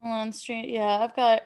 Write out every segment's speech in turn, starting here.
On stream. Yeah, I've got.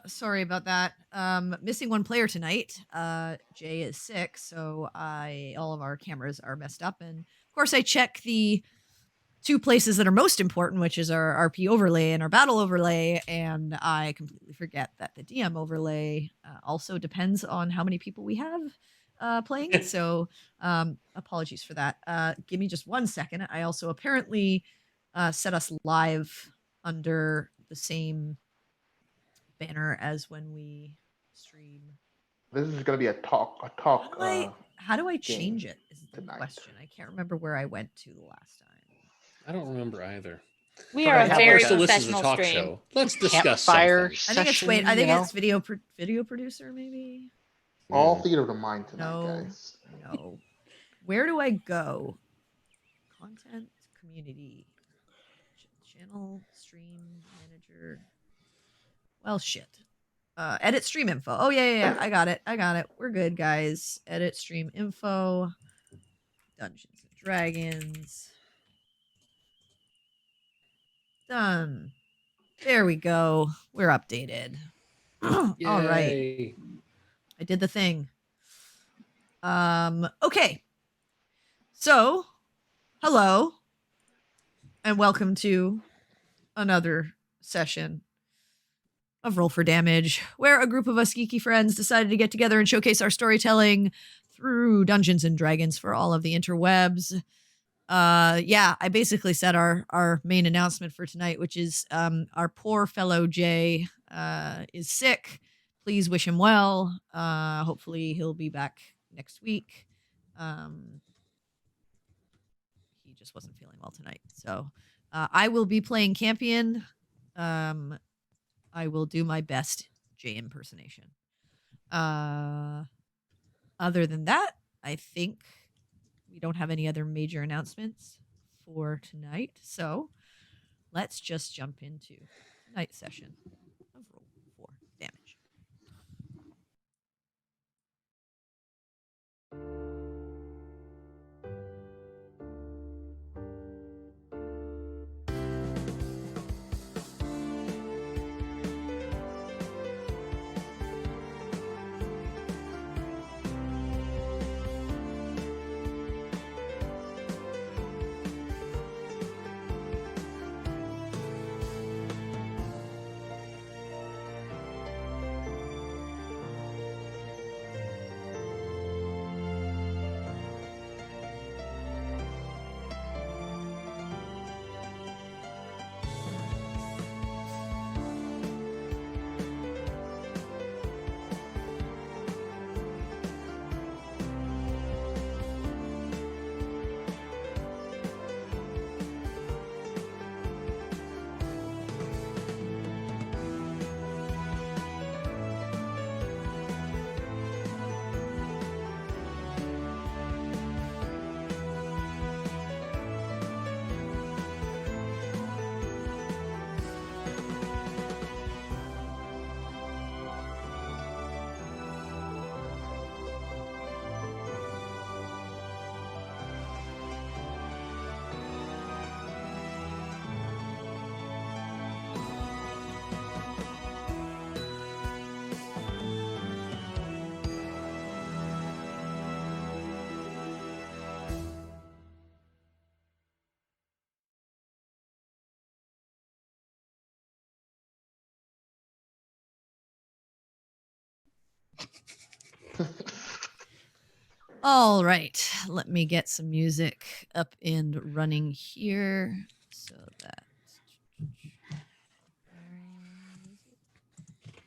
Sorry about that. Missing one player tonight. Jay is sick, so all of our cameras are messed up, and of course I check the two places that are most important, which is our RP overlay and our battle overlay, and I completely forget that the DM overlay also depends on how many people we have playing. So apologies for that. Give me just 1 second. I also apparently set us live under the same banner as when we stream. This is gonna be a talk. How do I change it? Is the tonight. question. I can't remember where I went to the last time. I don't remember either. We are a very Still, this is a professional talk stream. show. Let's discuss Campfire something. I think it's session, I think it's video producer maybe. All theater of the mind tonight, No, guys. no. Where do I go? Content, community, channel, stream, manager. Well, shit. Edit stream info. Oh yeah. I got it. We're good, guys. Edit stream info. Dungeons and Dragons. Done. There we go. We're updated. All right. I did the thing. Okay. So, hello and welcome to another session of Roll for Damage, where a group of us geeky friends decided to get together and showcase our storytelling through Dungeons and Dragons for all of the interwebs. I basically said our main announcement for tonight, which is our poor fellow Jay is sick. Please wish him well. Hopefully he'll be back next week. He just wasn't feeling well tonight. So I will be playing Campion. I will do my best Jay impersonation. Other than that, I think we don't have any other major announcements for tonight. So let's just jump into tonight's session of Roll for Damage. All right, let me get some music up and running here so that. Yep, here it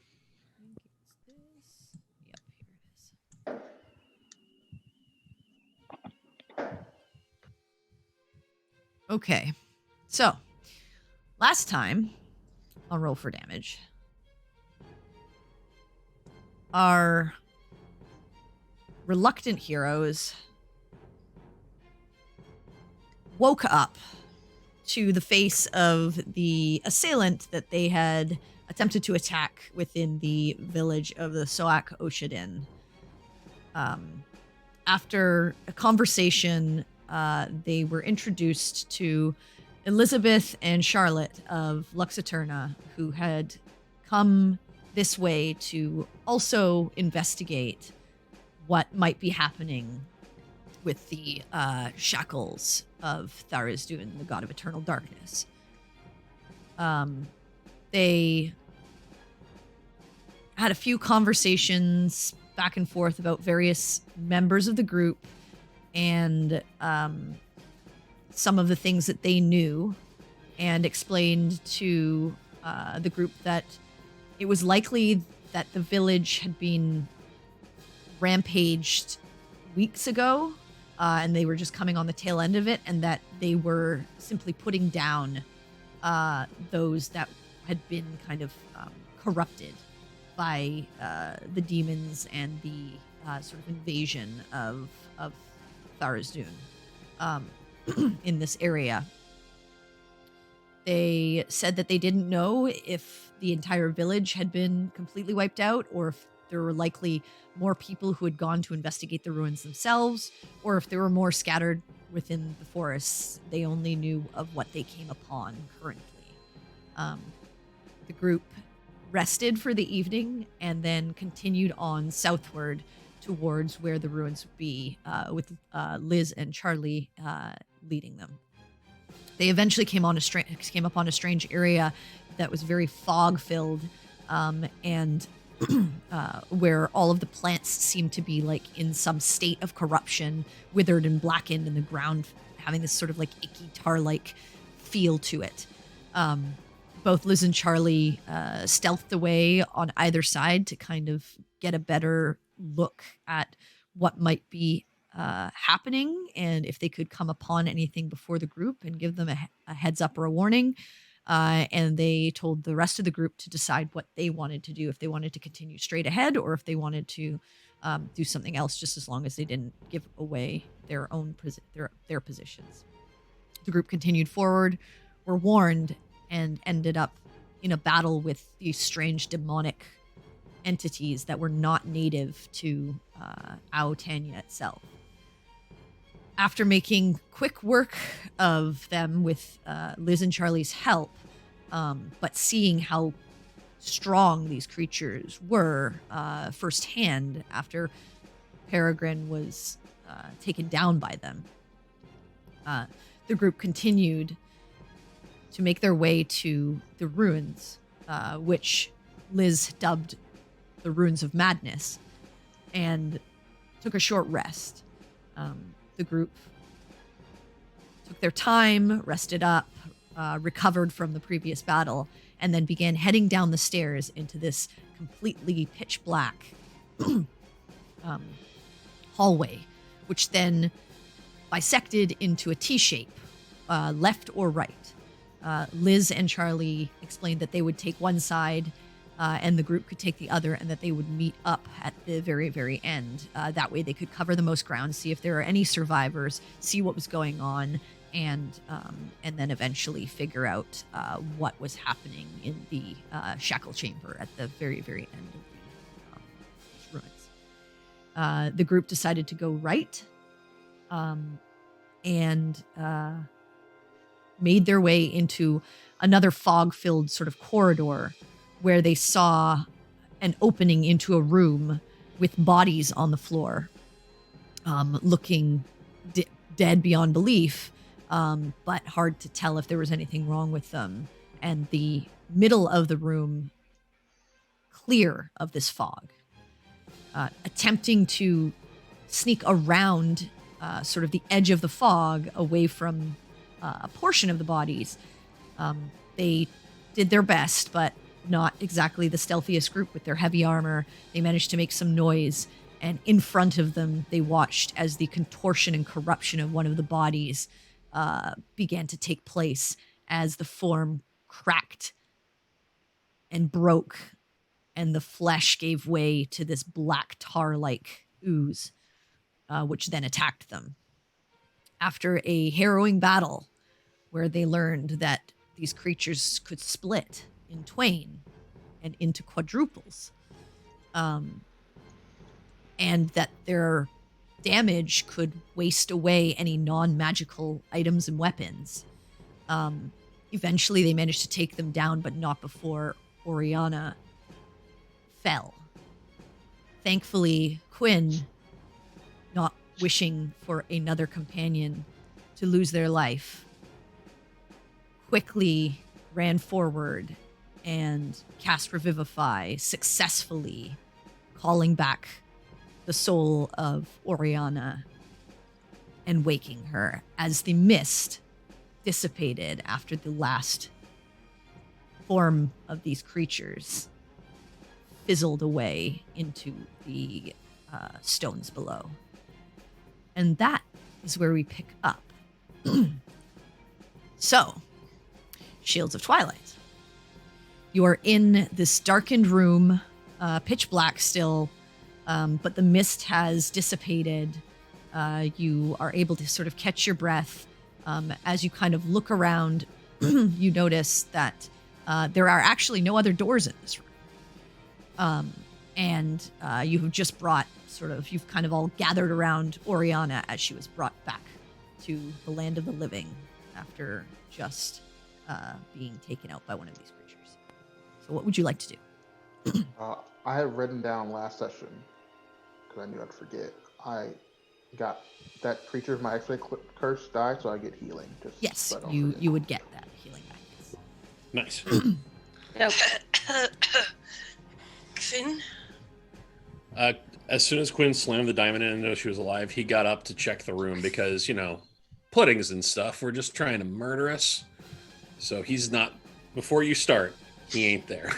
is. Okay, so last time, I'll roll for damage. Our reluctant heroes woke up to the face of the assailant that they had attempted to attack within the village of the Soak Oshadin. After a conversation, they were introduced to Elizabeth and Charlotte of Luxaturna, who had come this way to also investigate what might be happening with the shackles of Tharizdun, the god of eternal darkness. They had a few conversations back and forth about various members of the group and some of the things that they knew, and explained to the group that it was likely that the village had been rampaged weeks ago, and they were just coming on the tail end of it, and that they were simply putting down those that had been kind of corrupted by the demons and the sort of invasion of Tharizdun in this area. They said that they didn't know if the entire village had been completely wiped out, or if there were likely more people who had gone to investigate the ruins themselves, or if there were more scattered within the forests. They only knew of what they came upon currently. The group rested for the evening and then continued on southward towards where the ruins would be, with Liz and Charlie leading them. They eventually came upon a strange area that was very fog-filled, and where all of the plants seemed to be like in some state of corruption, withered and blackened, and the ground having this sort of like icky tar-like feel to it. Both Liz and Charlie stealthed away on either side to kind of get a better look at what might be happening, and if they could come upon anything before the group and give them a heads up or a warning. And they told the rest of the group to decide what they wanted to do, if they wanted to continue straight ahead or if they wanted to do something else, just as long as they didn't give away their own their positions. The group continued forward, were warned, and ended up in a battle with these strange demonic entities that were not native to Aotania itself. After making quick work of them with Liz and Charlie's help, but seeing how strong these creatures were firsthand after Peregrine was taken down by them, the group continued to make their way to the ruins, which Liz dubbed the Ruins of Madness, and took a short rest. The group took their time, rested up, recovered from the previous battle, and then began heading down the stairs into this completely pitch black hallway, which then bisected into a T-shape, left or right. Liz and Charlie explained that they would take one side, and the group could take the other, and that they would meet up at the very, very end. That way they could cover the most ground, see if there are any survivors, see what was going on, and then eventually figure out what was happening in the shackle chamber at the very, very end of the ruins. The group decided to go right, and made their way into another fog-filled sort of corridor, where they saw an opening into a room with bodies on the floor, looking dead beyond belief, but hard to tell if there was anything wrong with them. And the middle of the room clear of this fog. attempting to sneak around sort of the edge of the fog away from a portion of the bodies. They did their best, but not exactly the stealthiest group with their heavy armor. They managed to make some noise, and in front of them, they watched as the contortion and corruption of one of the bodies began to take place as the form cracked and broke, and the flesh gave way to this black tar-like ooze, which then attacked them. After a harrowing battle where they learned that these creatures could split in twain and into quadruples, and that their damage could waste away any non-magical items and weapons. Eventually they managed to take them down, but not before Oriana fell. Thankfully, Quinn, not wishing for another companion to lose their life, quickly ran forward and cast Revivify, successfully calling back the soul of Oriana and waking her as the mist dissipated after the last form of these creatures fizzled away into the stones below. And that is where we pick up. So, Shields of Twilight. You are in this darkened room, pitch black still, but the mist has dissipated. You are able to sort of catch your breath. As you kind of look around, you notice that there are actually no other doors in this room. And you have just you've kind of all gathered around Oriana as she was brought back to the land of the living after just being taken out by one of these creatures. So what would you like to do? I had written down last session, because I knew I'd forget. I got that creature of my X-ray curse die, so I get healing. Yes, so you would get that healing back. Nice. Yep. Finn? As soon as Quinn slammed the diamond in and knew she was alive, he got up to check the room because, puddings and stuff were just trying to murder us. So he's not, before you start, he ain't there.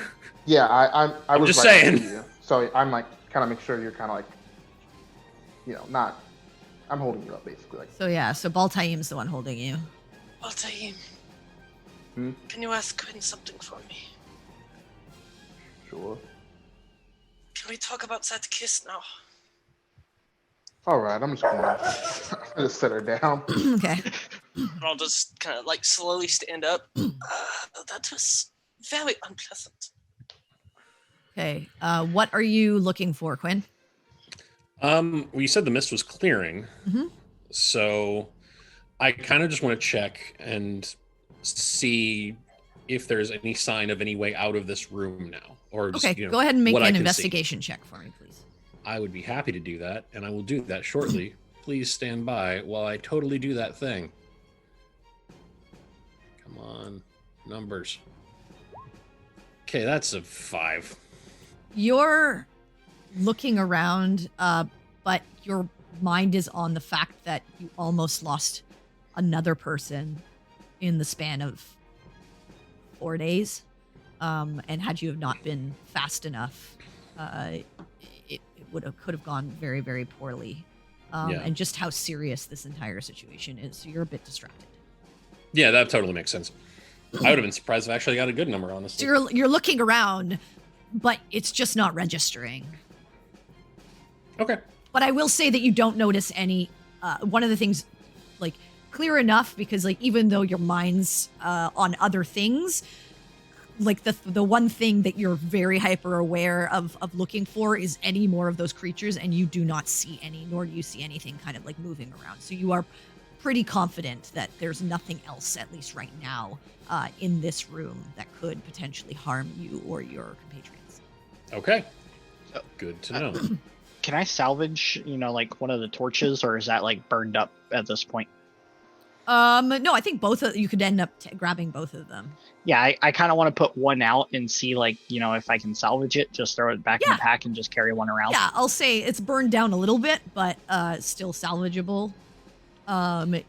Yeah, I was just right saying. next to you. So I'm like, kind of make sure you're kind of like, not, I'm holding you up basically. Like, So Baltaim's the one holding you. Baltaim, Hmm? can you ask Quinn something for me? Sure. Can we talk about that kiss now? All right, I'm just gonna just set her down. Okay. I'll just kind of like slowly stand up. That was very unpleasant. Okay. What are you looking for, Quinn? Well, you said the mist was clearing. Mm-hmm. So I kind of just want to check and see if there's any sign of any way out of this room now. Or just, Okay, go ahead and make what I an can see. investigation check for me, please. I would be happy to do that, and I will do that shortly. Please stand by while I totally do that thing. Come on. Numbers. Okay, that's a 5. You're looking around, but your mind is on the fact that you almost lost another person in the span of 4 days. And had you have not been fast enough, it could have gone very, very poorly. Yeah. And just how serious this entire situation is. So you're a bit distracted. Yeah, that totally makes sense. I would have been surprised if I actually got a good number, honestly. So you're looking around, but it's just not registering. Okay. But I will say that you don't notice any. One of the things, like, clear enough, because like even though your mind's on other things, like the one thing that you're very hyper aware of looking for is any more of those creatures, and you do not see any, nor do you see anything kind of like moving around. So you are pretty confident that there's nothing else, at least right now, in this room that could potentially harm you or your compatriots. Okay. Good to know. Can I salvage, like one of the torches, or is that like burned up at this point? No, I think you could end up grabbing both of them. Yeah, I kind of want to put one out and see, like, if I can salvage it. Just throw it back in the pack and just carry one around. Yeah, I'll say it's burned down a little bit, but still salvageable.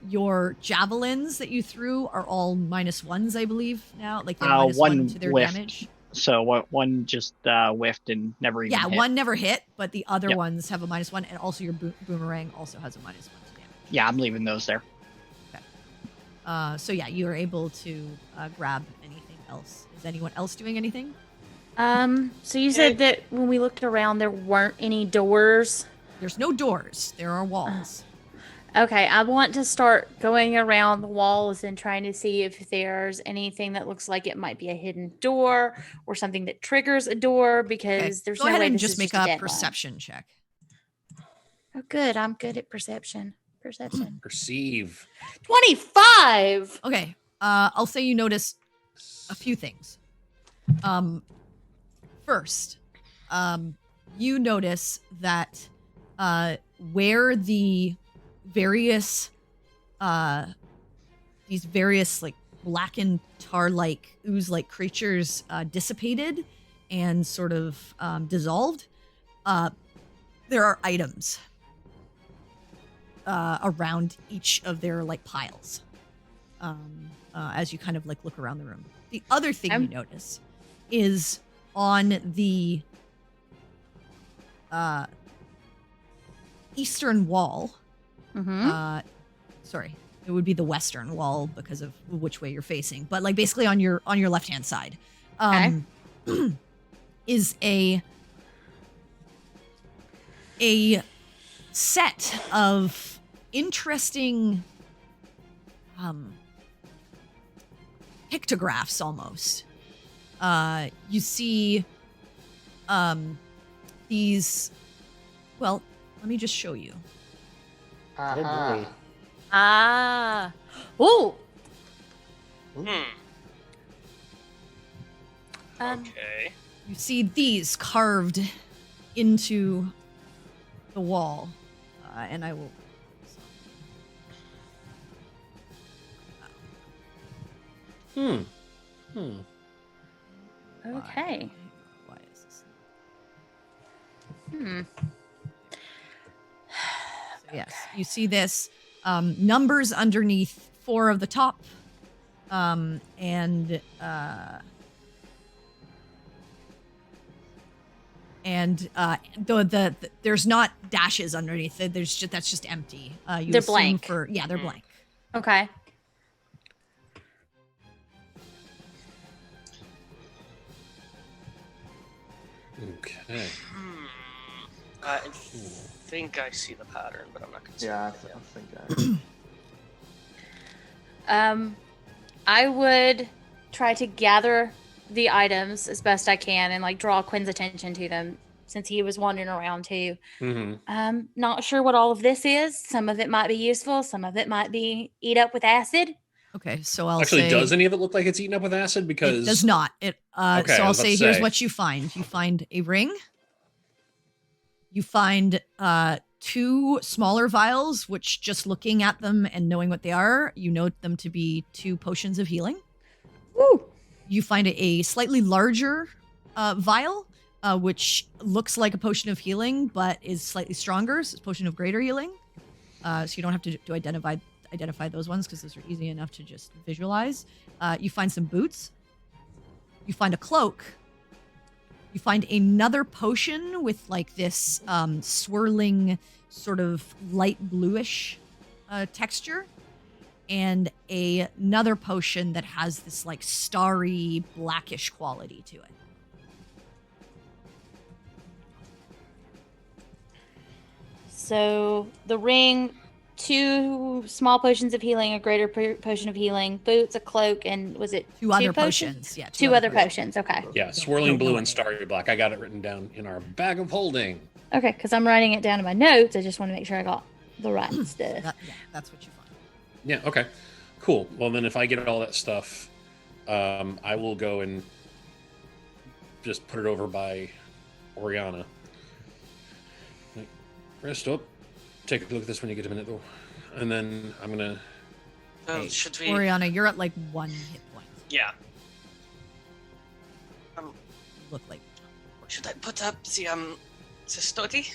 Your javelins that you threw are all -1s, I believe, now. Like, they're -1 to their whiffed. damage. So one just whiffed and never even hit. One never hit, but the other ones have a -1, and also your boomerang also has a -1 to damage. Yeah, I'm leaving those there. Okay. So yeah, you are able to grab anything else. Is anyone else doing anything? So you said that when we looked around, there weren't any doors. There's no doors. There are walls. Okay, I want to start going around the walls and trying to see if there's anything that looks like it might be a hidden door or something that triggers a door, because there's Go no ahead way and this just is make a a dead perception check. line. Oh, good. I'm good at perception. Perceive. 25. Okay. I'll say you notice a few things. First, you notice that where the various these various like blackened tar-like ooze-like creatures dissipated and sort of dissolved, there are items around each of their like piles as you kind of like look around the room. The other thing you notice is on the eastern wall. Sorry, it would be the western wall because of which way you're facing, but like basically on your left hand side is a set of interesting pictographs almost. You see these, well, let me just show you. Aha. Ah. Ooh. Okay. You see these carved into the wall, and I will. Okay. Why is this? So yes, you see this numbers underneath 4 of the top, and the there's not dashes underneath it. That's just empty. You They're assume blank. They're blank. Okay. Okay. I think I see the pattern, but I'm not gonna. Yeah, I think I would try to gather the items as best I can and like draw Quinn's attention to them, since he was wandering around too. Not sure what all of this is. Some of it might be useful. Some of it might be eat up with acid. Okay, so I'll Actually, say does any of it look like it's eaten up with acid? Because it does not. Okay, So I I'll was about say to here's say. what you find. You find a ring. You find 2 smaller vials, which just looking at them and knowing what they are, you note them to be 2 potions of healing. Woo! You find a slightly larger vial, which looks like a potion of healing, but is slightly stronger. So it's a potion of greater healing. So you don't have to identify those ones because those are easy enough to just visualize. You find some boots. You find a cloak. You find another potion with like this swirling sort of light bluish texture, and another potion that has this like starry blackish quality to it. So the ring, 2 small potions of healing, a greater potion of healing, boots, a cloak, and was it 2 other potions? Yeah, 2 other potions. Okay. Yeah, swirling blue and starry black. I got it written down in our bag of holding. Okay, because I'm writing it down in my notes. I just want to make sure I got the right stuff. Yeah, that's what you find. Yeah, okay. Cool. Well, then if I get all that stuff, I will go and just put it over by Oriana. Like, rest up. Take a look at this when you get a minute, though. And then I'm going to Okay. Should we? Oriana, you're at like 1 hit point. Yeah. You look like. Should I put up the study?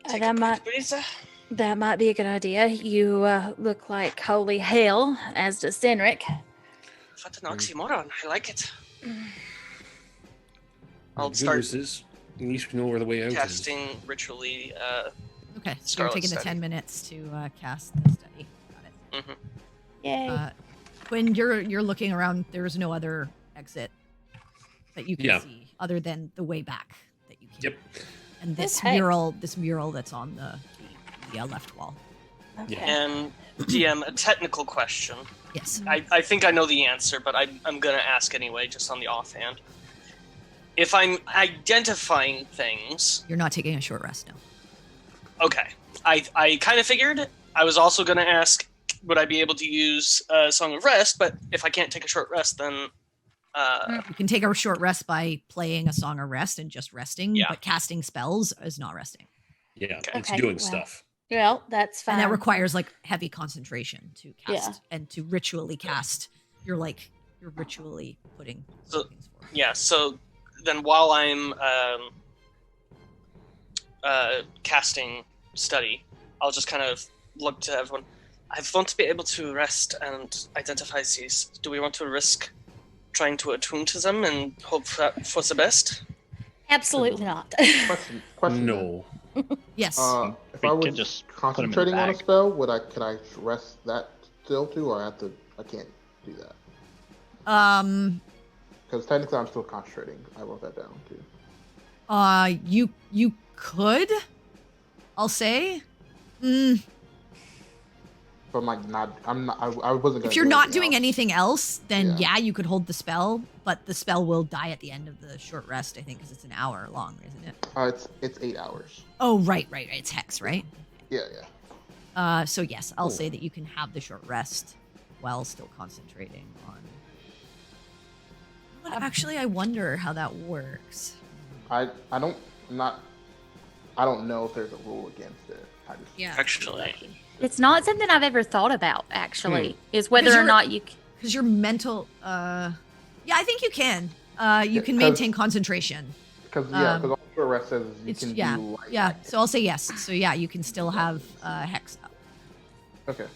Take a quick breather? That might be a good idea. You look like holy hell, as does Cynric. What an oxymoron. I like it. I'll The start good news is, at least we know where the way out is. casting ritually. Okay, so Scarlet you're taking the Study. 10 minutes to cast the study. Got it. Yay. Quinn, you're looking around. There's no other exit that you can see other than the way back that you came. Yep. And this Okay. mural that's on the left wall. Okay. And DM, a technical question. Yes. I think I know the answer, but I'm going to ask anyway, just on the offhand. If I'm identifying things... You're not taking a short rest now. Okay. I kind of figured. I was also going to ask, would I be able to use Song of Rest, but if I can't take a short rest, then... You can take a short rest by playing a Song of Rest and just resting, Yeah. but casting spells is not resting. Yeah, Okay. it's Okay, doing well. stuff. Well, that's fine. And that requires like heavy concentration to cast Yeah. and to ritually cast. You're ritually putting So- things forward. Yeah, so then while I'm casting study, I'll just kind of look to everyone. I want to be able to rest and identify these. Do we want to risk trying to attune to them and hope for the best? Absolutely not. Question. No. Yes. If We I could was just put 'em in the concentrating on a bag. spell, could I rest that still too, or I can't do that? Because technically I'm still concentrating. I wrote that down too. You could. I'll say. But I'm like not. I wasn't. Gonna If you're do not anything doing else. anything else, then Yeah. yeah, you could hold the spell, but the spell will die at the end of the short rest, I think, because it's an hour long, isn't it? It's 8 hours. Oh, right. It's hex, right? Yeah. So yes, I'll Cool. say that you can have the short rest while still concentrating on. But actually, I wonder how that works. I don't know if there's a rule against it. I just Actually, It's not something I've ever thought about, actually, is Because whether or you're- not you... Because your mental, yeah, I think you can. You can 'cause- maintain concentration. because all short rest says is you It's can yeah, do like yeah. So I'll say yes. So yeah, you can still have hex up. Okay.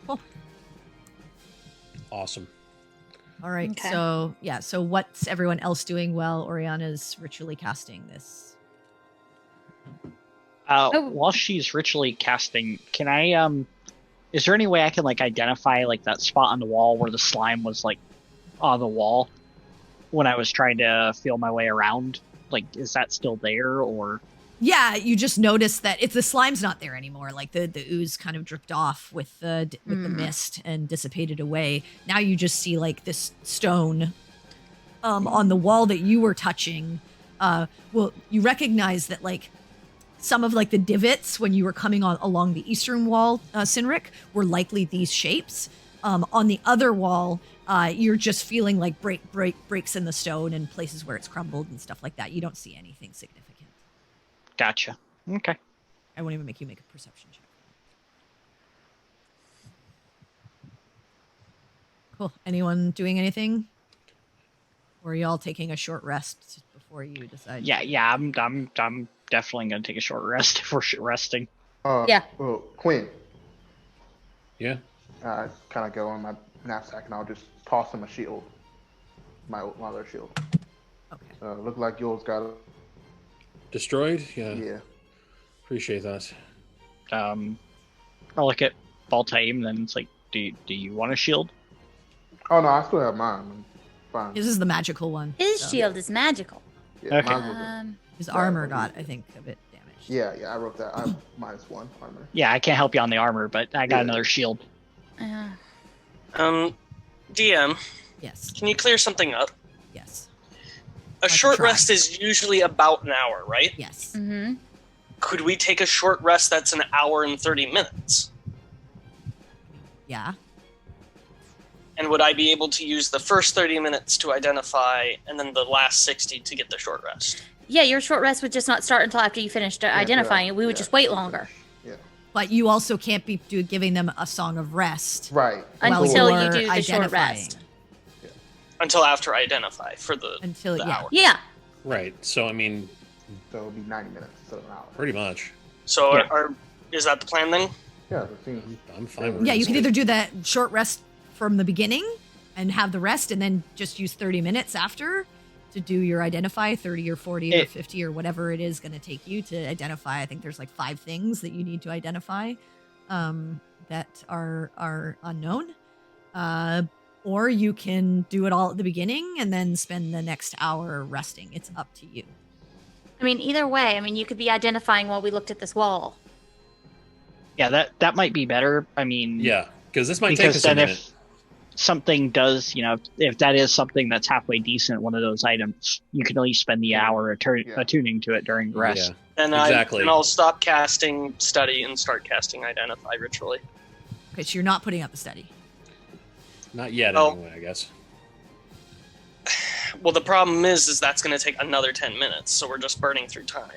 Cool. Awesome. All right. Okay. So yeah. So what's everyone else doing while Oriana's ritually casting this? Oh. While she's ritually casting, can I is there any way I can like identify like that spot on the wall where the slime was like on the wall when I was trying to feel my way around? Like, is that still there or? Yeah, you just notice that the slime's not there anymore. Like the ooze kind of dripped off with the mist and dissipated away. Now you just see like this stone on the wall that you were touching. Well, you recognize that like some of like the divots when you were coming along the eastern wall, Cynric, were likely these shapes. On the other wall, you're just feeling like breaks in the stone and places where it's crumbled and stuff like that. You don't see anything significant. Gotcha. Okay. I won't even make you make a perception check. Cool. Anyone doing anything? Or are y'all taking a short rest before you decide? Yeah. I'm definitely gonna take a short rest if we're resting. Yeah. Well, Quinn, Yeah. kind of go on my knapsack and I'll just toss him a shield. My other shield. Okay. Look like yours got it. Destroyed? Yeah. Yeah. Appreciate that. I'll look at Baltaim, then it's like, do you want a shield? Oh no, I still have mine. I'm fine. This is the magical one. His so shield is magical. Yeah, Okay. mine was His armor got, I think, a bit damaged. yeah, I wrote that. I have -1 armor. Yeah, I can't help you on the armor, but I got Yeah. another shield. DM, Yes. can you clear something up? Yes. A can short try. rest is usually about an hour, right? Yes. Mm-hmm. Could we take a short rest that's an hour and 30 minutes? Yeah. And would I be able to use the first 30 minutes to identify and then the last 60 to get the short rest? Yeah, your short rest would just not start until after you finished identifying it. We would just wait longer. Yeah. But you also can't be giving them a song of rest. Right. While Until you're you do the short identifying. rest. Until after I identify for the hour. Yeah. Right. So I mean, So it'll be 90 minutes instead of an hour. pretty much. So Yeah. is that the plan then? Yeah, the thing. I'm fine with Yeah, it. you can either do that short rest from the beginning and have the rest and then just use 30 minutes after to do your identify, 30 or 40 or 50 or whatever it is going to take you to identify. I think there's like 5 things that you need to identify that are unknown. Or you can do it all at the beginning and then spend the next hour resting. It's up to you. I mean, either way, you could be identifying while we looked at this wall. Yeah, that might be better. I mean, Yeah, because this might take because us a then minute. if something does, if that is something that's halfway decent, one of those items, you can at least spend the hour attuning to it during the rest. Yeah, And exactly. I'll stop casting study and start casting identify ritually. Okay, so you're not putting up the study. Not yet, Oh. anyway. I guess. Well, the problem is that's going to take another 10 minutes, so we're just burning through time.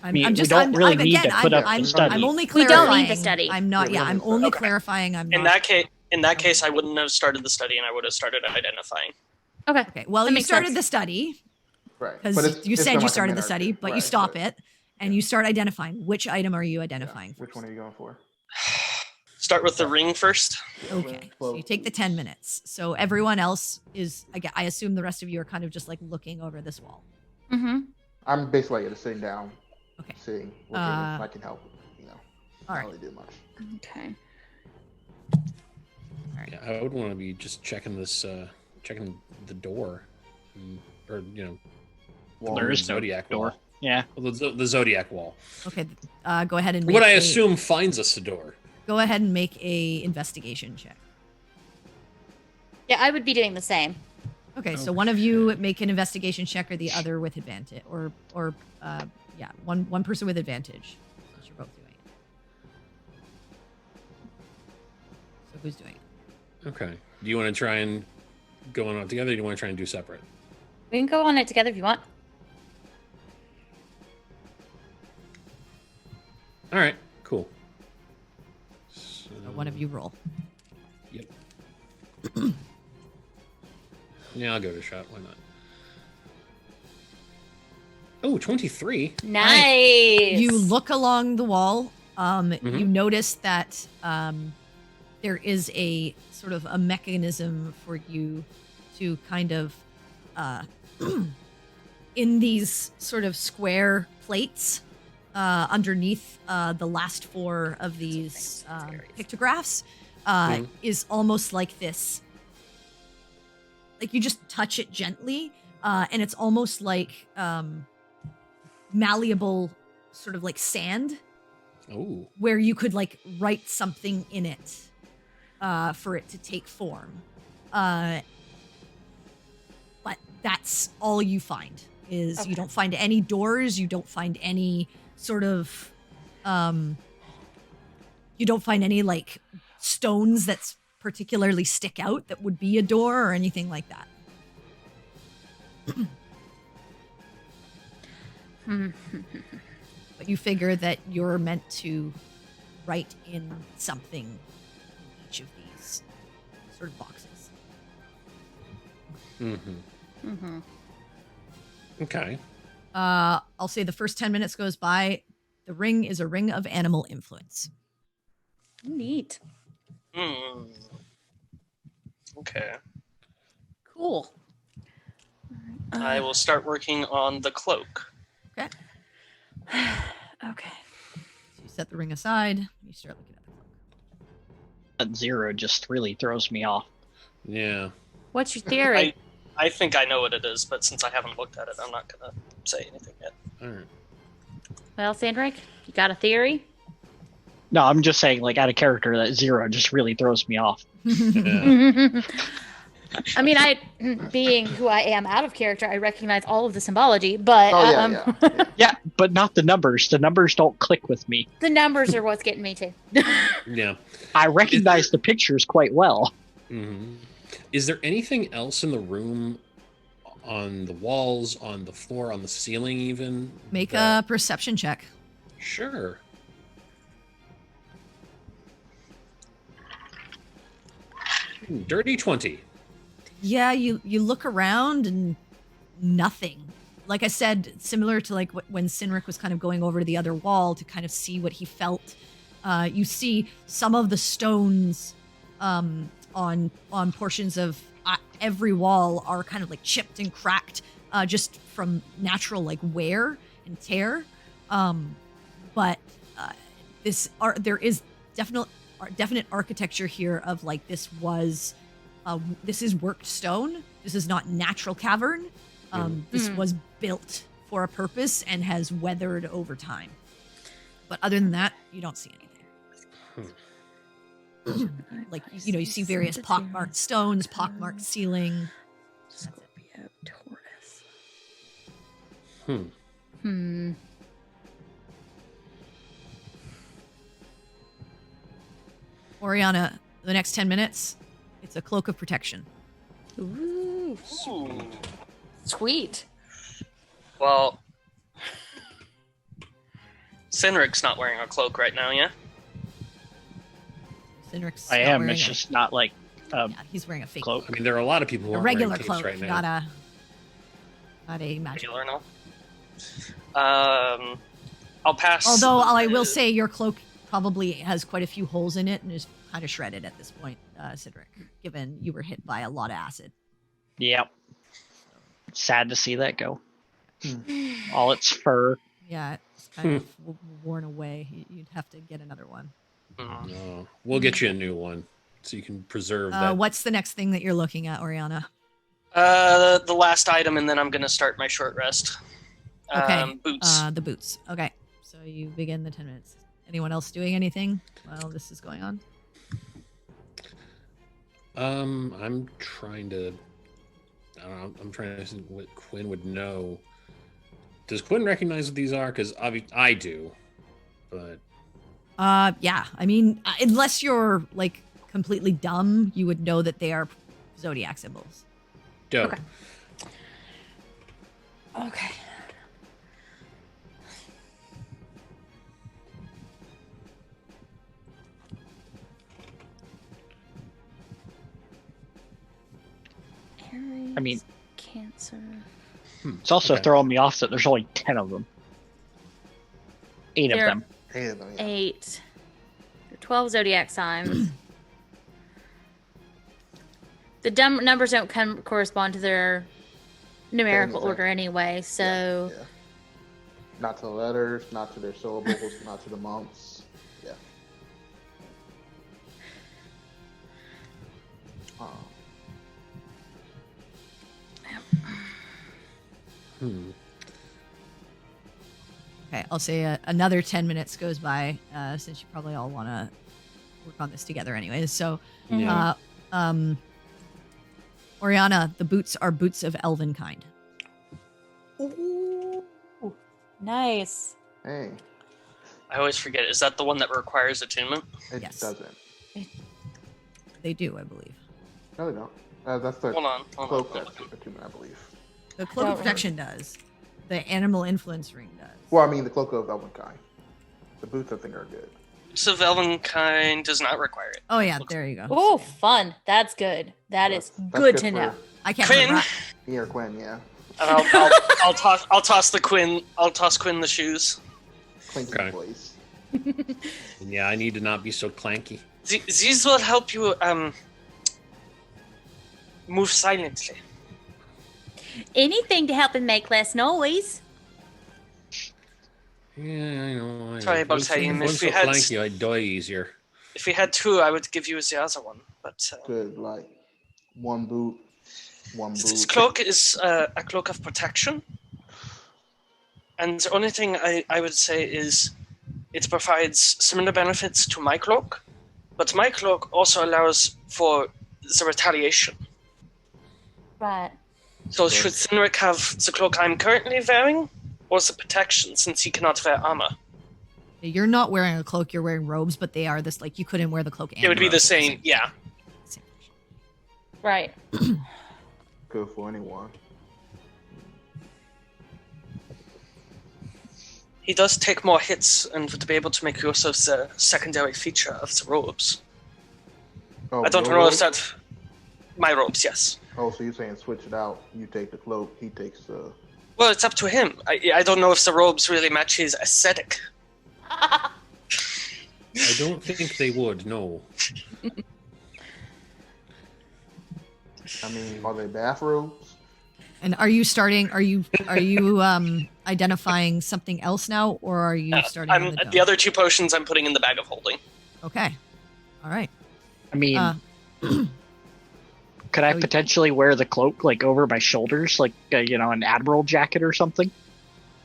I'm mean, we just, don't really need again, to put up the I'm study. only We clarifying. don't need the study. I'm not. Yeah, I'm only Okay. clarifying. I'm not. In that case, I wouldn't have started the study, and I would have started identifying. Okay. Okay. Well, That you makes started sense. the study Right. But because it's- you it's said been you like a started the minute or study, two. but you Right, stop right. it and you start identifying. Which item are you identifying? Which first? one are you going for? Start with the ring first. Okay. So Well, you take the 10 minutes. So everyone else is. I assume the rest of you are kind of just like looking over this wall. Mm-hmm. I'm basically just sitting down, Okay. seeing what I can help. All Not right. really do much. Okay. Yeah, I would want to be just checking this, checking the door, or Wall. There the is no zodiac door. wall. Yeah. Well, the zodiac wall. Okay. Go ahead and make What I a- assume finds us a door. Go ahead and make a investigation check. Yeah, I would be doing the same. Okay, so one of you make an investigation check, or the other with advantage, one person with advantage. Since you're both doing it. So who's doing it? Okay. Do you want to try and go on it together? Or do you want to try and do separate? We can go on it together if you want. All right. Cool. So one of you roll. Yep. Yeah, I'll go to shot. Why not? Oh, 23. Nice. You look along the wall. Mhm. You notice that there is a sort of a mechanism for you to kind of in these sort of square plates underneath the last 4 of these pictographs is almost like this. Like you just touch it gently, and it's almost like malleable, sort of like sand, Oh. where you could like write something in it for it to take form. But that's all you find is Okay. you don't find any doors, you don't find any sort of you don't find any like stones that's particularly stick out that would be a door or anything like that. But you figure that you're meant to write in something in each of these sort of boxes. Mm-hmm. Mm-hmm. Okay. I'll say the first 10 minutes goes by. The ring is a ring of animal influence. Neat. Okay. Cool. I will start working on the cloak. Okay. Okay. So you set the ring aside. You start looking at the cloak. That 0 just really throws me off. Yeah. What's your theory? I think I know what it is, but since I haven't looked at it, I'm not gonna say anything yet. All right. Well, Sandrick, you got a theory? No, I'm just saying, like, out of character, that 0 just really throws me off. Yeah. I mean, being who I am out of character, I recognize all of the symbology, but Yeah. Yeah, but not the numbers. The numbers don't click with me. the numbers are what's getting me too. Yeah. I recognize the pictures quite well. Mm-hmm. Is there anything else in the room, on the walls, on the floor, on the ceiling, even? Make that- a perception check. Sure. Dirty 20. Yeah, you look around and nothing. Like I said, similar to like when Sinric was kind of going over to the other wall to kind of see what he felt. You see some of the stones on portions of every wall are kind of like chipped and cracked just from natural like wear and tear. But there is definite architecture here of like this is worked stone. This is not natural cavern. This was built for a purpose and has weathered over time. But other than that, you don't see anything. Like, you see various pockmarked stones, pockmarked ceiling. Scorpio, Taurus. Oriana, the next 10 minutes, it's a cloak of protection. Ooh. Sweet. Well, Sinric's not wearing a cloak right now, yeah? Sinric's I not am. wearing It's just not like yeah, he's wearing a fake cloak. I mean, there are a lot of people who a aren't regular wearing capes cloak, right now. not a magic. Regular now. I'll pass. Although I will say your cloak probably has quite a few holes in it and is kind of shredded at this point, Cedric, given you were hit by a lot of acid. Yep. Sad to see that go. All its fur. Yeah, it's kind of worn away. You'd have to get another one. No, we'll get you a new one so you can preserve that. What's the next thing that you're looking at, Oriana? The last item, and then I'm gonna start my short rest. Okay. Boots. The boots. Okay. So you begin the 10 minutes. Anyone else doing anything while this is going on? I'm trying to. I don't know. I'm trying to see what Quinn would know. Does Quinn recognize what these are? Because I do, but. Yeah. I mean, unless you're like completely dumb, you would know that they are zodiac symbols. Dope. Okay. Aries, I mean- Cancer. It's also throwing me off that there's only 10 of them. 8 of There- them. 8 of them, yeah. 8. 12 zodiac signs. The numbers don't correspond to their numerical Exactly. order anyway, so Yeah. Not to the letters, not to their syllables, not to the months. Yeah. Okay, I'll say another 10 minutes goes by, since you probably all want to work on this together anyways. So, Yeah. Oriana, the boots are boots of elven kind. Ooh, nice. Hey, I always forget. Is that the one that requires attunement? it Yes. doesn't. They do, I believe. No, they don't. That's the Hold on. cloak that's attunement, I believe. The cloak Don't of protection does. The animal influence ring does. Well, I mean, the cloak of Elvenkind. The boots, I think, are good. So Velvenkind does not require it. Oh yeah, there you go. Oh, fun. That's good. That's That's good to for know. I can't Quinn, remember. Me or Quinn, yeah. and I'll toss the Quinn. I'll toss Quinn the shoes. Clinky Okay. place. Yeah, I need to not be so clanky. These will help you move silently. Anything to help him make less noise. Yeah, I know. Sorry about saying, if If we so had- clanky, I'd die easier. If we had 2, I would give you the other one. But Good, like one boot, one boot. this cloak is a cloak of protection, and the only thing I would say is it provides similar benefits to my cloak, but my cloak also allows for the retaliation. Right. So should Sinric have the cloak I'm currently wearing, or the protection since he cannot wear armor? You're not wearing a cloak, you're wearing robes, but they are this, like, you couldn't wear the cloak and It would be the robes. same, yeah. Right. Good for anyone. He does take more hits and would be able to make use of the secondary feature of the robes. Oh, I don't your know robes? if that... My robes, yes. Oh, so you're saying switch it out? You take the cloak, he takes the. Well, it's up to him. I don't know if the robes really match his aesthetic. I don't think they would. No. I mean, are they bathrobes? And are you starting? Are you identifying something else now, or are you starting? On the the other 2 potions I'm putting in the bag of holding. Okay. All right. I mean, could I potentially wear the cloak like over my shoulders, like an admiral jacket or something?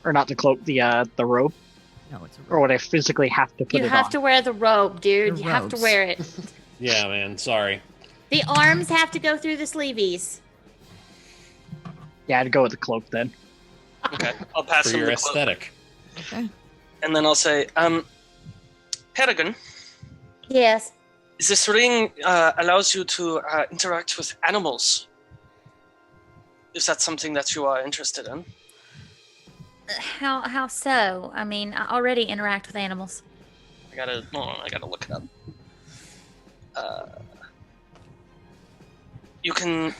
Or not the cloak, the robe? No, it's a robe. Or would I physically have to put it on? You have to wear the robe, dude. The You have to robes. wear it. Yeah, man. Sorry. The arms have to go through the sleeveys. Yeah, I'd go with the cloak then. Okay, I'll pass For him your the cloak. aesthetic. Okay. And then I'll say, Paragon, Yes. this ring allows you to interact with animals. Is that something that you are interested in? How so? I mean, I already interact with animals. I gotta look it up. You can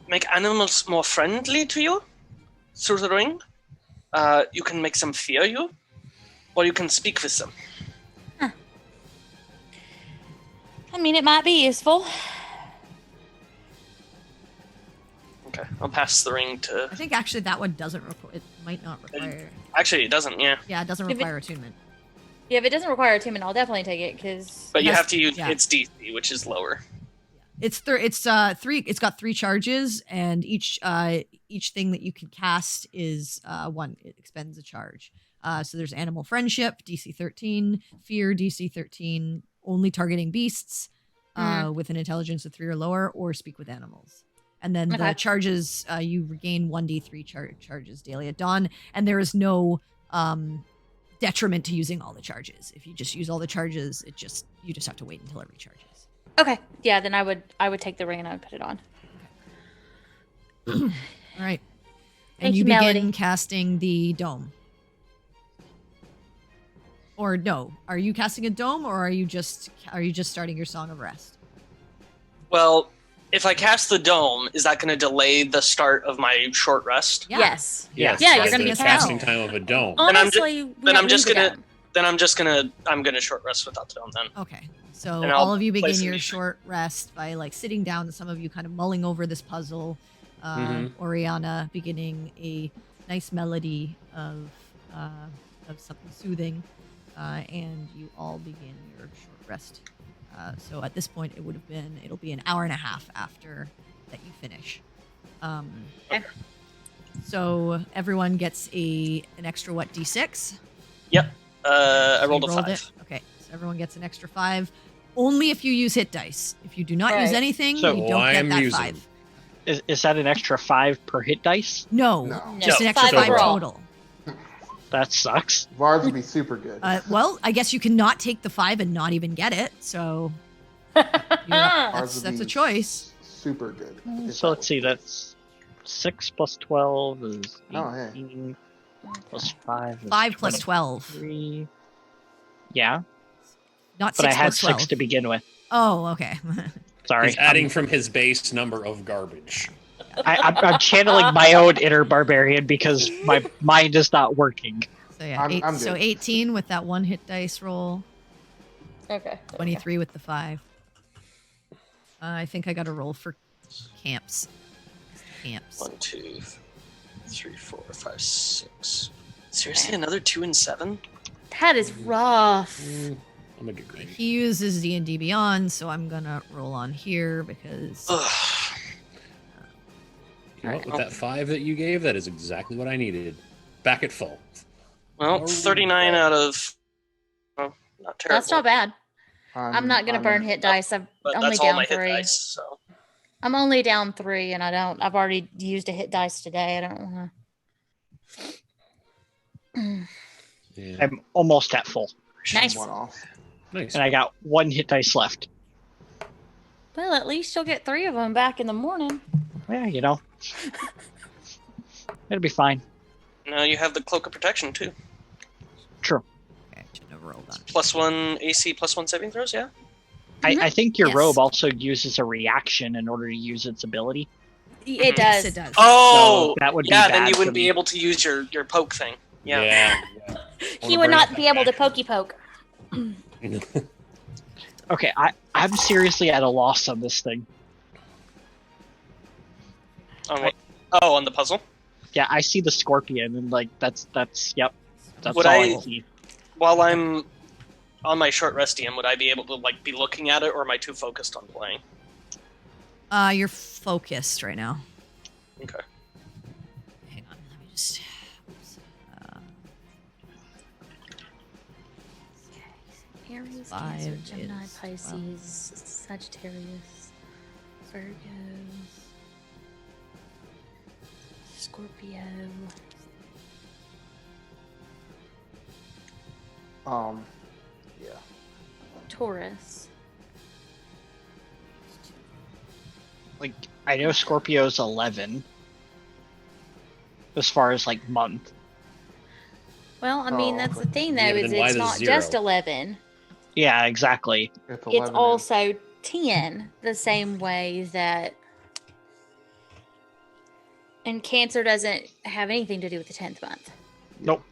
make animals more friendly to you through the ring. You can make them fear you, or you can speak with them. I mean, it might be useful. Okay, I'll pass the ring to. I think actually that one doesn't require. It might not require. Actually, it doesn't. Yeah, Yeah, it doesn't If it- require attunement. Yeah, if it doesn't require attunement, I'll definitely take it because. but you Yes, have to use yeah. its DC, which is lower. It's three. It's got 3 charges, and each thing that you can cast is 1. It expends a charge. So there's animal friendship, DC 13, fear, DC 13, only targeting beasts with an intelligence of 3 or lower, or speak with animals. And then the Okay. charges, you regain 1d3 charges daily at dawn, and there is no detriment to using all the charges. If you just use all the charges, you just have to wait until it recharges. Okay, yeah, then I would take the ring and I would put it on. All right. And Thank you you, begin Melody. casting the dome. Or no, are you casting a dome, or are you just starting your Song of Rest? Well, if I cast the dome, is that going to delay the start of my short rest? Yeah. Yes. Yes. Yeah, you're like gonna the miss casting out. time of a dome. Then I'm ju- Honestly, we then don't I'm just need the gonna- dome. Then I'm gonna short rest without the dome. Then Okay. So And I'll all of you play begin some your music. short rest by like sitting down, and some of you kind of mulling over this puzzle. Oriana beginning a nice melody of something soothing, and you all begin your short rest. So at this point, it'll be an hour and a half after that you finish. Okay. So everyone gets an extra D6. yep. I So you rolled a 5. it. Okay, so everyone gets an extra 5. Only if you use hit dice. If you do not use Right. anything, So you don't I'm get that using- 5. Is that an extra 5 per hit dice? No, No. just an No. extra 5 overall. total. That sucks. Vars would be super good. Well, I guess you can not take the 5 and not even get it. So Vars would that's a be choice. Super good. if So that let's was see, the case. that's 6 plus 12 is Oh, hey. 18, plus 5 is 5 plus 12. 23. Yeah, Not but I 6 had plus 12. 6 to begin with. Oh, okay. Sorry. He's adding from his base number of garbage. I'm channeling my own inner barbarian because my mind is not working. So yeah, I'm so good. 18 with that 1 hit dice roll. Okay. 23 with the 5. I think I got a roll for camps. Camps. 1, 2, 3, 4, 5, 6. Seriously, another 2 and 7? That is rough. I'm gonna get greedy. He uses D&D Beyond, so I'm gonna roll on here because Ugh. You know what? With that 5 that you gave, that is exactly what I needed. Back at full. Well, Oh, 39 out of. Well, not terrible. That's not bad. I'm not gonna burn hit dice. I'm But only that's all down my 3. hit dice. So I'm only down 3, and I've already used a hit dice today. I don't want to. Yeah. I'm almost at full, Nice. One off. Nice. and I got 1 hit dice left. Well, at least you'll get 3 of them back in the morning. Yeah, it'll be fine. now you have the cloak of protection too. True. okay, I shouldn't have rolled on. +1 AC, +1 saving throws. Yeah. I think your Yes. robe also uses a reaction in order to use its ability. It Yes, does. it does. Oh, So that would be yeah. Then bad you for wouldn't me. be able to use your poke thing. Yeah. He would not be able to pokey poke. Okay, I'm seriously at a loss on this thing. On what? Oh, on the puzzle. Yeah, I see the scorpion and like that's yep. That's Would all I- I see. While I'm on my short rest DM, would I be able to like be looking at it, or am I too focused on playing? You're focused right now. Okay. Hang on, let me just. Oops. Aries, Five Cancer, Gemini, is Pisces, Sagittarius, Virgo, Scorpio. Yeah. Taurus. Like I know Scorpio's 11 as far as like month. Well, I mean, Oh, that's the okay. thing, though, Yeah, but is then why it's the not zero? just 11. Yeah, exactly. It's It's 11 also 10, the same way that. And Cancer doesn't have anything to do with the 10th month. Nope.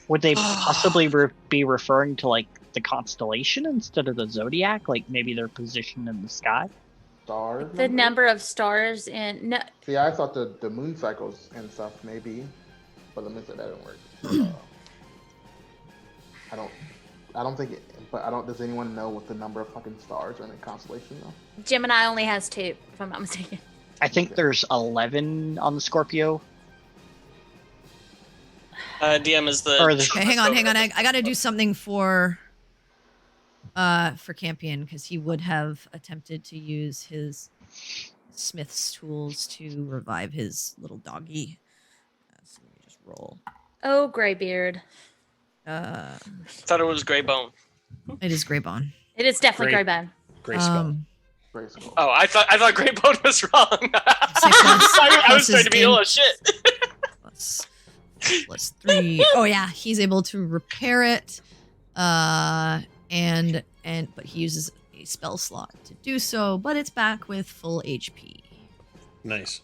Would they possibly be referring to like the constellation instead of the zodiac? Like maybe their position in the sky? stars. The number of stars in. No, See, I thought the moon cycles and stuff maybe, but the moon that didn't work. I don't think it. But I don't. Does anyone know what the number of fucking stars are in the constellation though? Gemini only has 2, if I'm not mistaken. I think there's 11 on the Scorpio. DM is the. Or the- Okay, hang on. I gotta do something for Campion because he would have attempted to use his Smith's tools to revive his little doggy. So let me just roll. Oh, Greybeard. Thought it was Grey Bone. It is Greybone. It is definitely Grey- Greybone. Gray skull. Gray skull. Oh, I thought Grey Bone was wrong. I was plus trying his to be game- oh shit. plus 3. Oh yeah, he's able to repair it. But he uses a spell slot to do so, but it's back with full HP. Nice.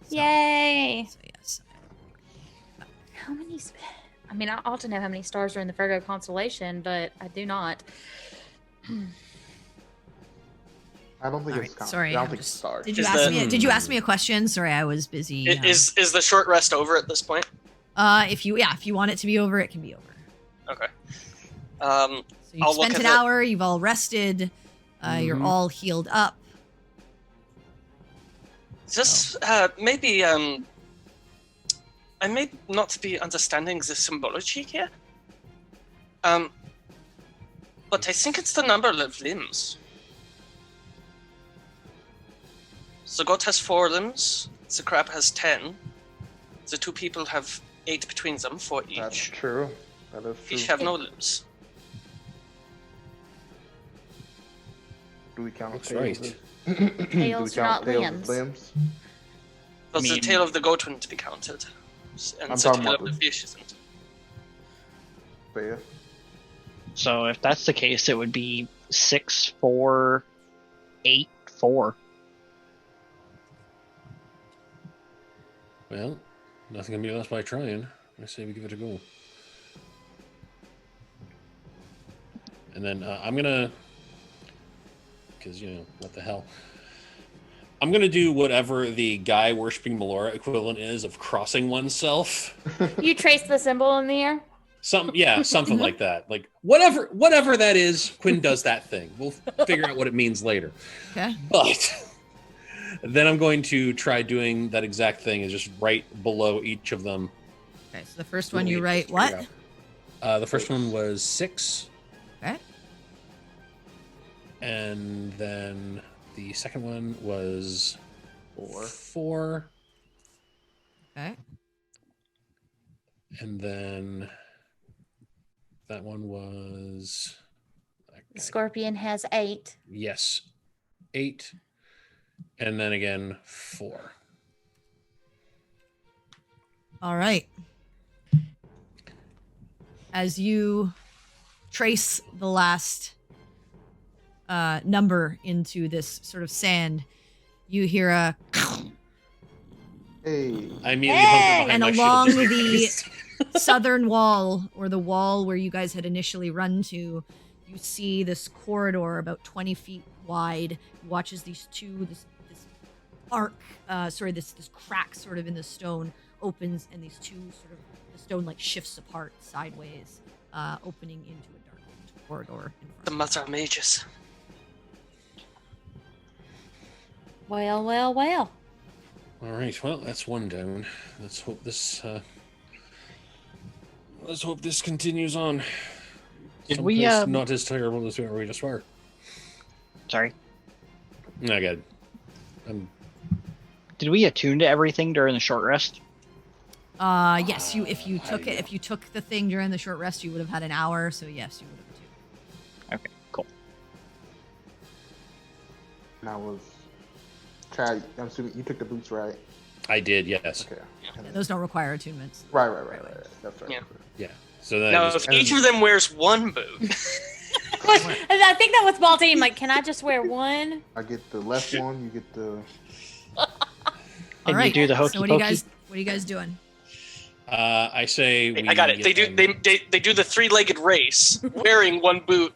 So- Yay! So yes. How many? I mean, I ought to know how many stars are in the Virgo constellation, but I do not. I don't think All it's right, count. sorry, I don't I'm think just- it's stars. Did you Is ask the- me? Did you ask me a question? Sorry, I was busy. Is the short rest over at this point? If you want it to be over, it can be over. Okay. So you've I'll look spent at an it. hour. You've all rested. You're Mhm. all healed up. This maybe I may not be understanding the symbology here. But I think it's the number of limbs. The goat has 4 limbs. The crab has 10. The 2 people have 8 between them, 4 That's each. true. That is true. Each have no limbs. Do we count That's tails? right. as- Tails Do are we not count tails limbs. as limbs? But the mean- tail of the goat wouldn't be counted. And I'm the talking tail about of the the- fish isn't. Fair. So if that's the case, it would be 6, 4, 8, 4. Well, nothing can be lost by trying. I say we give it a go. And then I'm gonna, because what the hell. I'm gonna do whatever the guy worshiping Melora equivalent is of crossing oneself. You trace the symbol in the air. Something like that. Like whatever that is, Quinn does that thing. We'll figure out what it means later. Okay. But then I'm going to try doing that exact thing, is just right below each of them. Okay. So the first one you Really write figure what? it out. The first one was 6, Okay. and then the second one was 4, Okay. and then that one was The scorpion has 8. yes, 8, and then again 4. All right. as you trace the last number into this sort of sand, you hear a Hey. I immediately hunker behind and my along shield. the southern wall, or the wall where you guys had initially run to, you see this corridor about 20 feet wide. You watch as this crack sort of in the stone opens, and these two sort of, the stone like shifts apart sideways, opening into a darkened corridor in front. The mother of mages. Well, well, well. All right, well, that's one down. Let's hope this continues on. Did we, Someplace not as terrible as where we just were. Sorry. No, good. Did we attune to everything during the short rest? Yes, if you took the thing during the short rest, you would have had an hour, so yes, you would have too. Okay, cool. And I was Chad. I'm assuming you took the boots, right? I did, yes. Okay. Yeah, those don't require attunements. Right. That's right. Yeah. Yeah. So then Now, if each of them wears one boot, I think that was Baltine. Like, can I just wear one? I get the left one. You get the. All right. You do the hokey so what are you guys doing? I say we I got it. They do. They do the three-legged race, wearing one boot.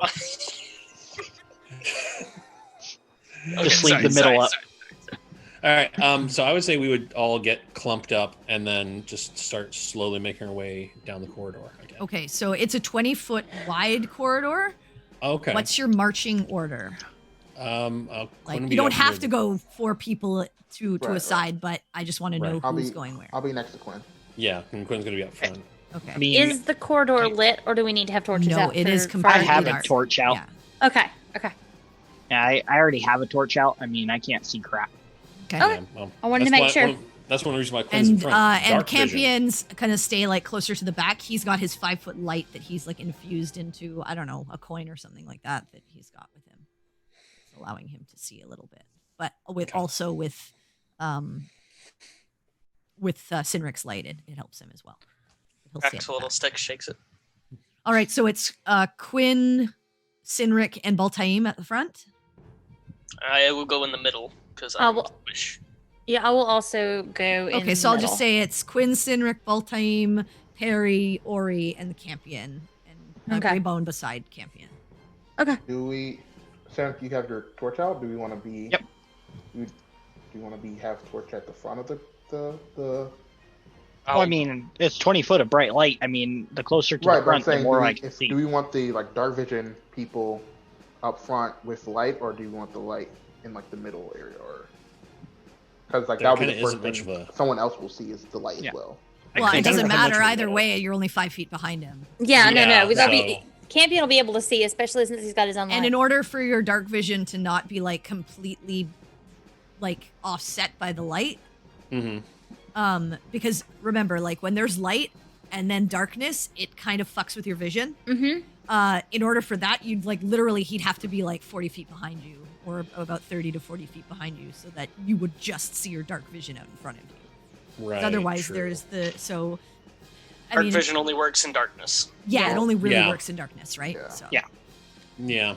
Just leave the middle up. All right. So I would say we would all get clumped up and then just start slowly making our way down the corridor again. Okay, so it's a 20-foot wide corridor. Okay. What's your marching order? Like You don't have to go 4 people to a Right. side, but I just want to know who's going where. I'll be next to Quinn. Yeah, and Quinn's gonna be up front. Okay. I mean, Is the corridor lit, or do we need to have torches No, out? it is for completely I have a dark. torch out. Yeah. Okay. Okay. Yeah, I already have a torch out. I mean, I can't see crap. Okay. Okay. I wanted to make sure. That's one reason why Quinn's in And front. and Dark vision. Campion's kind of stay like closer to the back. He's got his 5-foot light that he's like infused into, I don't know, a coin or something like that he's got with him. It's allowing him to see a little bit. But also with Sinric's light, it helps him as well. He'll stay Cracks at a the little back. stick, shakes it. All right, so it's Quinn, Sinric, and Baltaim at the front. I will go in the middle because I I'm will- wish. Yeah, I will also go in Okay, so I'll middle. just say it's Quinn, Sinric, Baltaim, Perry, Ori, and the Campion, and Okay. Greybone beside Campion. Okay. Do we, Sam? Do you have your torch out? Do we want to be? Yep. Do you want to have torch at the front of the? Oh, I mean, it's 20 foot of bright light. I mean, the closer to Right, the but I'm front, the saying, more I can see. do we want the like dark vision people up front with light, or do you want the light in like the middle area, or because like There that'll be kinda the first isn't much thing of a- someone else will see is the light Yeah. as well. Well, it couldn't doesn't have much matter of a either middle. way. You're only 5 feet behind him. Yeah, Yeah, no. They'll so- be Campion will be able to see, especially since he's got his own light. And in order for your dark vision to not be like completely like offset by the light, Mm-hmm. because remember, like when there's light and then darkness, it kind of fucks with your vision. Mm-hmm. In order for that, you'd like literally he'd have to be like 40 feet behind you, or about 30 to 40 feet behind you, so that you would just see your dark vision out in front of you. Right. Otherwise, true. there's the so. I Dark mean, vision only works in darkness. yeah, it only really Yeah. works in darkness, right? Yeah. So. Yeah. Yeah.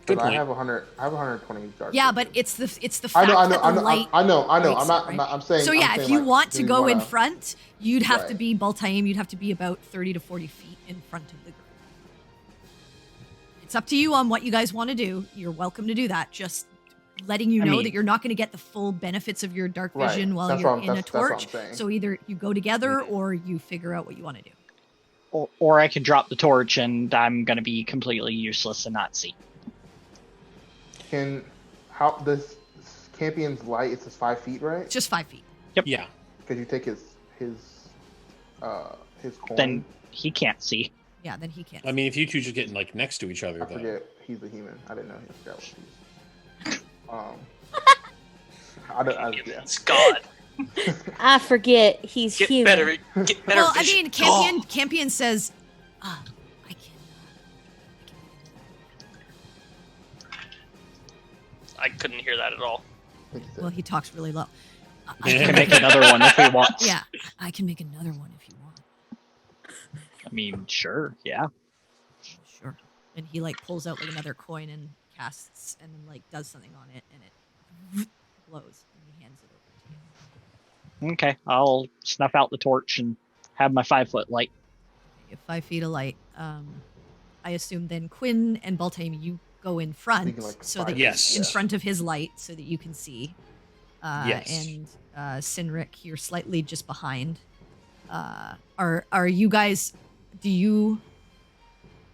Good Because I point. have 100. I have 120 dark. Yeah, vision. but it's the I fact know. that the light. I know. breaks I'm not. it, I'm not. I'm saying. So I'm yeah, if saying, you like, want do to we go in wanna- front, you'd have to Right. be Baltaim. You'd have to be about 30 to 40 feet in front of the group. It's up to you on what you guys want to do. You're welcome to do that. Just letting you I know mean- that you're not going to get the full benefits of your dark Right. vision while That's you're what I'm- in a that's what I'm torch. saying. So either you go together or you figure out what you want to do. Or I could drop the torch and I'm going to be completely useless and not see. Can how this Campion's light? It's just 5 feet, right? It's just 5 feet. Yeah. Could you take his coin? Then he can't see. Yeah, then he can't. I mean, if you two just get like next to each other, I though. forget. He's a human. I didn't know he was that. Yeah. It's God. I forget he's Get human. better. Get better Well, I vision. mean, Campion says, I can. I couldn't hear that at all. I think he said- Well, he talks really low. I can make another one if we want. Yeah, I can make another one if you want. I mean, sure, yeah. Sure. And he like pulls out like another coin and casts and then like does something on it and it glows and he hands it over to you. Okay, I'll snuff out the torch and have my 5-foot light. You have 5 feet of light. I assume then Quinn and Baltame, you go in front Thinking like so 5 that feet, Yes. in yeah. front of his light so that you can see. Yes. And Sinric, you're slightly just behind. Are you guys? Do you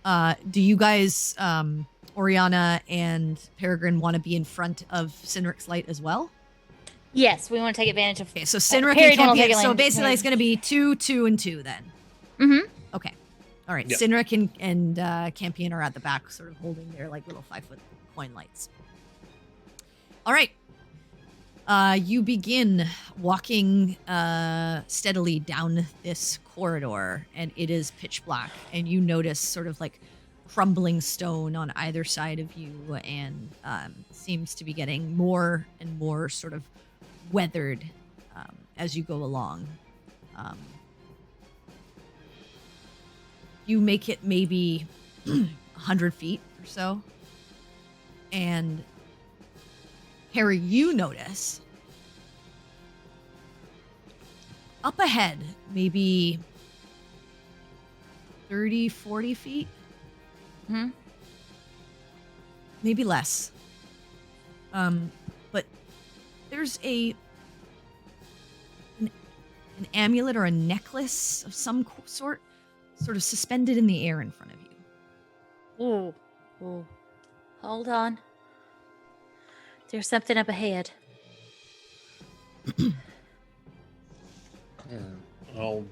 guys, Oriana and Peregrine, want to be in front of Sinric's light as well? Yes, we want to take advantage of. Okay, so Sinric Perry and will take Campion. So advantage- basically, it's going to be 2, 2, and 2 then. Mm-hmm. Okay. All right. Yep. Sinric and Campion are at the back, sort of holding their like little 5-foot coin lights. All right. You begin walking steadily down this corridor, and it is pitch black. And you notice sort of like crumbling stone on either side of you, and seems to be getting more and more sort of weathered as you go along. You make it maybe 100 feet or so, and Harry, you notice up ahead, maybe 30, 40 feet, Hmm. maybe less. But there's an amulet or a necklace of some sort of suspended in the air in front of you. Ooh. Ooh. Hold on. There's something up ahead. I'll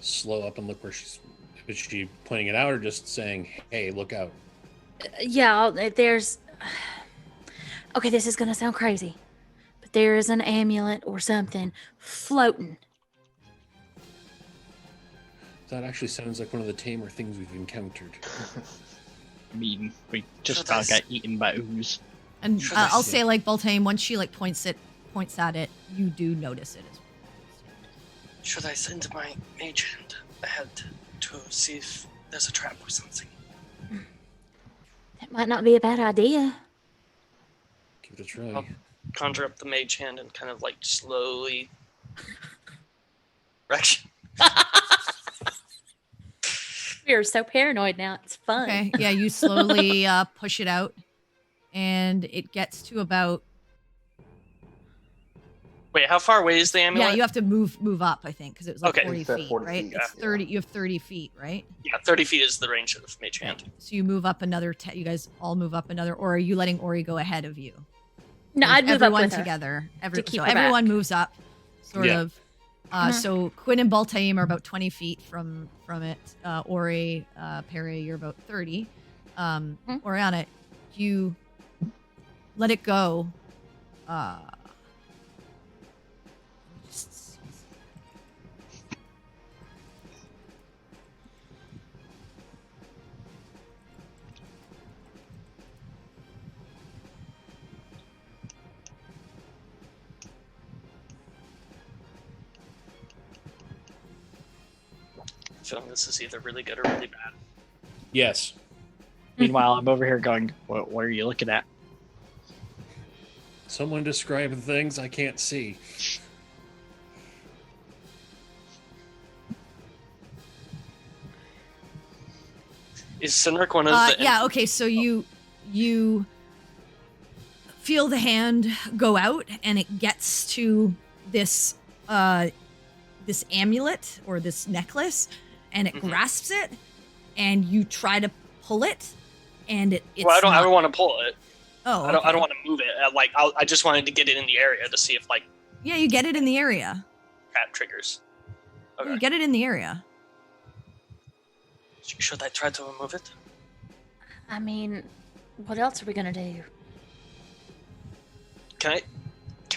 slow up and look where she's. Is she pointing it out or just saying, "Hey, look out"? Yeah, there's. Okay, this is gonna sound crazy, but there is an amulet or something floating. That actually sounds like one of the tamer things we've encountered. I mean, we just So about that's- got eaten by ooze. And Sure, I'll that's- say, like, Baltame, once she like points at it, you do notice it as well. Should I send my mage hand ahead to see if there's a trap or something? That might not be a bad idea. Give it a try. Oh. Conjure up the mage hand and kind of like slowly. Direction. We are so paranoid now. It's fun. Okay, yeah, you slowly push it out, and it gets to about. Wait, how far away is the amulet? Yeah, you have to move up, I think, because it was like Okay. 40 It's at feet, 40 right? feet, It's yeah. 30. You have 30 feet, right? Yeah, 30 feet is the range of mage hand. So you move up another. You guys all move up another, or are you letting Ori go ahead of you? No, Or I'd move everyone up with her. together. to keep So her everyone back. moves up, sort Yeah. of. So Quinn and Baltame are about 20 feet from it. Ori, Perry, you're about 30. Oriana, you let it go. I feel like this is either really good or really bad. Yes. Meanwhile, I'm over here going, what are you looking at? Someone describe things I can't see. Is Sinric one of the? Yeah, okay, so you feel the hand go out and it gets to this this amulet or this necklace and it Mhm. grasps it and you try to pull it and it's Well, I don't not- want to pull it. Oh, I don't okay. want to move it. I just wanted to get it in the area to see if like Yeah, you get it in the area. trap triggers. Okay. You get it in the area. Should I try to remove it? I mean, what else are we gonna do? Can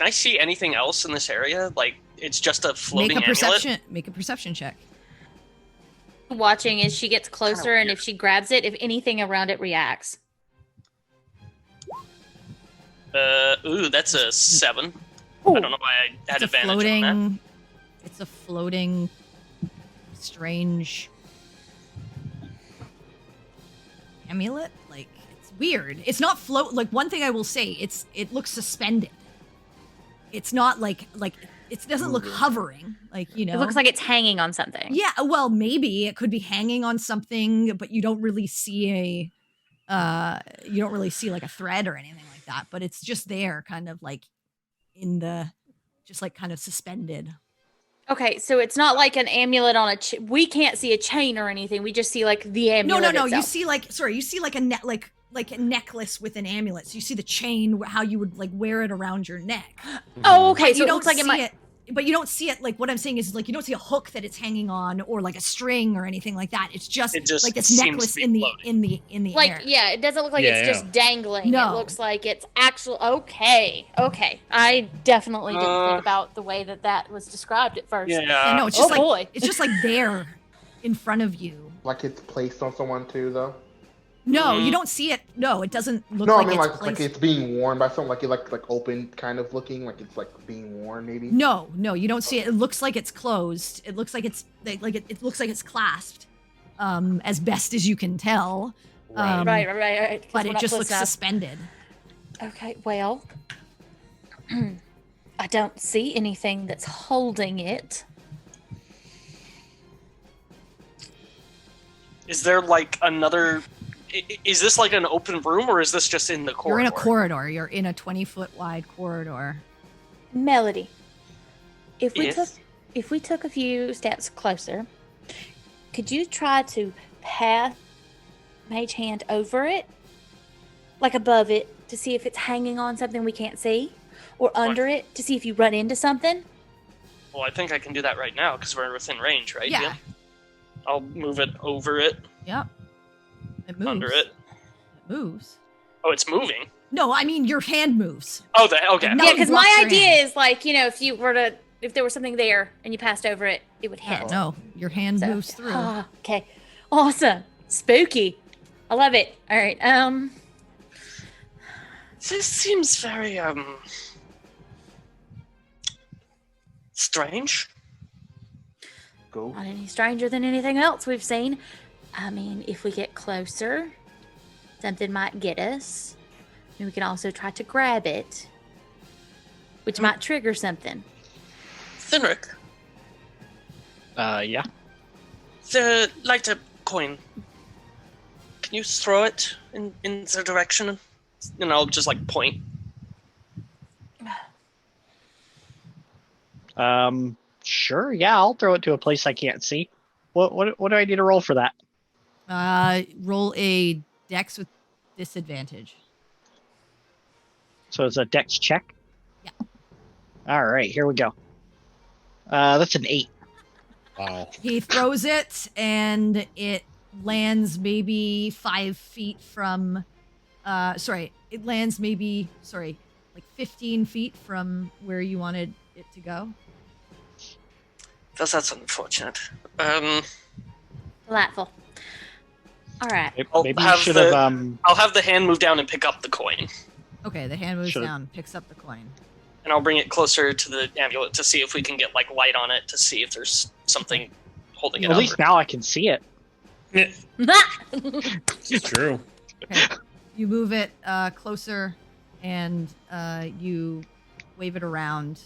I see anything else in this area? Like it's just a floating Make a amulet. perception. Make a perception check. Watching as she gets closer, and weird. if she grabs it, if anything around it reacts. Ooh, that's a 7. Ooh. I don't know why I had It's a advantage on that. It's a floating, strange amulet. Like, it's weird. It's not float. Like, one thing I will say, it looks suspended. It's not like it doesn't look hovering. Like, you know, It looks like it's hanging on something. yeah. Well, maybe it could be hanging on something, but you don't really see like a thread or anything like that. But it's just there, kind of like just like kind of suspended. Okay, so it's not like an amulet on a. We can't see a chain or anything. We just see like the amulet. No. You itself. see like a net, like a necklace with an amulet. So you see the chain, how you would like wear it around your neck. Oh, okay. But So you it don't looks like see it might. it. But you don't see it. Like, what I'm saying is, like, you don't see a hook that it's hanging on, or like a string or anything like that. It's just like this seems necklace to be in the floating. Like, air. yeah, it doesn't look like Yeah, it's yeah. just dangling. No. It looks like it's actual. Okay. I definitely didn't think about the way that was described at first. Yeah, no, it's Oh, just like boy. it's just like there, in front of you. Like it's placed on someone too, though. No, you don't see it. No, it doesn't look No, like I mean it's like placed. it's being worn by someone, like open kind of looking, like it's like being worn maybe. No, you don't see it. It looks like it's closed. It looks like it's it looks like it's clasped, as best as you can tell. Right. Right. 'cause But we're it not just close looks enough. suspended. Okay, well, I don't see anything that's holding it. Is there like another? Is this like an open room, or is this just in the corridor? You're in a corridor. You're in a 20-foot wide corridor. Melody, if Yes? we took a few steps closer, could you try to pass Mage Hand over it, like above it, to see if it's hanging on something we can't see, or under it to see if you run into something? Well, I think I can do that right now because we're within range, right? Yeah. I'll move it over it, Yep. It moves. under it. It moves. Oh, it's moving. No, I mean your hand moves. Oh, okay. No, Yeah, it because blocks my your idea hand. is like, if there was something there and you passed over it, it would hit. No, your hand So- moves through. Ah, okay. Awesome. Spooky. I love it. All right. This seems very strange. Go. Not any stranger than anything else we've seen. I mean, if we get closer, something might get us. And we can also try to grab it, which might trigger something. Finrick, Yeah. the lighter coin. Can you throw it in the direction? And I'll just like point. Sure. Yeah, I'll throw it to a place I can't see. What do I need to roll for that? Roll a dex with disadvantage. So it's a dex check? Yeah. All right, here we go. That's an 8. Wow. He throws it, and it lands maybe 5 feet from. It lands maybe like 15 feet from where you wanted it to go. That's unfortunate. Delightful. All right. Maybe you should have. I'll have the hand move down and pick up the coin, Okay, the hand moves Should've- down, picks up the coin. and I'll bring it closer to the amulet to see if we can get like light on it to see if there's something holding it At up. least now I can see it. It's true. Okay. You move it closer, and you wave it around.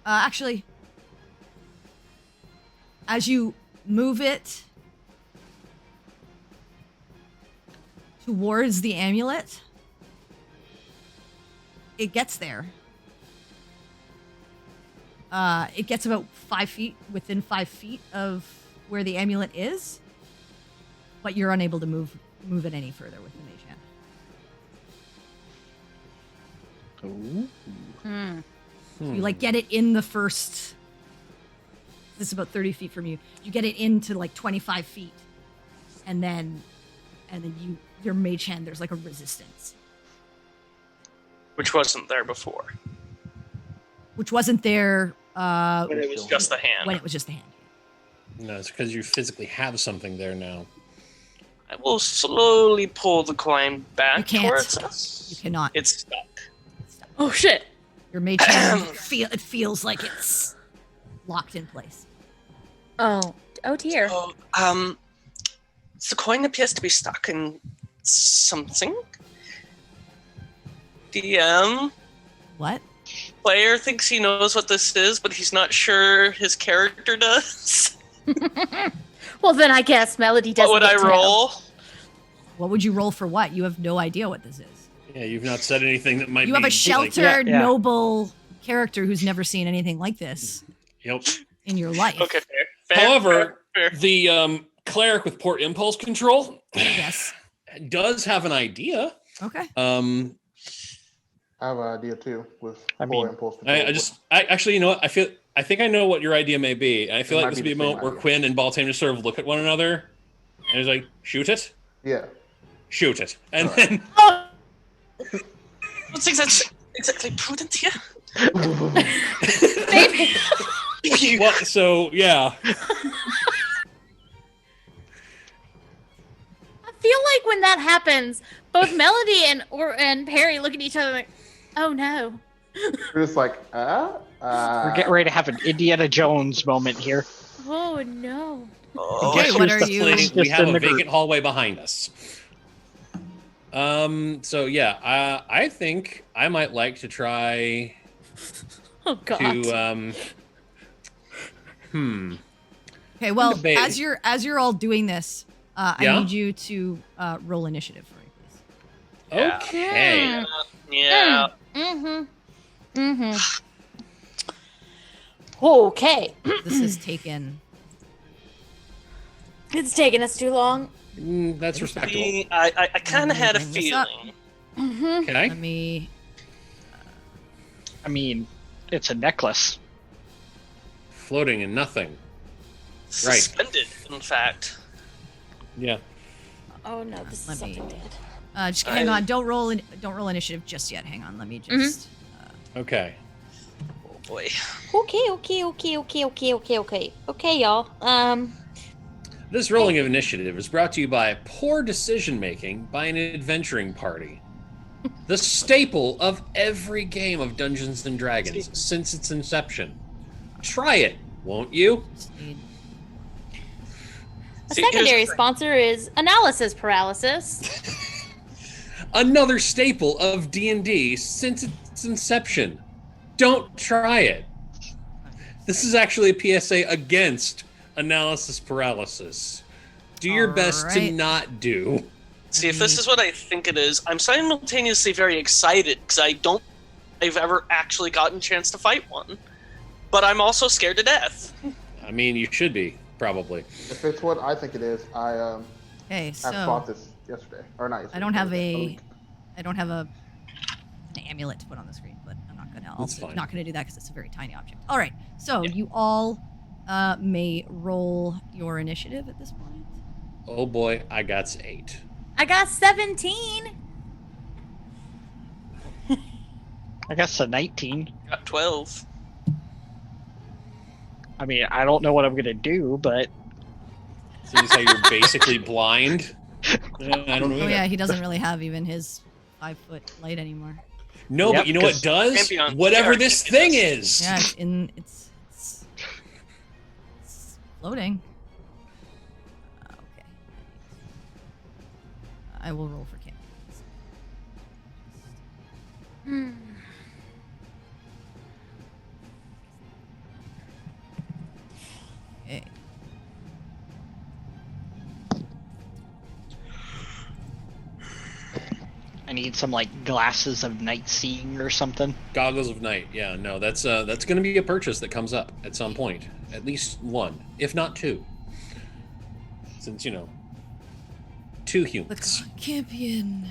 Actually, as you move it towards the amulet, it gets there. It gets about 5 feet, within 5 feet of where the amulet is, but you're unable to move it any further with the mage hand. Ooh. You like get it in the first. This is about 30 feet from you. You get it into like 25 feet, and then your mage hand. There's like a resistance, Which wasn't there before which wasn't there when it was just the hand. when it was just the hand. No, it's because you physically have something there now. I will slowly pull the coin back You can't. towards us. You cannot. It's stuck. Oh shit. Your mage hand feels like it's locked in place. Oh dear. So, The coin appears to be stuck in something. DM. What? Player thinks he knows what this is, but he's not sure his character does. Well, then I guess Melody doesn't. What would I roll? What would you roll for what? You have no idea what this is. Yeah, you've not said anything that might You be... have a sheltered, yeah. noble character who's never seen anything like this Yep. in your life. Okay, fair. However, fair. the cleric with port impulse control Yes. does have an idea. Okay. I have an idea too with I full mean, impulse control. I actually, you know what? I think I know what your idea may be. And I feel It like might this would be be a the same moment where idea. Quinn and Baltane just sort of look at one another, and he's like, "Shoot it, Yeah. shoot it," and Alright. then I don't think that's exactly prudent here. Maybe. well, so yeah, I feel like when that happens, both Melody and Perry look at each other like, "Oh no." We're just like, We're getting ready to have an Indiana Jones moment here. Oh no. Oh, Okay, Guess what who's are you- we just have in a the group? vacant hallway behind us. So yeah, I think I might like to try Oh god. to Okay, well, Debate. as you're all doing this, I Yeah? need you to roll initiative for me, please. Yeah. okay. yeah. Mm-hmm. Mm-hmm. Okay. This has taken. It's taking us too long. That's respectable. See, I kind of had a Bring this up. feeling. Mm-hmm. Okay. Let me. I mean, it's a necklace. Floating in nothing. Right. Suspended, in fact. Yeah. Oh no, this is Let me- something dead. Just hang on. Don't roll initiative just yet. Hang on. Let me just. Okay. Oh boy. Okay, y'all. This rolling of initiative is brought to you by poor decision making by an adventuring party. The staple of every game of Dungeons and Dragons since its inception. Try it, won't you? just need- A See, here's the secondary thing. sponsor is analysis paralysis. Another staple of D&D since its inception. Don't try it. This is actually a PSA against analysis paralysis. Do your best to Alright. not do. See, if this is what I think it is, I'm simultaneously very excited because I've ever actually gotten a chance to fight one, but I'm also scared to death. I mean, you should be, probably. If it's what I think it is, I Okay, have so fought this yesterday or not. Yesterday, I don't have the other a. week. I don't have an amulet to put on the screen, but I'm not gonna. That's Also, fine. not gonna do that because it's a very tiny object. All right, so you all may roll your initiative at this point. Oh boy, I got 8. I got 17. I guess a 19. Got 12. I mean, I don't know what I'm gonna do, but Seems how you're basically blind. I don't know. Oh either. yeah, he doesn't really have even his 5-foot light anymore. No, Yep, but you know what 'cause does? Champion. Whatever Yeah, this champion thing does. is. Yeah, it's floating. Okay. I will roll for camping. Okay. I need some like glasses of night seeing or something. Goggles of night. Yeah, no, that's going to be a purchase that comes up at some point. At least one, if not 2. Since 2 The humans. champion.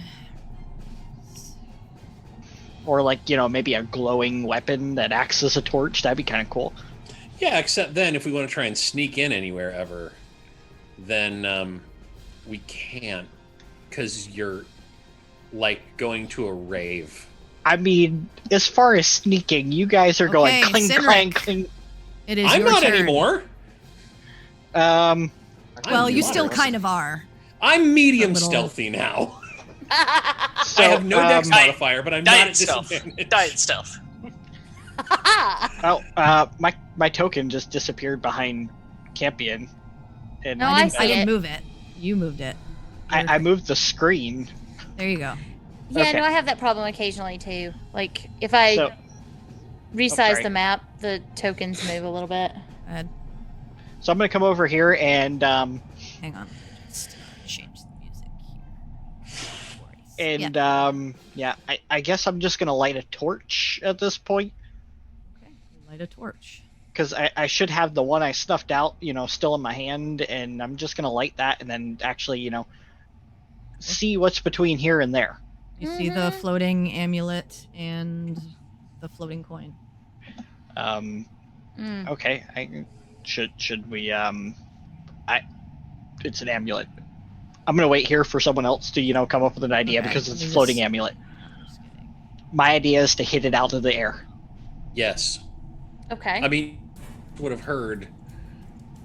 Or like, maybe a glowing weapon that acts as a torch. That'd be kind of cool. Yeah, except then if we want to try and sneak in anywhere ever, then we can't, because you're like going to a rave. I mean, as far as sneaking, you guys are going Okay, cling, Cynric. clang, cling. It is I'm your not turn. anymore. Um, Well, you not. still kind of are. I'm medium A little- stealthy now. so, I have no dex um, modifier, but I'm not Diet at stealth. disadvantage. Diet stealth. my token just disappeared behind Campion. And No, I I see didn't it. move it. You moved it. I moved the screen. There you go. Yeah, Okay. no, I have that problem occasionally too. Like if I So, resize sorry. the map, the tokens move a little bit. Go ahead. so I'm gonna come over here and Hang on. Just change the music here. I guess I'm just gonna light a torch at this point Okay. Light a torch. because I should have the one I snuffed out, still in my hand, and I'm just gonna light that and then actually, see what's between here and there. You see the floating amulet and the floating coin. Okay, should we it's an amulet. I'm gonna wait here for someone else to come up with an idea Okay, because let it's a me floating just- amulet. Just kidding. My idea is to hit it out of the air. Yes. Okay. I mean, would have heard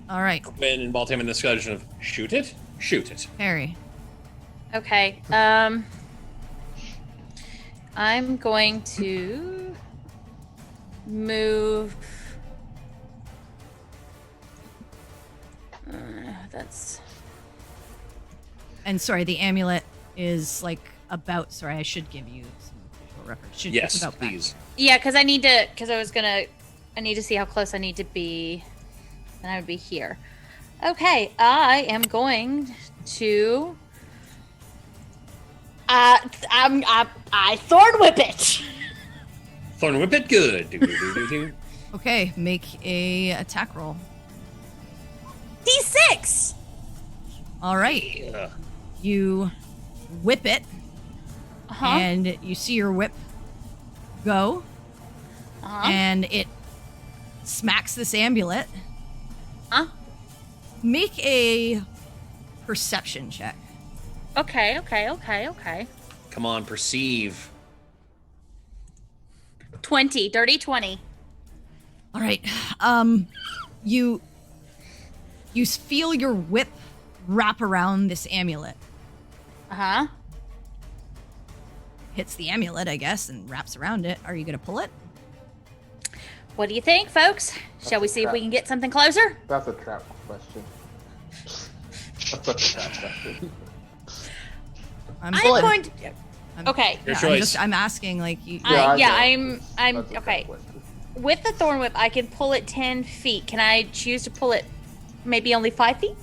All right, Quinn and Baltam in discussion of shoot it. Harry. Okay. I'm going to move. That's And sorry, the amulet is like about. Sorry, I should give you some visual reference. It's Yes, about back please. yeah, because I need to see how close I need to be. And I would be here. Okay, I am going to. I thorn whip it. Thorn whip it good. Do. Okay, make a attack roll. D6. All right, Yeah. you whip it, Uh-huh. and you see your whip go, Uh-huh. and it smacks this amulet. Huh? Make a perception check. Okay. Come on, perceive. 20, dirty 20. All right. You feel your whip wrap around this amulet. Uh-huh. Hits the amulet, I guess, and wraps around it. Are you gonna pull it? What do you think, folks? Shall we see if we can get something closer? That's a trap question. That's such a trap question. I'm I'm pulling. going to. I'm- Okay. Your yeah, choice. I'm asking, like you. I know. I'm That's a trap okay. question. With the thorn whip, I can pull it 10 feet. Can I choose to pull it maybe only 5 feet?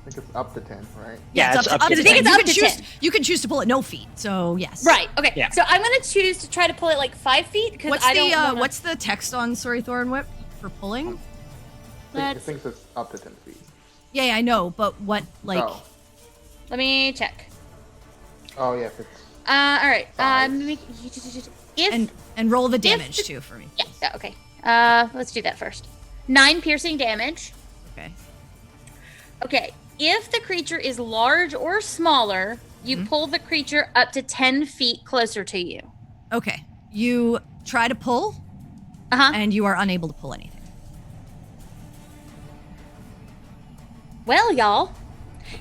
I think it's up to 10, right? Yeah, it's up to I think 10. it's you up can to choose, 10. You can choose to pull it no feet. So yes. Right. Okay. Yeah. So I'm going to choose to try to pull it like 5 feet because What's I the don't wanna... what's the text on Thorn Whip for pulling? I Let's- think it's up to 10 feet. Yeah, I know, but what like? Oh. Let me check. Oh, yeah, if it's... All right. Five. If And roll the damage too for me. yeah. Okay. Let's do that first. 9 piercing damage. Okay. Okay. If the creature is large or smaller, you pull the creature up to 10 feet closer to you. Okay. You try to pull, Uh-huh. and you are unable to pull anything. Well, y'all,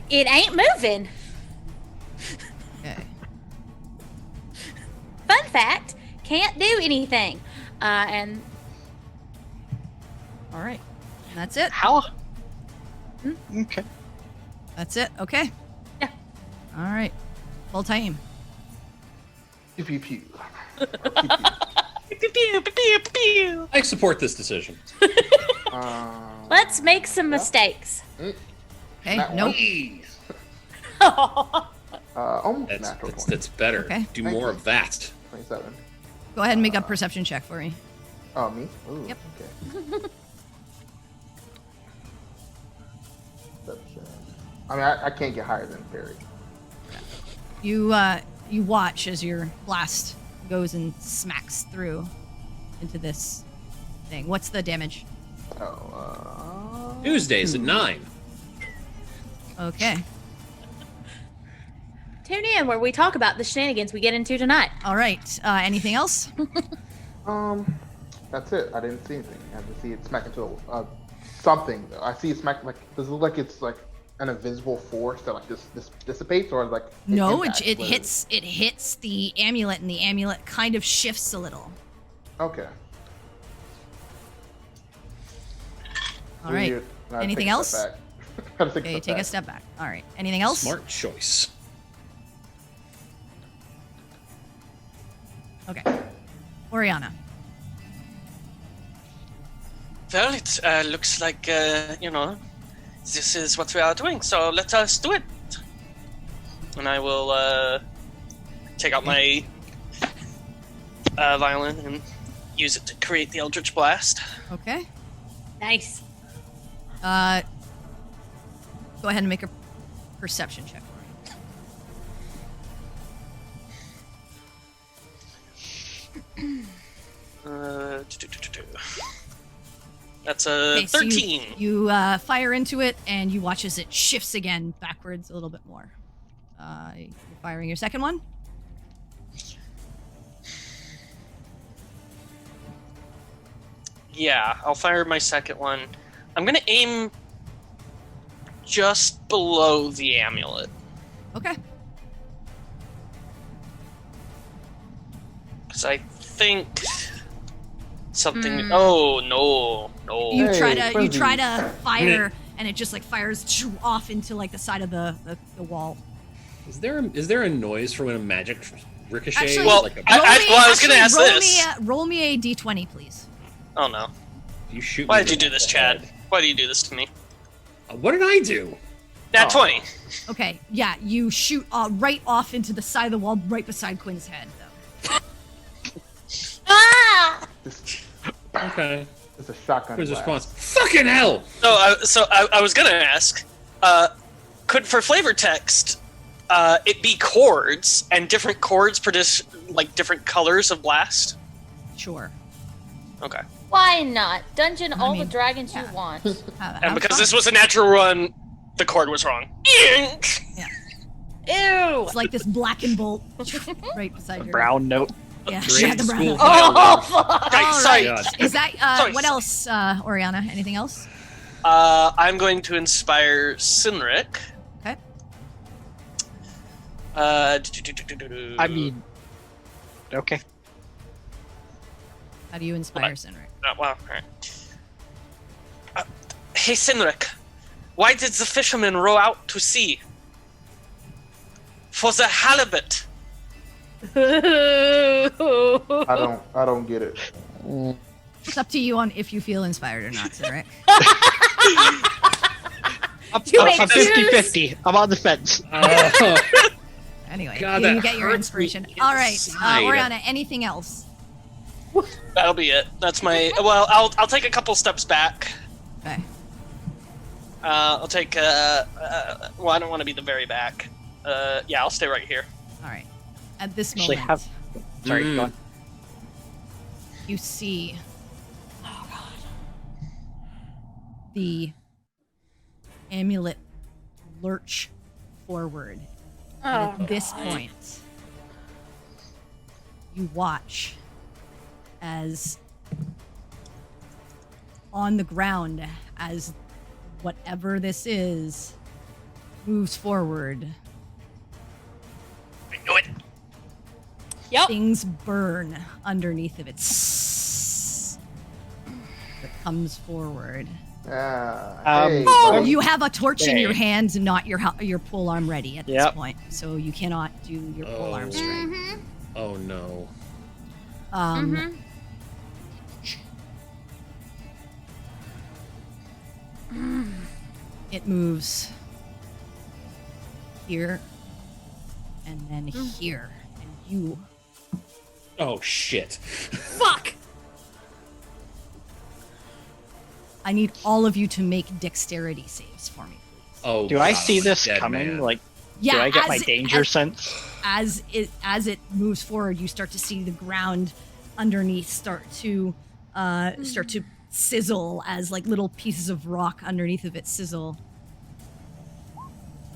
it ain't moving. Okay. Fun fact, can't do anything. And All right. And that's it. How? Okay. That's it. Okay. Yeah. All right. Full time. Pew, pew, pew. I support this decision. let's make some mistakes. Okay. That Nope. Please. Almost That's, natural that's, 20. that's better. Okay. Do Thank more you. of that. 27. Go ahead and make a perception check for me. Oh, me? Ooh, Yep. Okay. Perception. I mean, I can't get higher than Barry. You watch as your blast goes smacks through into this thing. What's the damage? Tuesdays at 9. Okay. Tune in where we talk about the shenanigans we get into tonight. All right. Anything else? That's it. I didn't see anything. I had to see it smack into something. I see it smack like. Does it look like it's like an invisible force that like this dissipates, or like? No, impacts it with hits the amulet, and the amulet kind of shifts a little. Okay. All right. Weird. I Anything take a else? step back. Kind of Okay, take a step back. All right. Anything else? Smart choice. Okay. Oriana. Well, it looks like, this is what we are doing, so let us do it. And I will take out my violin and use it to create the Eldritch Blast. Okay. Nice. Go ahead and make a perception check for me. That's a 13. So you fire into it, and you watch as it shifts again backwards a little bit more. You're firing your second one? Yeah, I'll fire my second one. I'm going to aim just below the amulet. Okay. Because I think something... Oh, no. You Hey, try to fire, and it just like fires off into like the side of the wall. Is there a noise for when a magic ricochet? Actually, Well, like a, I was going to ask roll this. roll me a d20, please. Oh, no. you shoot. Why me did you right do in this, the Chad? head. Why do you do this to me? What did I do? Nat Oh. 20. Okay, yeah, you shoot right off into the side of the wall, right beside Quinn's head, though. Ah! Okay. It's a shotgun. His blast. response. Fucking hell! So I was going to ask, could, for flavor text, it be chords, and different chords produce, like, different colors of blast? Sure. Okay. Why not? Dungeon all mean, the dragons yeah. you want. And because this was a natural run, the chord was wrong. Ew! It's like this blackened bolt right beside your Brown note. Yeah, Great yeah, the brown. school Oh, fireworks. fuck! Okay, All sorry. right. God. Is that Sorry. what else, Oriana? Anything else? I'm going to inspire Sinric. Okay. I mean, okay. How do you inspire Sinric? Well, alright. Hey, Sinric, why did the fishermen row out to sea? For the halibut. I don't get it. It's up to you on if you feel inspired or not, Sinric. I'm may choose. 50-50. I'm on the fence. Anyway, God, you that get your hurts inspiration. me All right, inside. Oriana, anything else? That'll be it. That's my. Well, I'll take a couple steps back. Okay. I'll take. Well, I don't want to be the very back. Yeah, I'll stay right here. All right. At this Actually, moment, Sorry, go on. you see the amulet lurch forward. And Oh, at this point, you watch as on the ground, as whatever this is moves forward, I knew it. Yep. things burn underneath of it. It comes forward. Hey, Oh, buddy. You have a torch in your Okay. hands and not your pole arm ready at this Yep. point, so you cannot do your pole arm straight. Mm-hmm. Oh no. It moves here and then here, and you Oh shit. fuck. I need all of you to make dexterity saves for me, please. Oh. Do I God, see this dead coming? man. Like, Yeah, do I get my as- danger sense? as it moves forward, you start to see the ground underneath start to sizzle as like little pieces of rock underneath of it sizzle.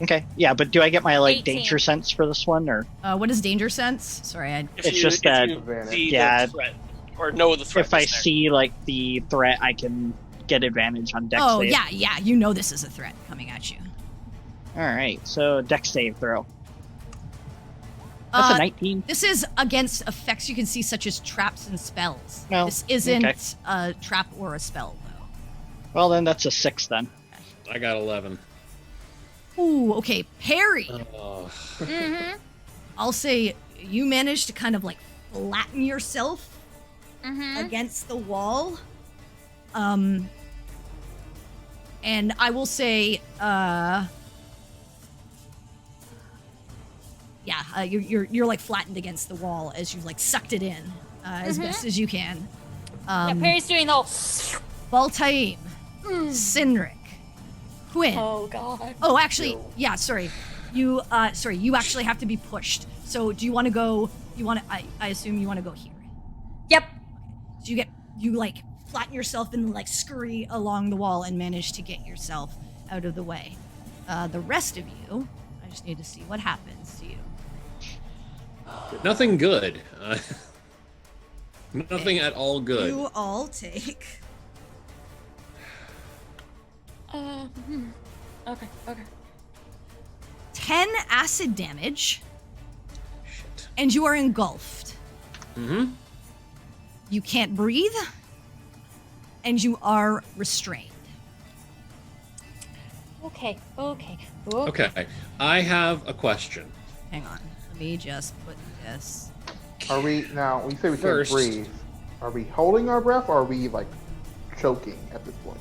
Okay, yeah, but do I get my 18. danger sense for this one, or What is danger sense? Sorry, It's just that- you see yeah. the threat, or know the threat. if I is there. see the threat, I can get advantage on dex Oh save? yeah, you know this is a threat coming at you. All right, so dex save throw. That's a 19. This is against effects you can see such as traps and spells. No, This isn't okay. a trap or a spell though. Well, then that's a 6 then. I got 11. Ooh, okay. Parry. Mm-hmm. I'll say you managed to kind of like flatten yourself Mm-hmm. against the wall. And I will say, you're like flattened against the wall as you like sucked it in as best as you can. Yeah, Perry's doing the whole. Baltaim, Sinric, Quinn. Oh God. Oh, actually, yeah. Sorry, you. You actually have to be pushed. So, do you want to go? You want to? I assume you want to go here. Yep. So you like flatten yourself and like scurry along the wall and manage to get yourself out of the way. The rest of you, I just need to see what happens to you. Nothing good. Nothing at all good. You all take. Okay. 10 acid damage, Shit. and you are engulfed. Mm-hmm. You can't breathe, and you are restrained. Okay. Okay. I have a question. Hang on, let me just put this. Are we now? When you say we First- can't breathe, are we holding our breath, or are we like choking at this point?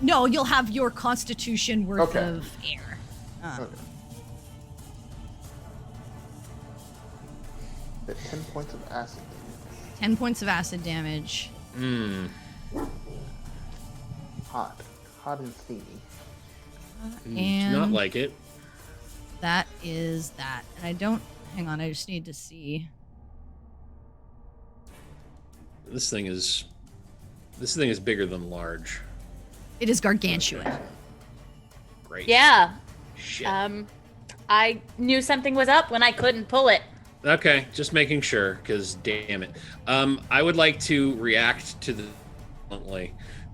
No, you'll have your constitution worth Okay. of air. Okay. At 10 points of acid damage. 10 points of acid damage. Hmm. Hot and steamy. Do And not like it. that is that. And I don't. Hang on, I just need to see. This thing is bigger than large. It is gargantuan. Great. Yeah. Shit. I knew something was up when I couldn't pull it. Okay, just making sure, because damn it. I would like to react to the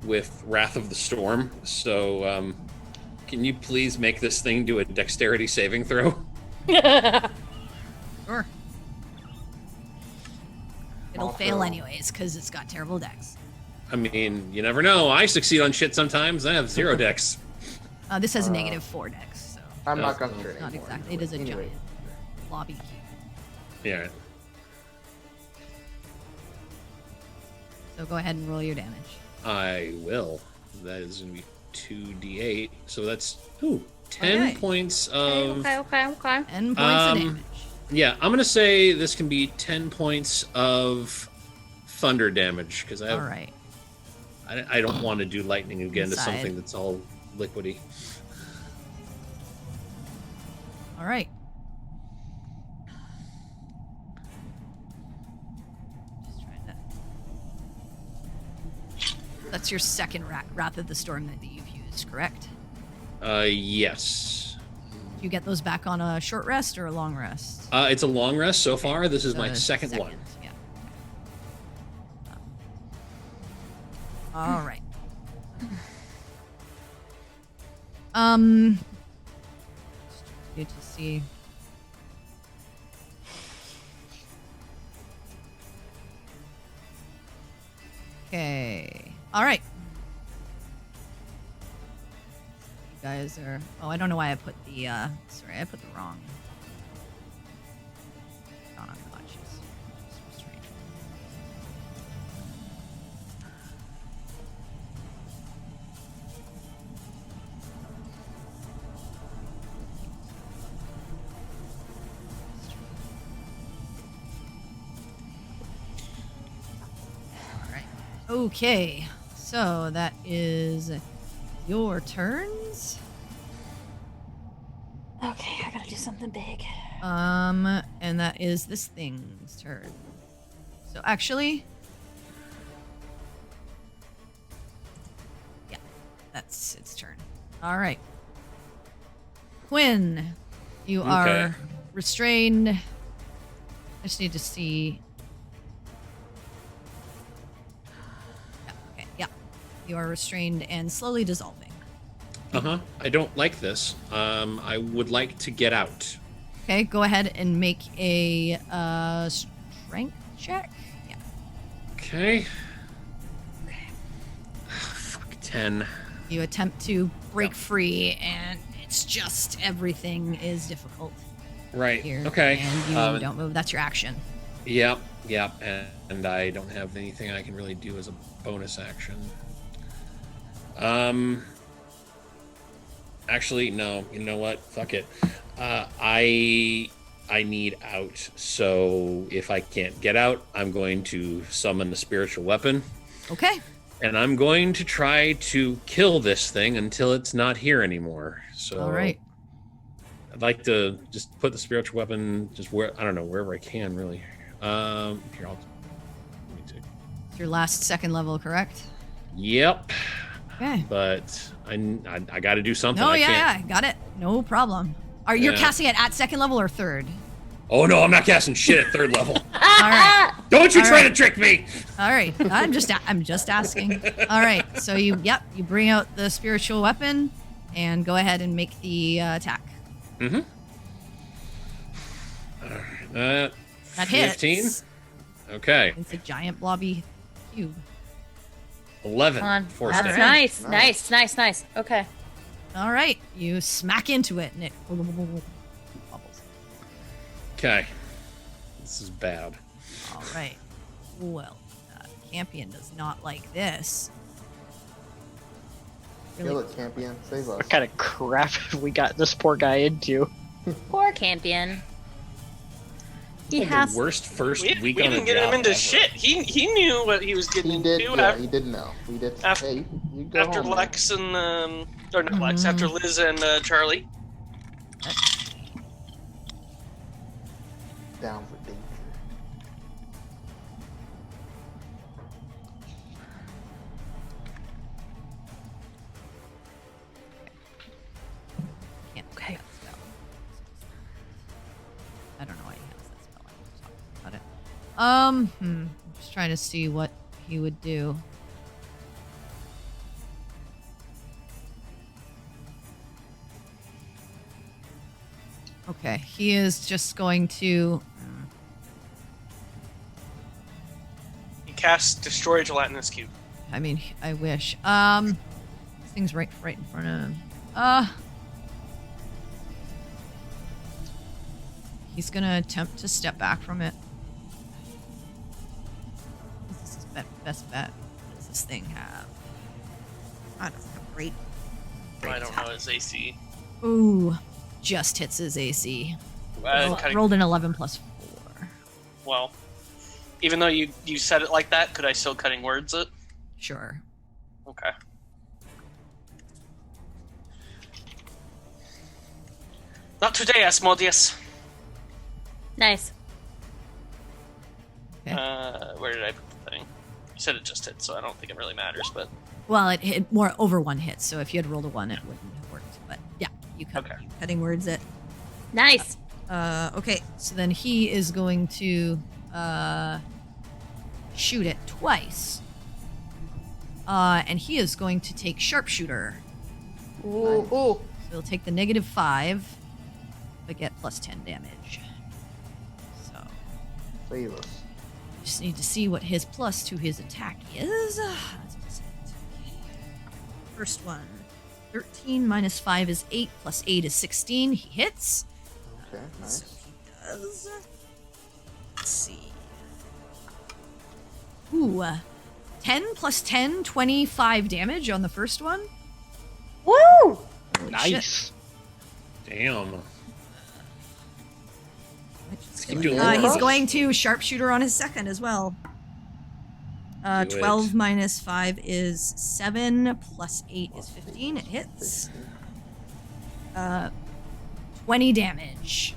with Wrath of the Storm. So, can you please make this thing do a dexterity saving throw? Sure. It'll Also- fail anyways, because it's got terrible dex. I mean, you never know. I succeed on shit sometimes. I have 0 dex. This has a -4 dex, so I'm not Oh. concentrating. not anymore. exactly. It is a Anyway, giant lobby cube. Yeah. So go ahead and roll your damage. I will. That is going to be 2d8. So that's 10 Okay. points of. Okay. 10 points of Um, damage. Yeah, I'm going to say this can be 10 points of thunder damage because All right. I don't want to do lightning again to Inside. something that's all liquidy. All right. Just trying to. That's your second Wrath of the Storm that you've used, correct? Yes. Do you get those back on a short rest or a long rest? It's a long rest so far. This is my The second one. Yeah. All right. Good to see. Okay. All right. You guys are. Oh, I don't know why I put the. Sorry, I put the wrong. Oh, no, jeez. So strange. All right. Okay. So that is your turns. Okay, I gotta do something big. And that is this thing's turn. So actually, yeah, that's its turn. All right, Quinn, you Okay. are restrained. I just need to see. Yeah, okay, yeah, you are restrained and slowly dissolving. I don't like this. I would like to get out. Okay, go ahead and make a strength check. Yeah. Okay. Fuck 10. You attempt to break free, and it It's just everything is difficult Right. here. Okay. And you don't move. That's your action. Yep. And I don't have anything I can really do as a bonus action. Actually, no. You know what? Fuck it. I need out. So if I can't get out, I'm going to summon the spiritual weapon. Okay. And I'm going to try to kill this thing until it's not here anymore. So All right. I'd like to just put the spiritual weapon just wherever I can, really. Here, let me take. It's your last second level, correct? Yep. Okay. But I got to do something. No, I yeah, can't. got it. No problem. Are you Yeah. casting it at second level or third? Oh no, I'm not casting shit at third level. All right. Don't you All try right. to trick me. All right. I'm just asking. All right. So you bring out the spiritual weapon and go ahead and make the attack. Mm-hmm. That 15? hits. Okay. It's a giant blobby cube. 11. Come on. Force That's damage. nice. Okay. All right. You smack into it and it bubbles. Okay. This is bad. All right. Well, Campion does not like this. Kill it, champion. Save us. What kind of crap have we got this poor guy into? Poor Campion. He Like has. the worst first We week on didn't the get him job into ever. shit. He knew what he was getting He did. into Yeah, he did know. We did. After- Hey, you go after home, man. Lex and or not Lex, after Liz and Charlie. Down for danger. Okay. I don't know why he has that spell. I was talking about it. I'm just trying to see what he would do. Okay, he is just going to. He casts Destroy Gelatinous Cube. I mean, I wish. This thing's right in front of him. He's gonna attempt to step back from it. This is his best bet. What does this thing have? I don't have great. I don't know his AC. Ooh, just hits his AC. Rolled an 11 plus 4. Well, even though you said it like that, could I still cutting words it? Sure. Okay. Not today, Asmodeus. Nice. Okay. Where did I put the thing? You said it just hit, so I don't think it really matters, but... Well, it hit more over one hit, so if you had rolled a 1, it wouldn't have worked. But yeah, you cutting words it. Nice. Okay, so then he is going to shoot it twice. And he is going to take sharpshooter. Ooh. So he'll take the -5, but get plus 10 damage. So Save us. just need to see what his plus to his attack is. Okay. First one. 13 minus 5 is 8, plus 8 is 16. He hits. Okay, So nice. he does. Let's see. Ooh. 10 plus 10, 25 damage on the first one. Woo! Holy Nice. Damn. shit. Keep doing He's more. going to sharpshooter on his second as well. Do it. 12 minus 5 is 7, plus 8 is 15. It hits. 20 damage.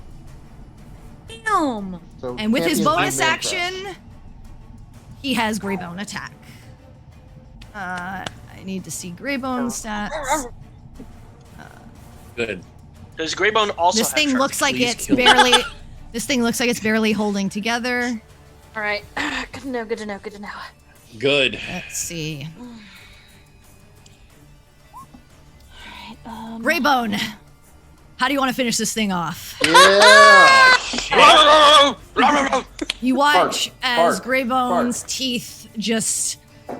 Damn. So And with his champion's bonus man action, crush. he has Greybone attack. I need to see Greybone stats. Good. Does Greybone also This have thing sharp? looks like Please it's kill it. barely. This thing looks like it's barely holding together. All right. Good to know. Good to know. Good to know. Good. Let's see. All right. Greybone, how do you want to finish this thing off? Yeah. You watch Fart, as fart, Greybone's fart. teeth just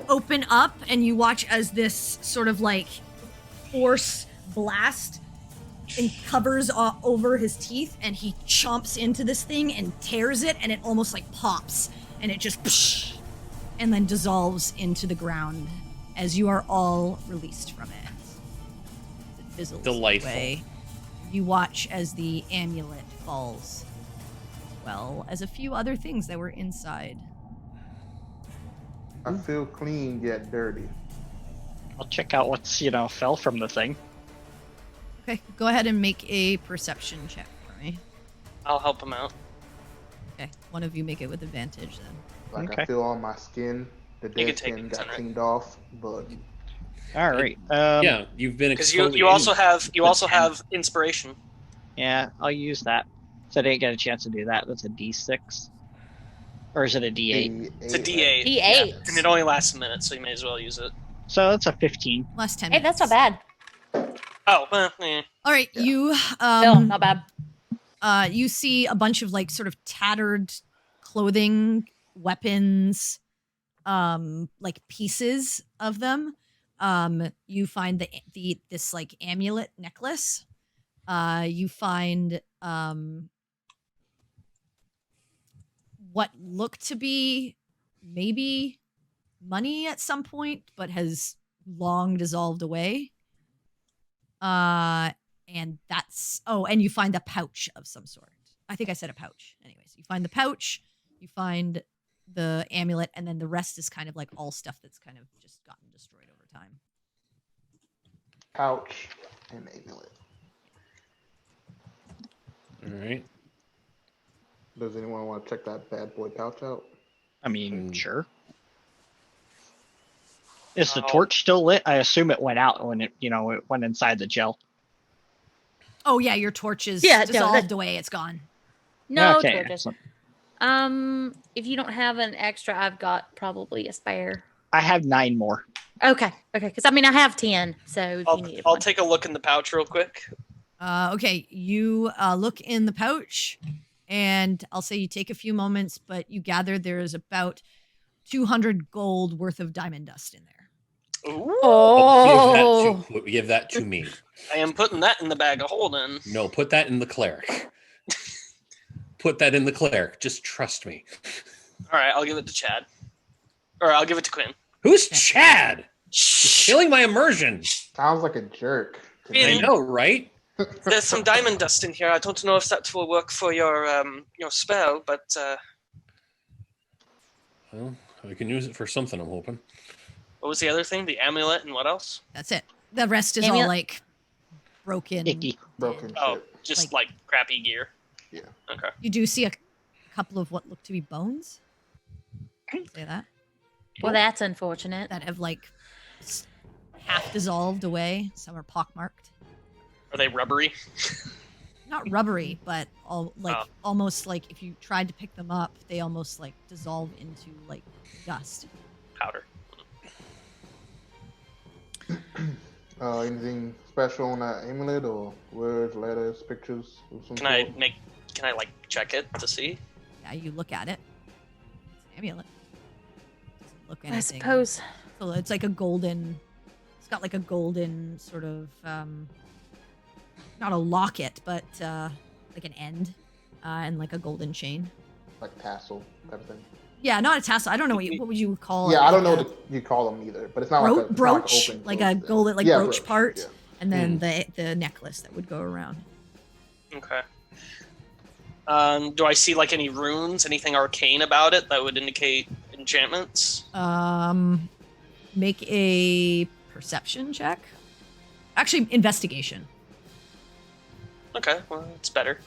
open up, and you watch as this sort of like force blast and covers over his teeth, and he chomps into this thing and tears it, and it almost like pops, and it just and then dissolves into the ground as you are all released from it. It fizzles Delightful. away. You watch as the amulet falls, as well as a few other things that were inside. I feel clean yet dirty. I'll check out what's, fell from the thing. Okay, go ahead and make a perception check for me. I'll help him out. Okay, one of you make it with advantage then. Like Okay. I feel on my skin, the You dead can take skin it, got Henry. cleaned off, but All right. Yeah, you've been Because exposed. you also have inspiration. Yeah, I'll use that. So I didn't get a chance to do that. That's a D6. Or is it a D8? It's a D8. D8. And it only lasts a minute, so you may as well use it. So that's a 15. Last 10 Hey, minutes. that's not bad. Oh, well, eh. All right, you Still, not bad. you see a bunch of like sort of tattered clothing, weapons, like pieces of them. You find this like amulet necklace. You find what looked to be maybe money at some point, but has long dissolved away. And that's and you find a pouch of some sort. I think I said a pouch. Anyways, you find the pouch, you find the amulet, and then the rest is kind of like all stuff that's kind of just gotten destroyed over time. pouch and amulet. All right. Does anyone want to check that bad boy pouch out? I mean, Mm. sure. Is the Oh. torch still lit? I assume it went out when it went inside the gel. Oh yeah, your torch is Yeah, no, dissolved away. It's gone. No Okay, torches. excellent. If you don't have an extra, I've got probably a spare. I have 9 more. Okay. Because I have 10. So if you need I'll one. take a look in the pouch real quick. Okay, you look in the pouch, and I'll say you take a few moments, but you gather there is about 200 gold worth of diamond dust in there. Ooh, Oh. Give that to me. I am putting that in the bag of holding. No, put that in the cleric. Put that in the cleric. Just trust me. All right, I'll give it to Chad. Or I'll give it to Quinn. Who's Chad? You're Shh. killing my immersion. Sounds like a jerk. to me. Really? I know, right? There's some diamond dust in here. I don't know if that will work for your spell, but Well, we can use it for something, I'm hoping. what was the other thing? The amulet and what else? That's it. The rest is Amulet- all like broken. Icky. Broken Oh, shit. just like crappy gear. Yeah. Okay. You do see a couple of what look to be bones. Say that. Well, that's unfortunate. That have like half dissolved away. Some are pockmarked. Are they rubbery? Not rubbery, but Oh. almost like if you tried to pick them up, they almost like dissolve into like dust. Powder. Anything special on that amulet or words, letters, pictures of some Can I sort? Can I like check it to see? Yeah, you look at it. It's an amulet. Doesn't look I anything. suppose. So it's like a golden. It's got like a golden sort of not a locket, but like an end, and like a golden chain. Like tassel type of thing. Yeah, not a tassel. I don't know what would you call it. Yeah, I don't know like what you call them either, but it's not Bro- like a it's brooch, not like open a closed golden thing. like brooch part, Yeah. and then the necklace that would go around. Okay. Do I see like any runes, anything arcane about it that would indicate enchantments? Make a perception check. Actually, investigation. Okay, well it's better.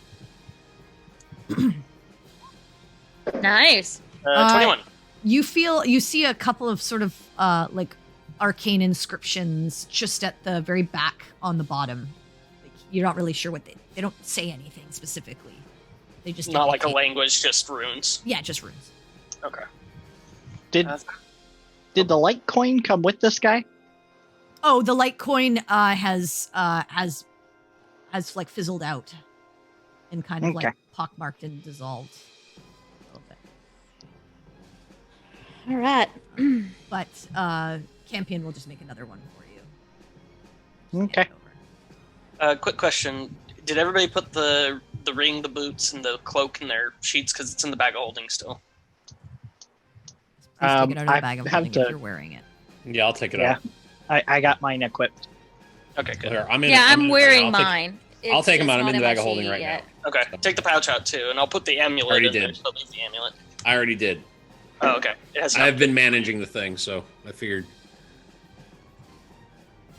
Nice. 21. You see a couple of sort of like arcane inscriptions just at the very back on the bottom. Like, you're not really sure what they don't say anything specifically. They just Not like a indicate- language, just runes. Yeah, just runes. Okay. Did the light coin come with this guy? Oh, the light coin has like fizzled out and kind of Okay. like pockmarked and dissolved a little bit. All right. But Campion will just make another one for you. Okay. Hand it over. Quick question: did everybody put the ring, the boots, and the cloak in their sheets? Because it's in the bag of holding still. Please take it out of the I bag of have holding to- if you're wearing it. Yeah, I'll take it Yeah. out. I got mine equipped. Okay, good. Here, I'm I'm wearing I'll take- mine. I'll take them it's out. I'm not in the bag my of holding sheet right yet. Okay, take the pouch out too, and I'll put the amulet Already in there. did. So leave the amulet. I already did. Oh, okay. It has. I've been managing the thing, so I figured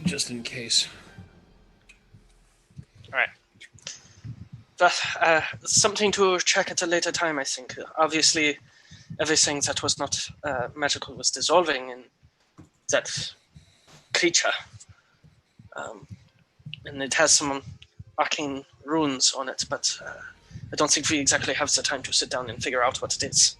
just in case. All right. Something to check at a later time, I think. Obviously, everything that was not magical was dissolving in that creature. And it has some arcane runes on it, but I don't think we exactly have the time to sit down and figure out what it is.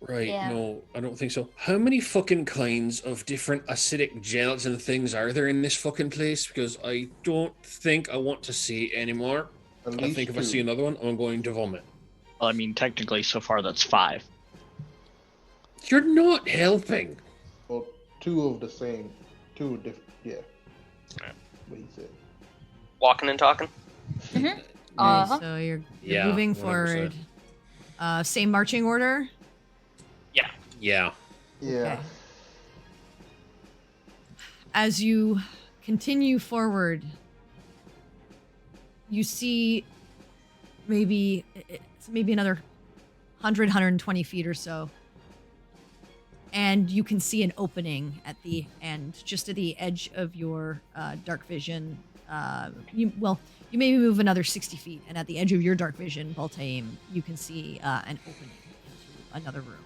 Right, Yeah. no, I don't think so. How many fucking kinds of different acidic gelatin things are there in this fucking place? Because I don't think I want to see anymore. At I least think if I two. see another one, I'm going to vomit. Well, I mean, technically, so far that's 5. You're not helping. Well, two of the same. Two different. Yeah. Alright. What you said. Walking and talking. Uh-huh. So you're Yeah, moving 100%. forward. Same marching order. Yeah. Yeah. Okay. As you continue forward, you see maybe another 100, 120 feet or so. And you can see an opening at the end, just at the edge of your dark vision. You maybe move another 60 feet, and at the edge of your dark vision, Baltaim, you can see an opening into another room.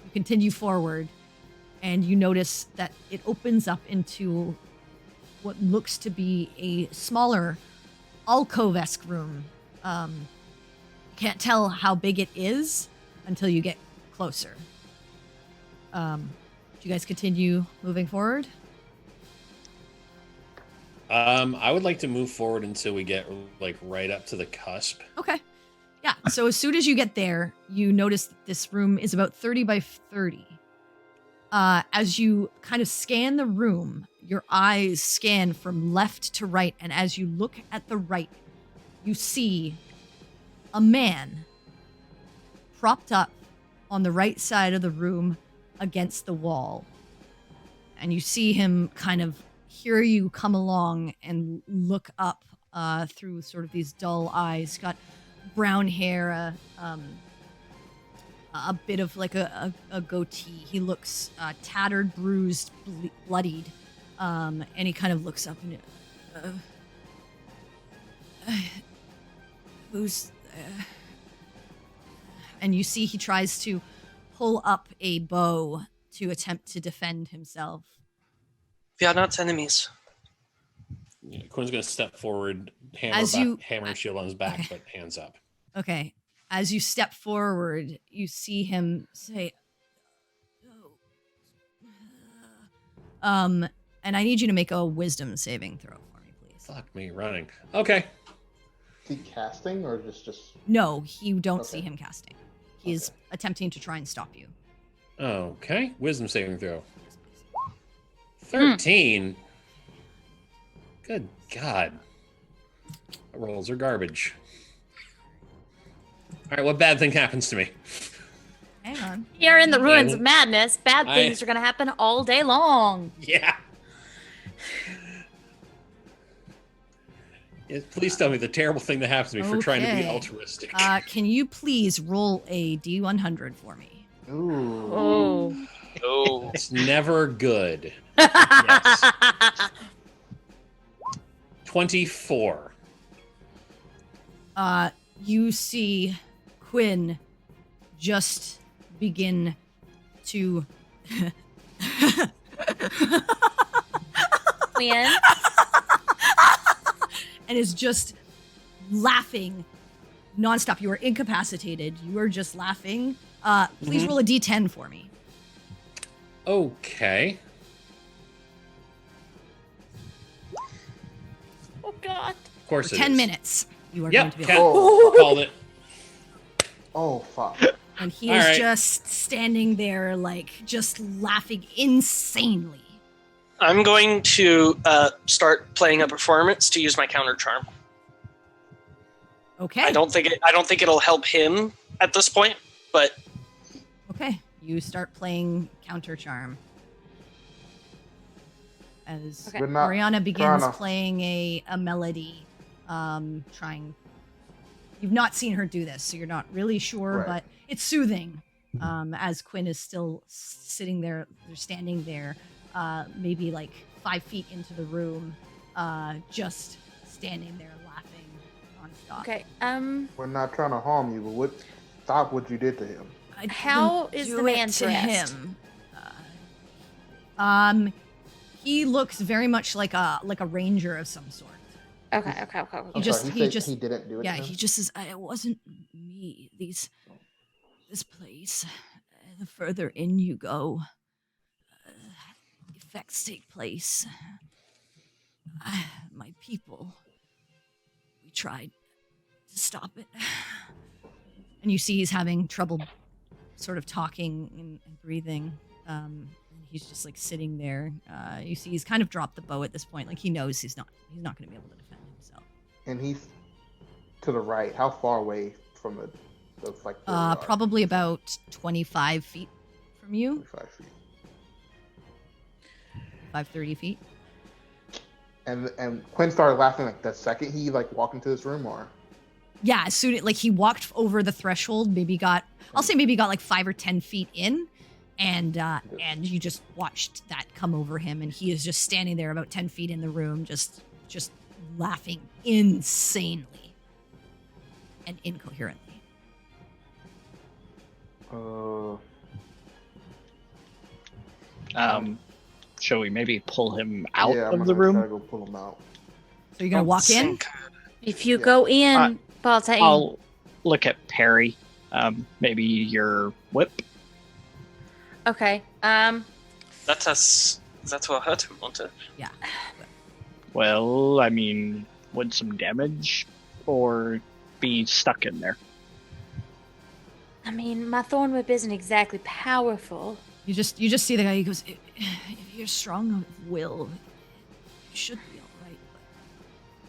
You continue forward, and you notice that it opens up into what looks to be a smaller alcove-esque room. Can't tell how big it is until you get closer. Do you guys continue moving forward? I would like to move forward until we get like right up to the cusp. Okay. Yeah. So as soon as you get there, you notice that this room is about 30 by 30. As you kind of scan the room, your eyes scan from left to right, and as you look at the right, you see a man propped up on the right side of the room against the wall. And you see him kind of hear you come along and look up through sort of these dull eyes. Got brown hair, a bit of like a goatee. He looks tattered, bruised, bloodied, and he kind of looks up and who's and you see he tries to pull up a bow to attempt to defend himself. We are not enemies. Yeah, Quinn's gonna step forward, hammer and shield on his back, Okay. but hands up. Okay. As you step forward, you see him say, and I need you to make a wisdom saving throw for me, please. Fuck me, running. Okay. Is he casting or just? No, you don't Okay. see him casting. He is attempting to try and stop you. Okay. Wisdom saving throw. 13. Good God. Rolls are garbage. All right, what bad thing happens to me? Hang on. You're in the ruins of madness. Bad things are going to happen all day long. Yeah. Yes, please tell me the terrible thing that happens to me for trying to be Okay. altruistic. Can you please roll a D100 for me? Ooh. Oh. Oh. It's never good. Yes. 24. You see Quinn just begin to Quinn. and is just laughing nonstop. You are incapacitated. You are just laughing. Please roll a D10 for me. Okay. Oh, God. Of course For it 10 is. minutes. You are going Yep. to be Called it. Oh fuck. And he All is right. just standing there, like, just laughing insanely. I'm going to start playing a performance to use my counter charm. Okay. I don't think it'll help him at this point, but Okay. You start playing counter charm. As Okay. We're not Oriana begins trying to- playing a melody, trying. You've not seen her do this, so you're not really sure, Right. but it's soothing. As Quinn is still sitting there, they're standing there, maybe like 5 feet into the room, just standing there laughing nonstop. Okay. We're not trying to harm you, but stop what you did to him. I How didn't is do the man it to dressed? him. He looks very much like a ranger of some sort. Okay. I'm He just- sorry, he said just- he didn't do it Yeah, to him? he just says, "It wasn't me. This place. The further in you go, effects take place. My people. We tried to stop it." And you see he's having trouble, sort of talking and breathing. And he's just like sitting there. You see he's kind of dropped the bow at this point. Like he knows he's not going to be able to defend himself. And he's to the right. How far away from the like? where we are? Probably about 25 feet from you. 25 feet. 30 feet. And Quinn started laughing like the second he like walked into this room, or Yeah, as soon like he walked over the threshold, maybe got like 5 or 10 feet in, and you just watched that come over him, and he is just standing there about 10 feet in the room, just laughing insanely and incoherently. Shall we maybe pull him out yeah, I'm of the gonna try room? to go pull him out. So you're gonna walk in? Think- If you Yeah. go in, Uh, Baltain. I'll look at Perry. Maybe your whip. Okay. That will hurt him, won't it? Yeah. Well, I mean, would some damage or be stuck in there? I mean, my thorn whip isn't exactly powerful. You just see the guy. He goes, "If you're strong of will, you should be all right.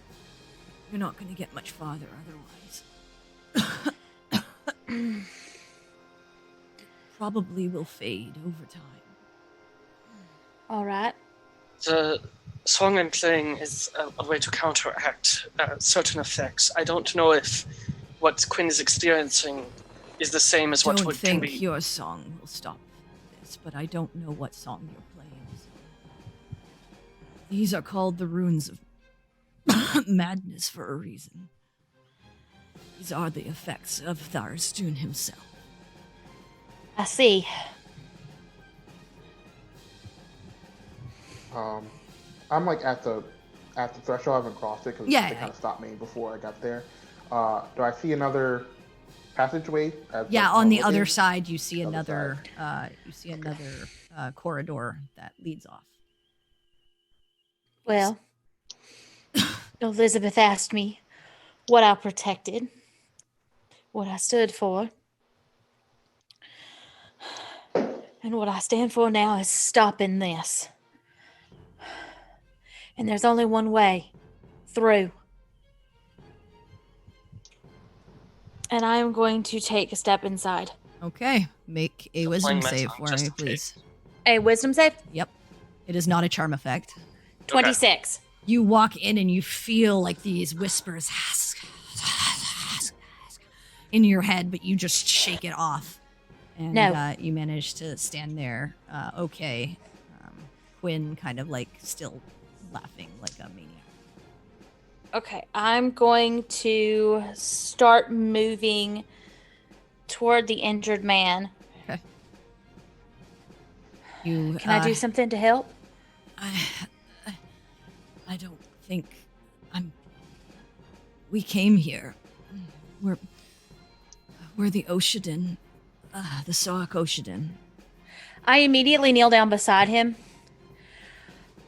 But you're not going to get much farther otherwise. Probably will fade over time." All right. The song I'm playing is a way to counteract certain effects. I don't know if what Quinn is experiencing is the same as what Don't can think be. your song will stop this, but I don't know what song you're playing. So. These are called the runes of madness for a reason. These are the effects of Tharstun himself. I see. I'm like at the threshold. I haven't crossed it because Yeah. they kind of stopped me before I got there. Do I see another passageway? Yeah, like, on the looking? other side, you see Other another corridor that leads off. Well, Elizabeth asked me what I protected, what I stood for. And what I stand for now is stopping this. And there's only one way through. And I am going to take a step inside. Okay, make a wisdom my save tongue for just me, in please. A wisdom save? Yep, it is not a charm effect. 26. You walk in and you feel like these whispers in your head, but you just shake it off. And No. You manage to stand there. Okay. Quinn kind of like still laughing like a maniac. Okay, I'm going to start moving toward the injured man. Okay. You Can I do something to help? I don't think we came here. We're the Oshadin, the Soak Oshadin. I immediately kneel down beside him.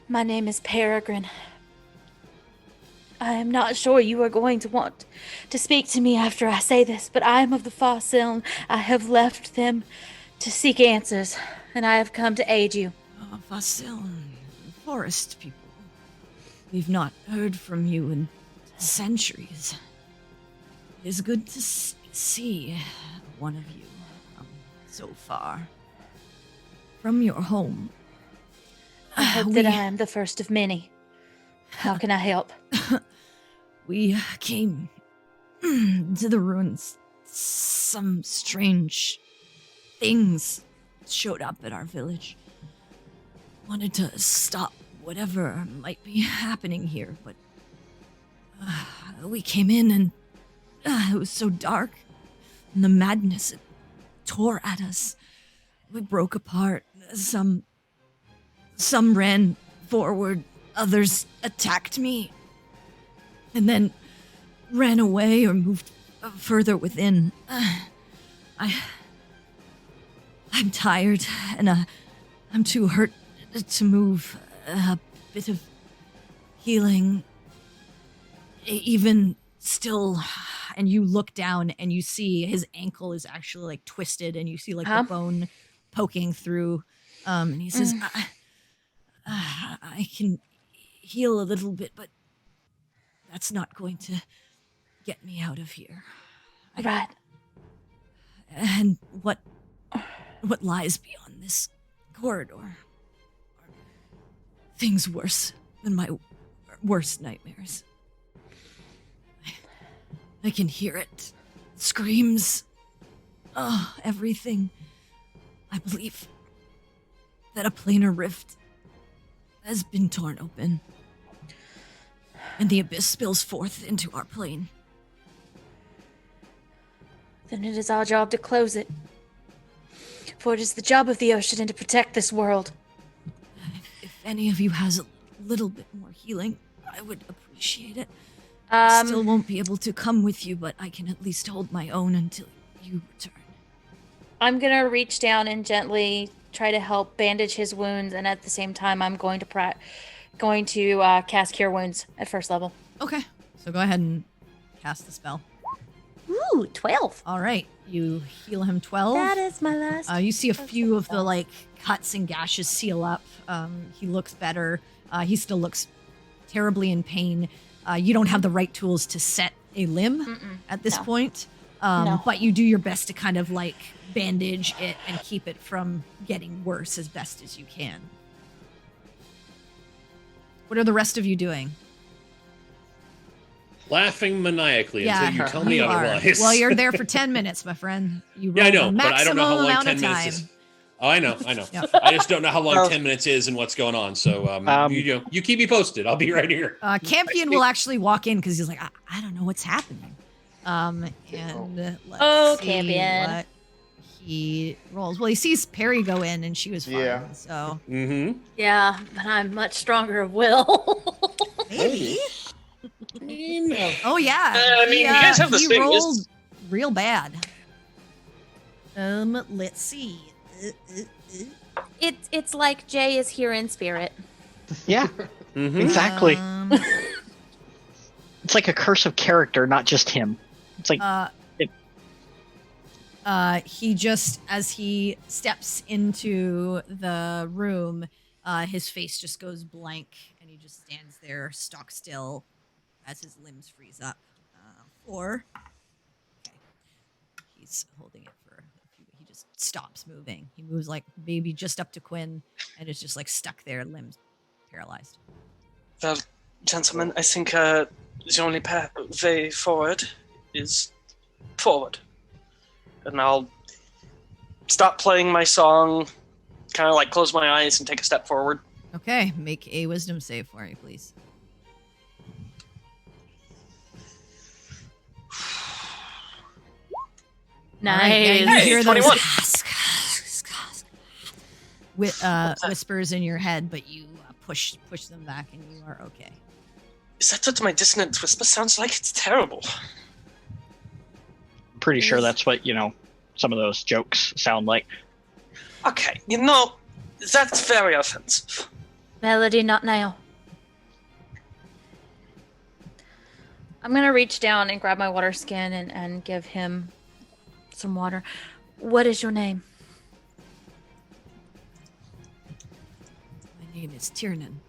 My name is Peregrine. I am not sure you are going to want to speak to me after I say this, but I am of the Farsiln. I have left them to seek answers, and I have come to aid you. Oh, Fasiln. forest people. We've not heard from you in centuries. It is good to see one of you so far from your home. I hope that I am the first of many. How can I help? We came to the ruins. Some strange things showed up at our village. Wanted to stop whatever might be happening here, but we came in and it was so dark. And the madness, it tore at us. We broke apart. Some ran forward, others attacked me, and then ran away or moved further within. I'm tired, and I'm too hurt to move. A bit of healing, even still. And you look down and you see his ankle is actually like twisted, and you see like the bone poking through. And he says, I can heal a little bit, but that's not going to get me out of here. Right. And what lies beyond this corridor are things worse than my worst nightmares. I can hear it. Screams. Oh, everything. I believe that a planar rift has been torn open, and the abyss spills forth into our plane. Then it is our job to close it. For it is the job of the ocean to protect this world. If any of you has a little bit more healing, I would appreciate it. Still won't be able to come with you, but I can at least hold my own until you return. I'm gonna reach down and gently try to help bandage his wounds, and at the same time, I'm going to cast Cure Wounds at first level. Okay, so go ahead and cast the spell. Ooh, 12. All right, you heal him 12. That is my last. You see a few of the like cuts and gashes seal up. He looks better. He still looks terribly in pain. You don't have the right tools to set a limb at this point, but you do your best to kind of like bandage it and keep it from getting worse as best as you can. What are the rest of you doing? Laughing maniacally until you tell me otherwise. Well, you're there for 10 minutes, my friend. You I know, a but I don't know how long maximum 10 amount of minutes time. is. Oh, I know. Yep. I just don't know how long 10 minutes is and what's going on. So, you keep me posted. I'll be right here. Campion will actually walk in because he's like, I don't know what's happening. And let's see Campion. what he rolls. Well, he sees Perry go in and she was fine. Yeah. So Yeah, but I'm much stronger of will. maybe. Oh yeah. I mean, you guys have the he same rolled real bad. Let's see. It's like Jay is here in spirit. Yeah, exactly. Um, It's like a curse of character, not just him. It's like he just, as he steps into the room, his face just goes blank, and he just stands there, stock still, as his limbs freeze up. Okay. He's holding it for a few. He just stops moving. He moves like maybe just up to Quinn, and is just like stuck there, limbs paralyzed. Well, gentlemen, I think the only way forward is forward. And I'll stop playing my song, kind of like close my eyes and take a step forward. Okay, make a wisdom save for me, please. Nice. All right, yeah, you Hey, hear 21. those whispers in your head, but you push them back, and you are okay. Is that what my dissonant whisper sounds like? It's terrible. pretty sure that's what, some of those jokes sound like. Okay, that's very offensive. Melody, not now. I'm gonna reach down and grab my water skin and give him some water. What is your name? My name is Tiernan.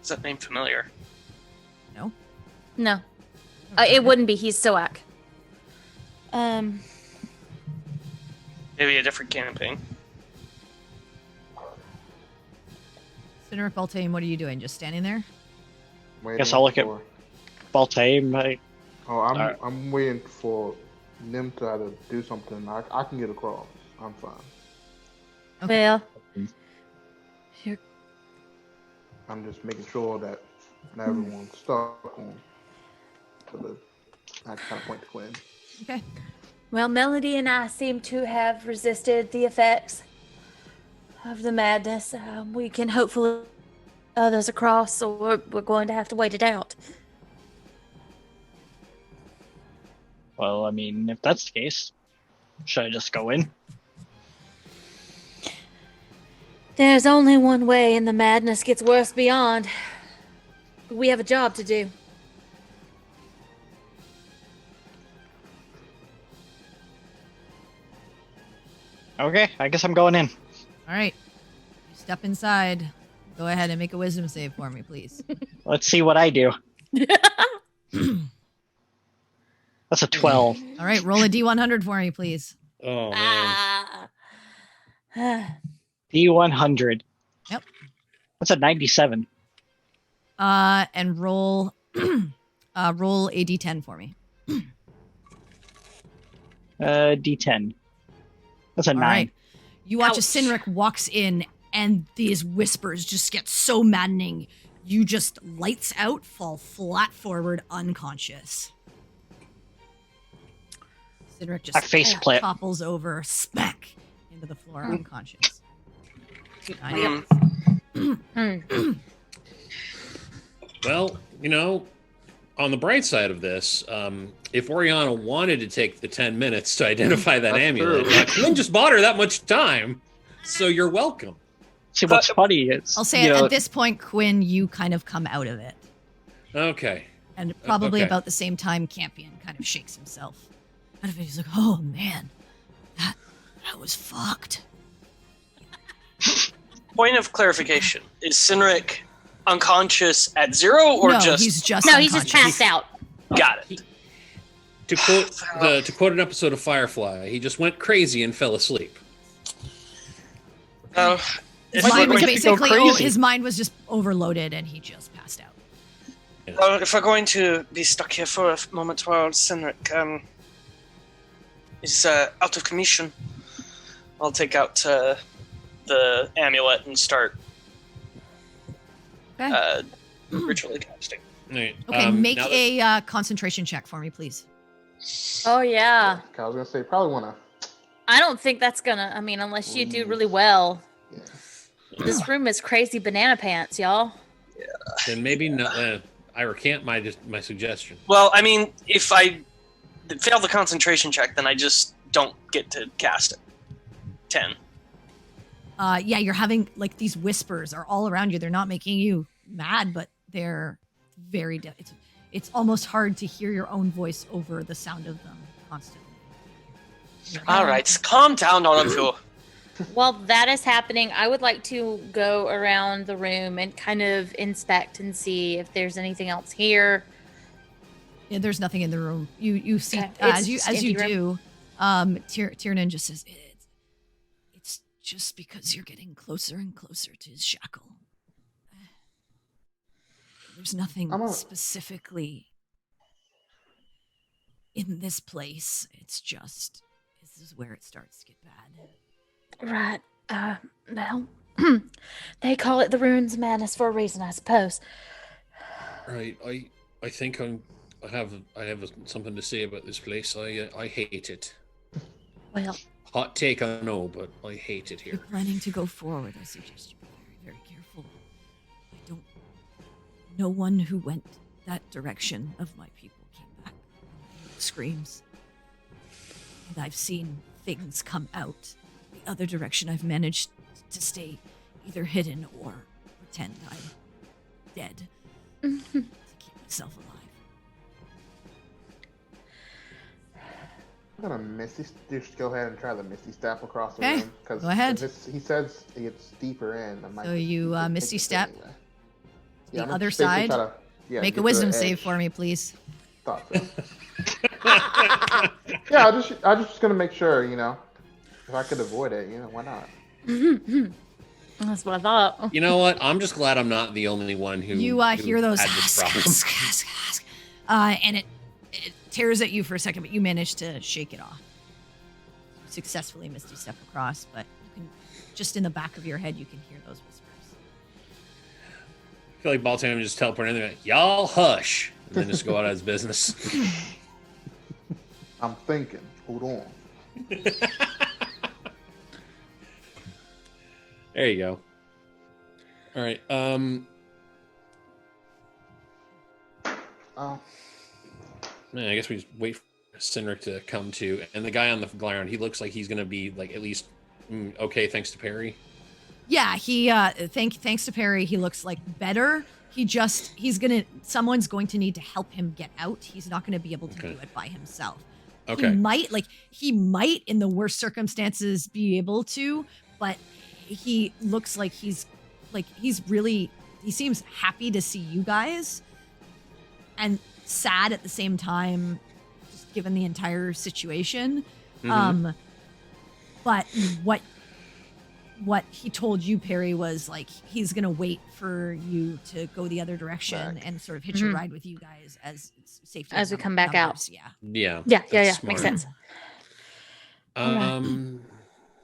Is that name familiar? No. No. It wouldn't be. He's Soak. Maybe a different campaign. Senator Baltane, what are you doing? Just standing there? Waiting I'll look at- for- Baltane, I'm waiting for them to either do something. I can get across. I'm fine. Okay. Well, I'm just making sure that not everyone's stuck on to the. I kind of point to Quinn. Okay. well, Melody and I seem to have resisted the effects of the madness. We can hopefully others across, or we're going to have to wait it out. well, I mean, if that's the case, should I just go in? There's only one way, and the madness gets worse beyond. We have a job to do. Okay, I guess I'm going in. All right. You step inside. Go ahead and make a wisdom save for me, please. Let's see what I do. That's a 12. All right. Roll a D100 for me, please. Oh man. D100. Yep. That's a 97. And roll roll a D10 for me. D10. That's a 9. All right. You watch as Ouch. Sinric walks in, and these whispers just get so maddening. You just lights out, fall flat forward, unconscious. Sinric just I face plant. topples over, smack into the floor, unconscious. Well, on the bright side of this, if Oriana wanted to take the 10 minutes to identify that That's amulet, true. Quinn just bought her that much time, so you're welcome. See, what's funny is... I'll say at this point, Quinn, you kind of come out of it. Okay. And probably Okay. about the same time, Campion kind of shakes himself out of it. He's like, oh man, that was fucked. Point of clarification: is Sinric unconscious at 0 or no, just? he's just No, he's just unconscious. passed out. Got it. To quote an episode of Firefly, he just went crazy and fell asleep. If His Why we're mind was did going we get to go basically crazy? his mind was just overloaded, and he just passed out. if we're going to be stuck here for a moment while Sinric is out of commission, I'll take out the amulet and start Okay. ritually casting. Right. Okay, make now that- a concentration check for me, please. Oh yeah. I was gonna say probably wanna. I don't think that's gonna. I mean, unless you do really well. Yeah. This room is crazy banana pants, y'all. Then maybe not. I recant my suggestion. Well, I mean, if I fail the concentration check, then I just don't get to cast it. 10. Yeah, you're having like these whispers are all around you. They're not making you mad, but they're very. It's almost hard to hear your own voice over the sound of them constantly. All right, calm down, all of you. While that is happening, I would like to go around the room and kind of inspect and see if there's anything else here. Yeah, there's nothing in the room. You see Okay, as it's you empty do. Tiernan just says it's just because you're getting closer and closer to his shackle. There's nothing specifically in this place. It's just this is where it starts to get bad. Right. Well, they call it the Ruins of Madness for a reason, I suppose. Right. I think I have something to say about this place. I hate it. Well, Hot take, I know, but I hate it If you're here. planning to go forward, I suggest you be very, very careful. No one who went that direction of my people came back. Screams. And I've seen things come out. The other direction I've managed to stay either hidden or pretend I'm dead to keep myself alive. I'm gonna just go ahead and try the Misty Step across the Okay, room. Because go ahead. he says it's deeper in. I might So just you, take Misty it Step? anyway. the I'm other just basically side. try to, Make get a to wisdom the save edge. for me, please. Thought so. Yeah, I just gonna make sure, if I could avoid it, why not? That's what I thought. You know what? I'm just glad I'm not the only one who You who hear those had this problem. and it tears at you for a second, but you manage to shake it off. Successfully misty step across, but you can just in the back of your head you can hear those whispers. I feel like Baltan would just teleport in there, like, y'all hush, and then just go out of his business. I'm thinking. Hold on. There you go. All right. Man, I guess we just wait for Cynric to come to, and the guy on the ground, he looks like he's gonna be like at least okay, thanks to Perry. Yeah, he thanks to Perry, he looks like better. Someone's going to need to help him get out. He's not going to be able to do it by himself. Okay. He might in the worst circumstances be able to, but he looks like he seems happy to see you guys and sad at the same time, just given the entire situation. Mm-hmm. But what he told you, Perry, was like he's gonna wait for you to go the other direction and sort of hitch a ride with you guys as it's safety As we come back out. Yeah. Yeah. That's Makes smart. sense.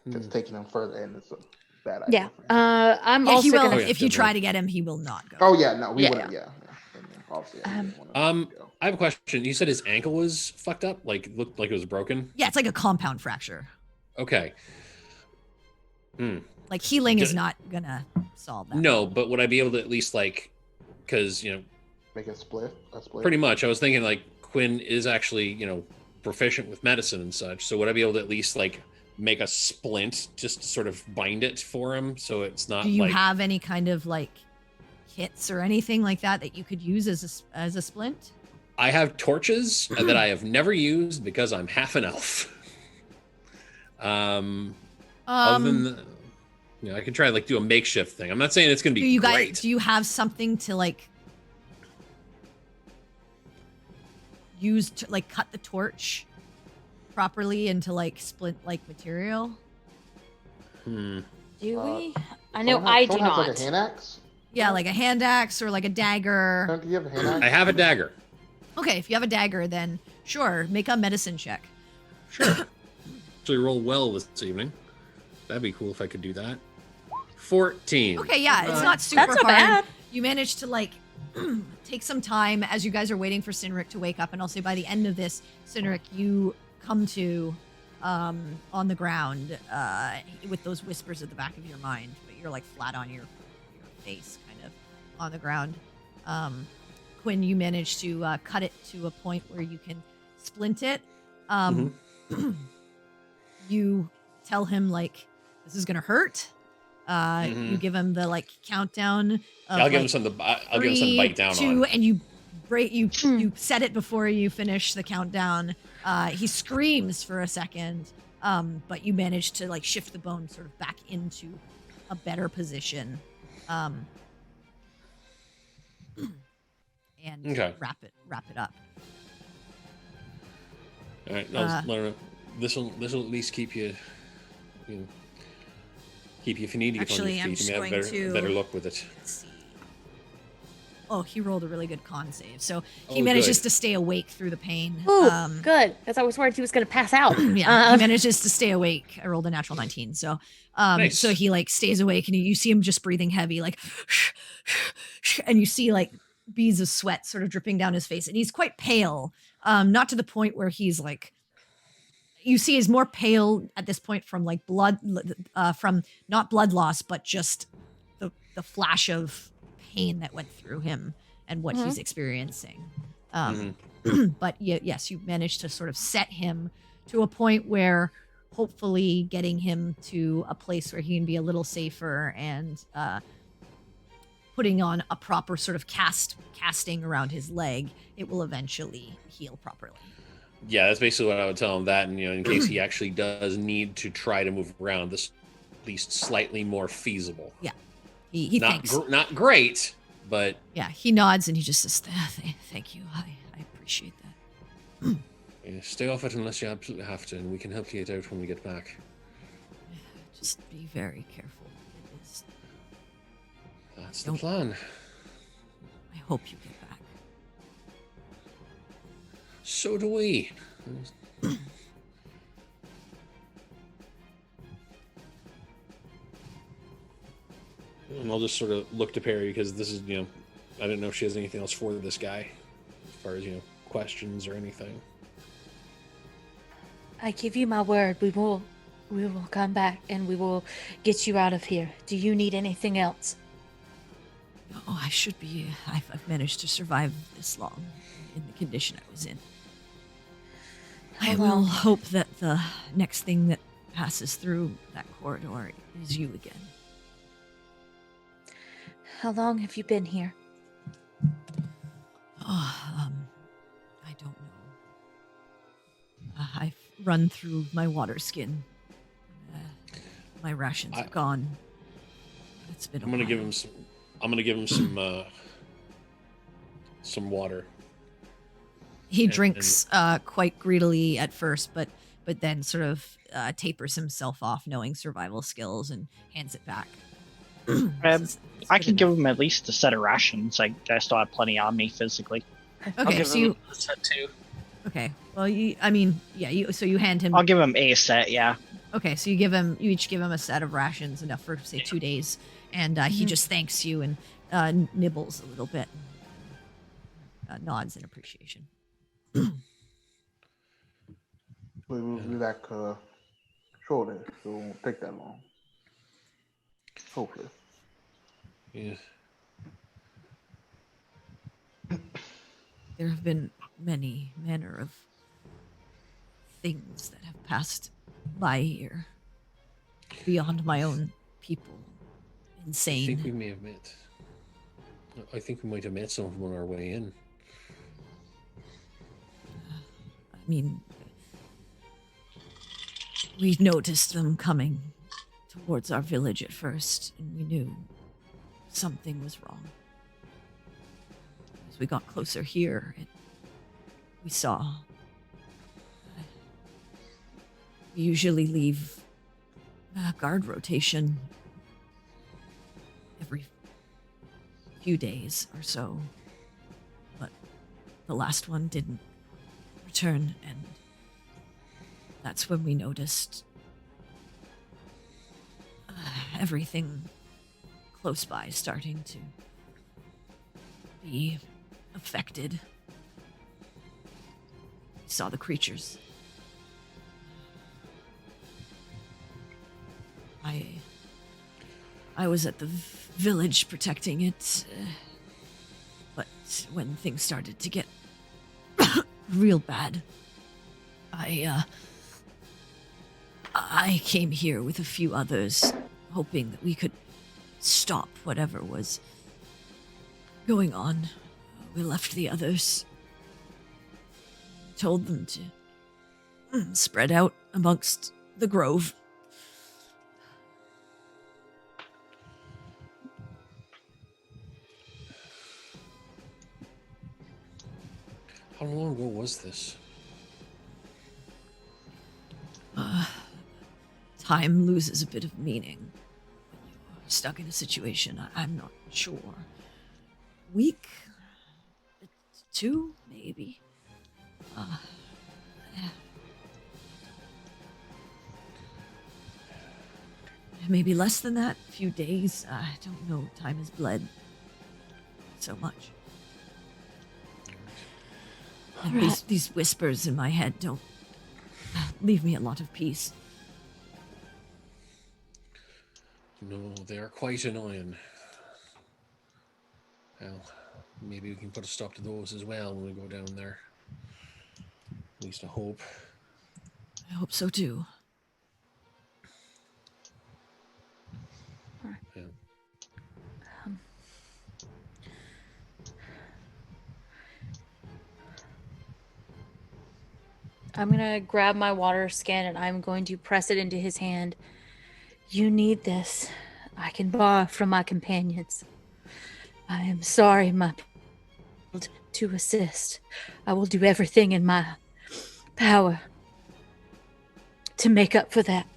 Just taking him further in is a bad idea. Yeah. I'm Yeah, also he will. gonna. If you try to get him, he will not go. Oh yeah, no, we Yeah, wouldn't. Yeah. Obviously, I didn't wanna go. I have a question. You said his ankle was fucked up, like looked like it was broken. Yeah, it's like a compound fracture. Okay. Like healing is not gonna solve that. No, but would I be able to at least because Make a split. pretty much I was thinking like Quinn is actually proficient with medicine and such, so would I be able to at least make a splint just to sort of bind it for him so it's not Do you have any kind of kits or anything like that you could use as a splint? I have torches that I have never used because I'm half an elf. Other than I could try do a makeshift thing. I'm not saying it's gonna be great. Do you have something to use to cut the torch properly into splint material? Do we? I know I do not. Like a hand axe? Yeah, like a hand axe or like a dagger. Do you have a hand axe? I have a dagger. Okay, if you have a dagger, then sure, make a medicine check. Sure. Actually, roll well this evening. That'd be cool if I could do that. 14. Okay, yeah, it's not super That's not hard. bad. You manage to take some time as you guys are waiting for Cynric to wake up, and I'll say by the end of this, Cynric, you come to on the ground with those whispers at the back of your mind, but you're flat on your face, kind of on the ground. Quinn, you manage to cut it to a point where you can splint it. You tell him this is gonna hurt. You give him the countdown. I'll give him something. I'll give him something to bite down 2, on. and you break. You set it before you finish the countdown. He screams for a second, but you manage to shift the bone sort of back into a better position, and wrap it up. All right, this will at least keep you if you need to get Actually, on I'm your just feet. You may have going a better luck with it. Let's see. Oh, he rolled a really good con save, so he Oh, manages good. to stay awake through the pain. Ooh, good. Because I was worried he was going to pass out. Yeah, he manages to stay awake. I rolled a natural 19, so Nice. so he stays awake, and you see him just breathing heavy, and you see beads of sweat sort of dripping down his face, and he's quite pale. Not to the point where he's you see he's more pale at this point from blood, from not blood loss, but just the flash of pain that went through him and what he's experiencing. But yes, you managed to sort of set him to a point where hopefully getting him to a place where he can be a little safer and putting on a proper sort of casting around his leg, it will eventually heal properly. Yeah, that's basically what I would tell him. That, and in case he actually does need to try to move around, this at least slightly more feasible. Yeah, he Not thinks. not great, But Yeah, he nods and he just says, "Thank you. I appreciate that." stay off it unless you absolutely have to, and we can help you out when we get back. Just be very careful. It is. That's the plan. I hope you get back. So do we. And I'll just sort of look to Perry because this is, I didn't know if she has anything else for this guy as far as, questions or anything. I give you my word, we will come back and we will get you out of here. Do you need anything else? Oh, I should be. I've managed to survive this long in the condition I was in. I will hope that the next thing that passes through that corridor is you again. How long have you been here? Oh, I don't know. I've run through my water skin. My rations are gone. It's been. I'm gonna give him some water. He drinks quite greedily at first, but then sort of tapers himself off, knowing survival skills, and hands it back. I can give him at least a set of rations. I still have plenty on me physically. I'll Okay, give so him a set too. Okay, well, you hand him. I'll give him a set, yeah. Okay, so you each give him a set of rations, enough for say 2 days, and he just thanks you and nibbles a little bit, nods in appreciation. We'll be back shortly, so it won't take that long. Hopefully. Yeah. There have been many manner of things that have passed by here, beyond my own people. Insane. I think we may have met. I think we might have met some of them on our way in. I mean, we noticed them coming towards our village at first, and we knew something was wrong. As we got closer here, we saw. We usually leave a guard rotation every few days or so, but the last one didn't return, and that's when we noticed everything close by starting to be affected. We saw the creatures. I was at the village protecting it, but when things started to get real bad, I came here with a few others, hoping that we could stop whatever was going on. We left the others, told them to spread out amongst the grove. How long ago was this? Time loses a bit of meaning when you're stuck in a situation. I'm not sure. Week? 2, maybe? Maybe less than that. A few days. I don't know. Time has bled so much. And these whispers in my head don't leave me a lot of peace. No, they are quite annoying. Well, maybe we can put a stop to those as well when we go down there. At least I hope. I hope so too. Yeah. I'm going to grab my water skin and I'm going to press it into his hand. You need this. I can borrow from my companions. I am sorry, my people, to assist. I will do everything in my power to make up for that.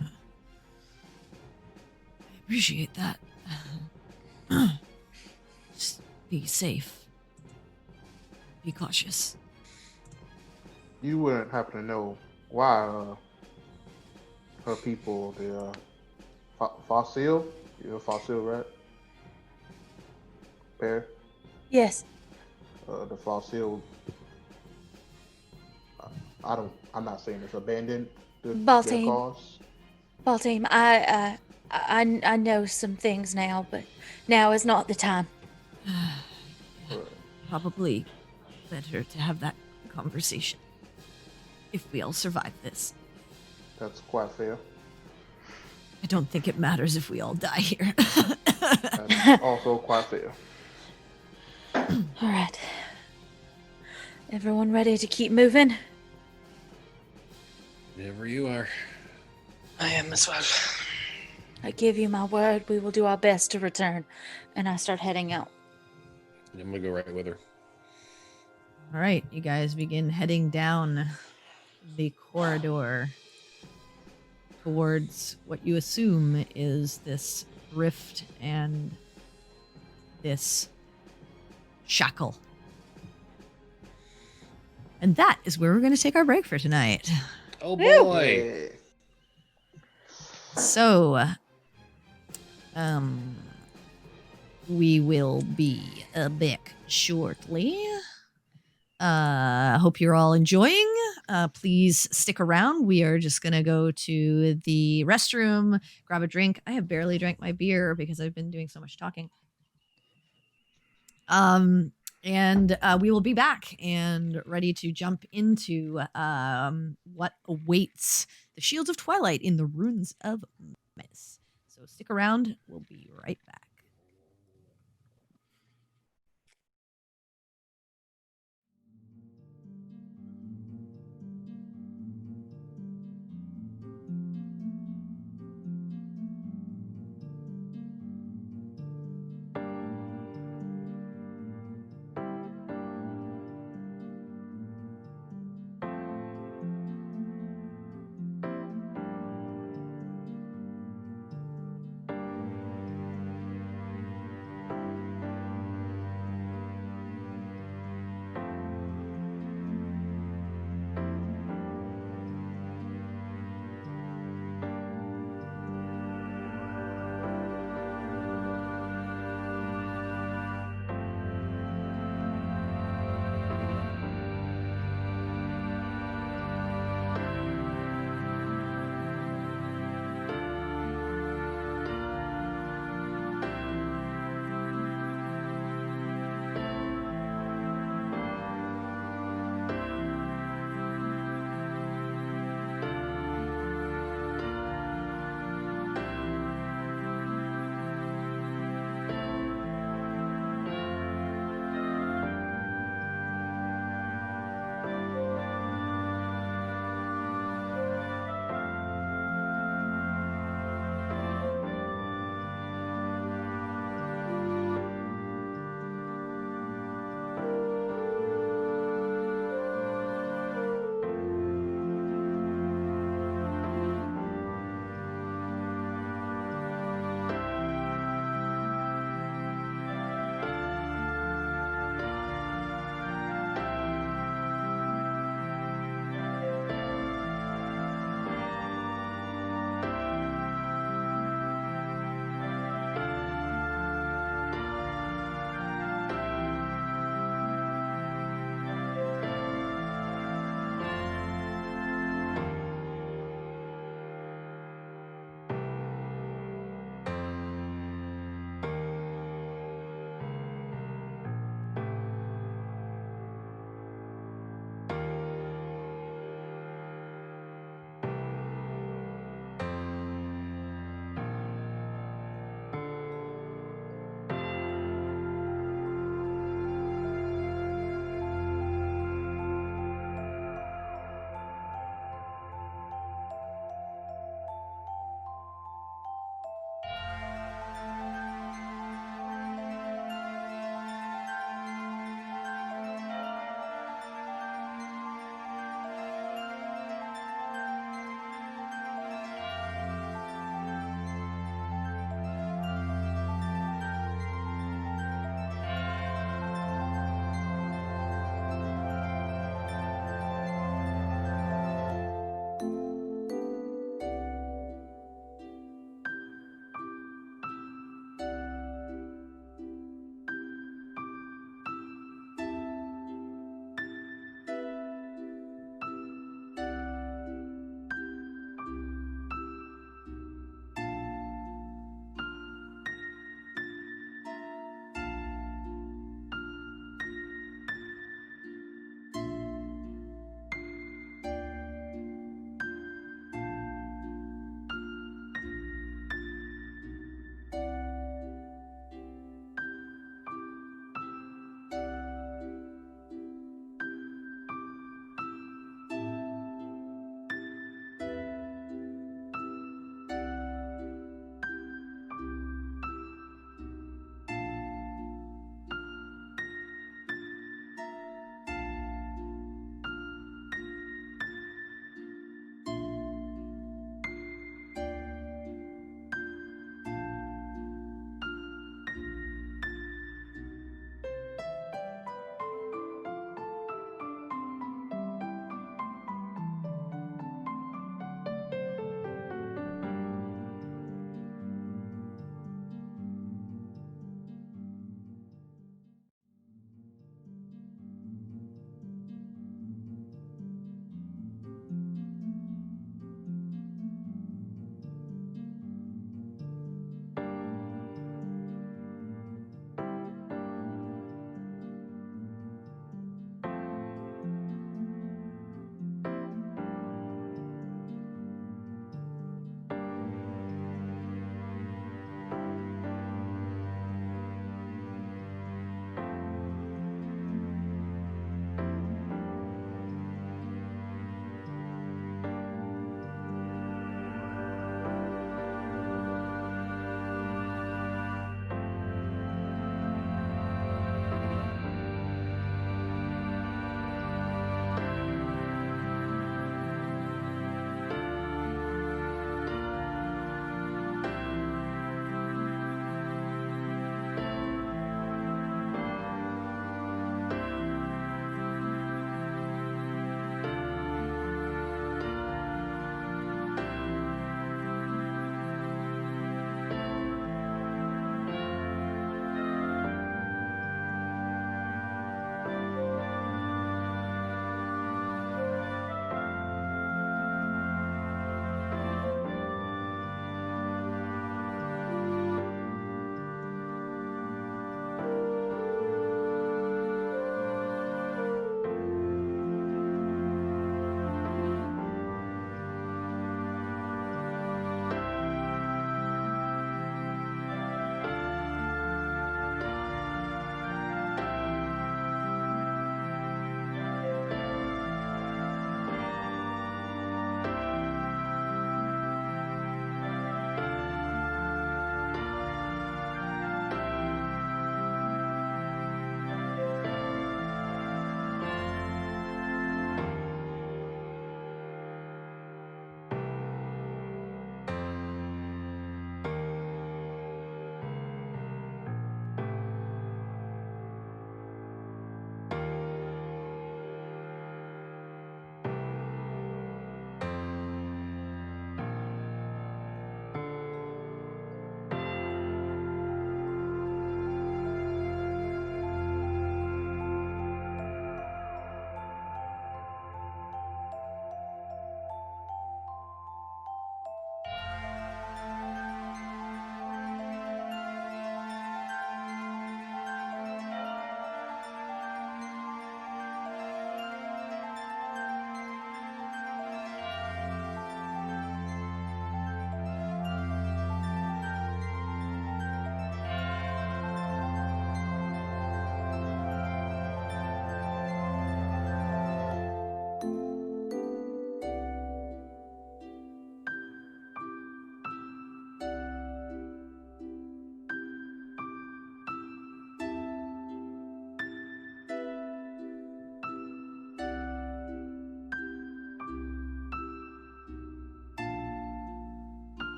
I appreciate that. Just be safe. Be cautious. You wouldn't happen to know why her people, the fossil, you're a fossil, right? Bear, Yes. the fossil. I'm not saying it's abandoned. Their Baltine. cause. Baltine, I know some things now, but now is not the time. Probably better to have that conversation if we all survive this. That's quite fair. I don't think it matters if we all die here. That's also quite fair. All right. Everyone ready to keep moving? Whenever you are. I am as well. I give you my word, we will do our best to return. And I start heading out. I'm gonna go right with her. All right, you guys begin heading down the corridor towards what you assume is this rift and this shackle. And that is where we're going to take our break for tonight. Oh boy. Yeah. So, we will be back shortly. Hope you're all enjoying. Please stick around. We are just going to go to the restroom, grab a drink. I have barely drank my beer because I've been doing so much talking. And we will be back and ready to jump into what awaits the Shields of Twilight in the Runes of Miss. So stick around. We'll be right back.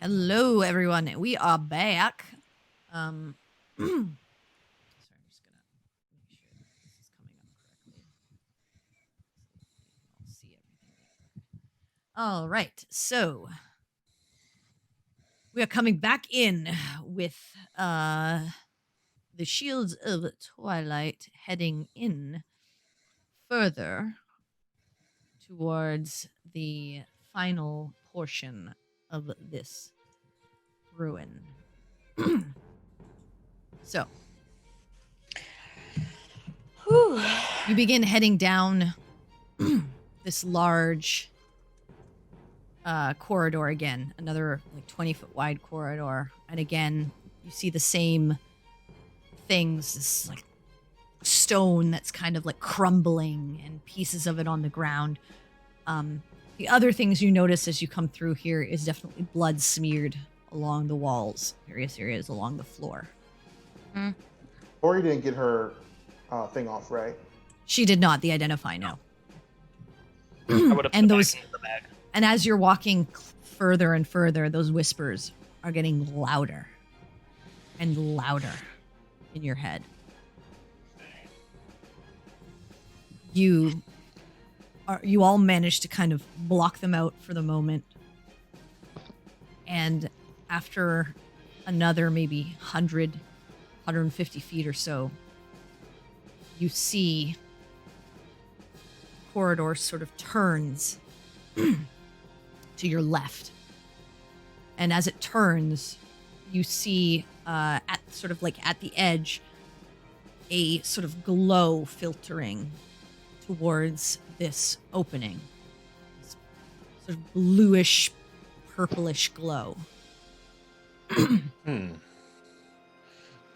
Hello, everyone. We are back. Sorry, I'm just gonna make sure that this is coming up correctly. I'll see everything. All right, so we are coming back in with the Shields of Twilight heading in further towards the final portion of this ruin. So, you begin heading down this large corridor again, another like 20-foot wide corridor, and again you see the same things, this like stone that's kind of like crumbling and pieces of it on the ground. The other things you notice as you come through here is definitely blood smeared along the walls, various areas along the floor. Tori didn't get her thing off, right? She did not. The identify, no. I would have And put it those- back into the bag. And as you're walking further and further, those whispers are getting louder and louder in your head. You all manage to kind of block them out for the moment. And after another maybe 100, 150 feet or so, you see the corridor sort of turns to your left. And as it turns, you see at the edge a sort of glow filtering towards this opening. This sort of bluish, purplish glow.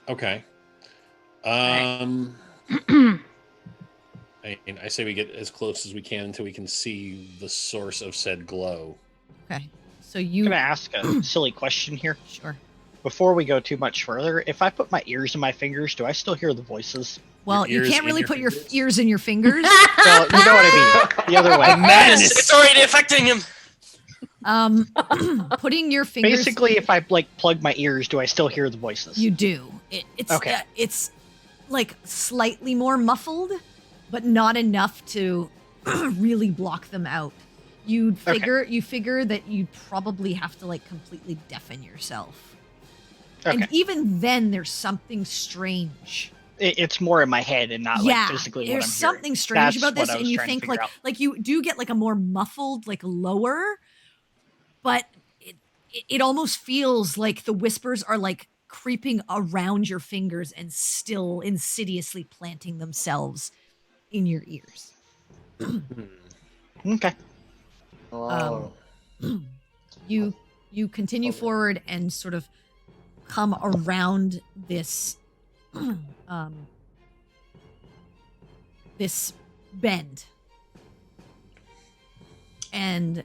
Okay. I say we get as close as we can until we can see the source of said glow. Okay. So I'm you... gonna ask a silly question here. Sure. Before we go too much further, if I put my ears in my fingers, do I still hear the voices? Well, Your you ears can't in really your put your fingers? ears in your fingers. Well, you know what I mean. The other way. It's already affecting him. Putting your fingers... Basically, if I like plug my ears, do I still hear the voices? You do. It's Okay. It's like slightly more muffled, but not enough to really block them out. You figure that you'd probably have to like completely deafen yourself. Okay. And even then, there's something strange. It's more in my head and not like physically what I'm there's something hearing. strange That's about this, what I and was you trying to think figure out. like you do get like a more muffled, like lower, but it almost feels like the whispers are like creeping around your fingers and still insidiously planting themselves in your ears. Okay. Oh, You continue forward and sort of come around this this bend. And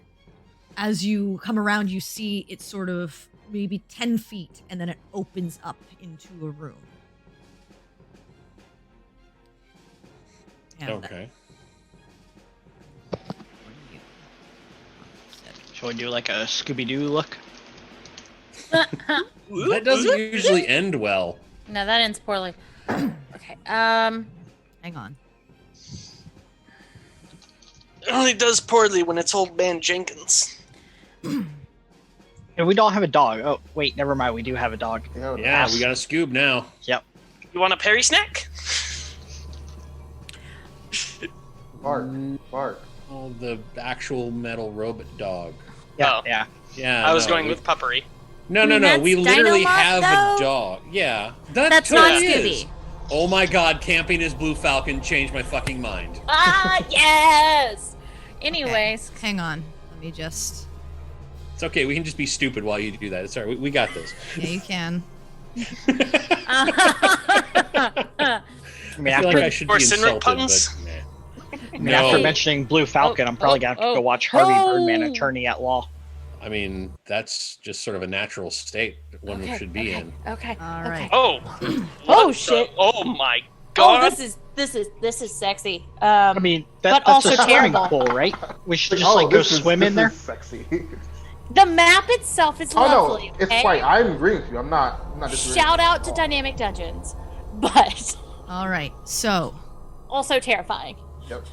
as you come around, you see it sort of maybe 10 feet, and then it opens up into a room. And Okay. Shall we do like a Scooby-Doo look? That doesn't usually end well. No, that ends poorly. Okay. Hang on. It only does poorly when it's old man Jenkins. And we don't have a dog. Oh, wait, never mind. We do have a dog. Yeah, we got a Scoob now. Yep. You want a Perry snack? Bark. Oh, the actual metal robot dog. Yeah, Oh. yeah. Yeah. I was no, going we- with puppery. No. That's We literally Dynamite, have though? a dog. Yeah. That's totally not is. Scooby. Oh my god, camping as Blue Falcon changed my fucking mind. Ah, yes. Anyways, Hang on. Let me just... It's okay, we can just be stupid while you do that. It's alright, we got this. Yeah, you can. I mean, I feel after, like I should For be Sinric insulted, puns? but nah. I mean, after No. mentioning Blue Falcon, I'm probably going to have to go watch Harvey Birdman, Attorney at Law. I mean, that's just sort of a natural state that one Okay, should be okay, in. Okay. All okay. right. Oh. Oh, What the- shit. Oh my Oh, god. this is sexy. I mean, But that's also a swimming terrible. pool, right? We should just like go this is- swim in this there. is Sexy. The map itself is Oh lovely. no, it's okay? quite. I'm agreeing with you. I'm not disagreeing. Shout out to Dynamic Dungeons, but All right, so also terrifying. Yep.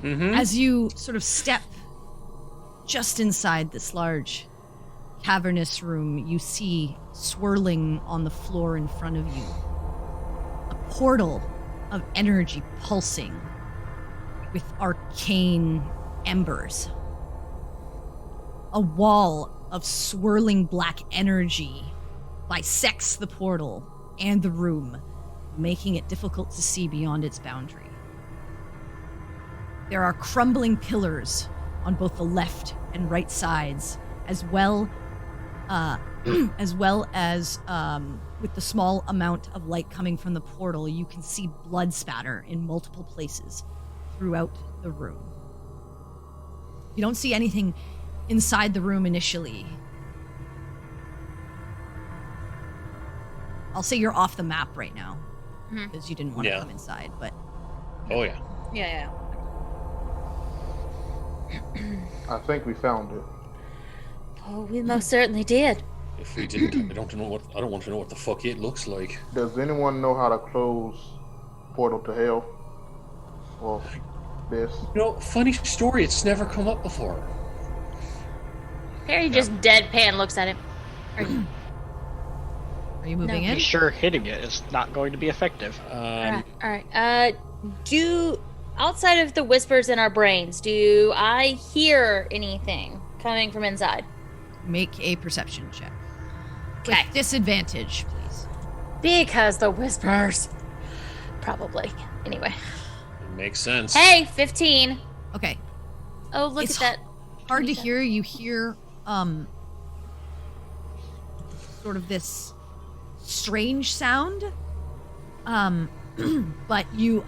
as you sort of step just inside this large cavernous room, you see swirling on the floor in front of you a portal of energy pulsing with arcane embers. A wall of swirling black energy bisects the portal and the room, making it difficult to see beyond its boundary. There are crumbling pillars on both the left and right sides, as well as with the small amount of light coming from the portal, you can see blood spatter in multiple places throughout the room. You don't see anything inside the room initially. I'll say you're off the map right now because you didn't want to come inside, but Oh yeah. Yeah. I think we found it. Oh, we most certainly did. If we didn't, I don't want to know what the fuck it looks like. Does anyone know how to close portal to hell? Well, this. You know, funny story. It's never come up before. Harry just deadpan looks at him. are you moving No. in? Be sure hitting it is not going to be effective. All right. Do outside of the whispers in our brains, do I hear anything coming from inside? Make a perception check. Okay. With disadvantage, please. Because the whispers. Probably. Anyway. It makes sense. Hey, 15. Okay. Oh, look It's at that. Hard to hear. You hear sort of this strange sound. But you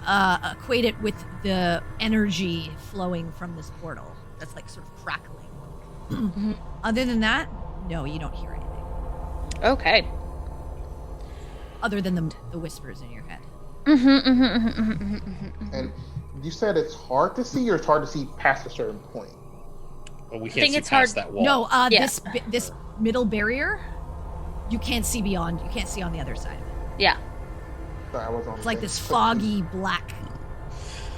equate it with the energy flowing from this portal. That's like sort of crackling. Other than that, no, you don't hear anything. Okay. Other than the whispers in your head. And you said it's hard to see, or it's hard to see past a certain point? But we I can't think see it's past hard- that wall. No, Yeah. this middle barrier, you can't see beyond. You can't see on the other side of it. Yeah. Sorry, I was on. It's like this foggy black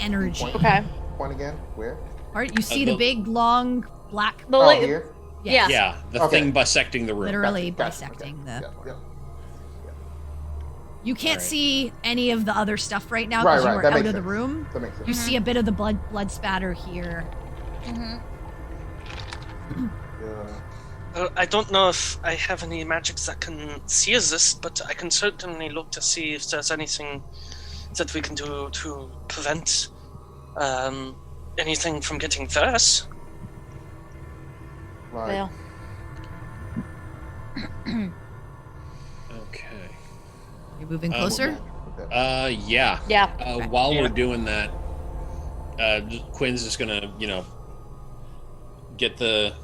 energy. Point. Okay. Point again? Where? All right, you see the- the big, long, black, The Oh, li- here. Yeah. Yeah, the Okay. thing bisecting the room. literally Gotcha. bisecting Okay. the. Yeah. You can't Alright. see any of the other stuff right now Right, because you right, were that out makes of the sense. room. That makes sense. You see a bit of the blood spatter here. I don't know if I have any magics that can see this, but I can certainly look to see if there's anything that we can do to prevent anything from getting worse. Right. Well. Okay. You're moving closer. Yeah. Yeah. While Yeah. we're doing that, Quinn's just gonna, get the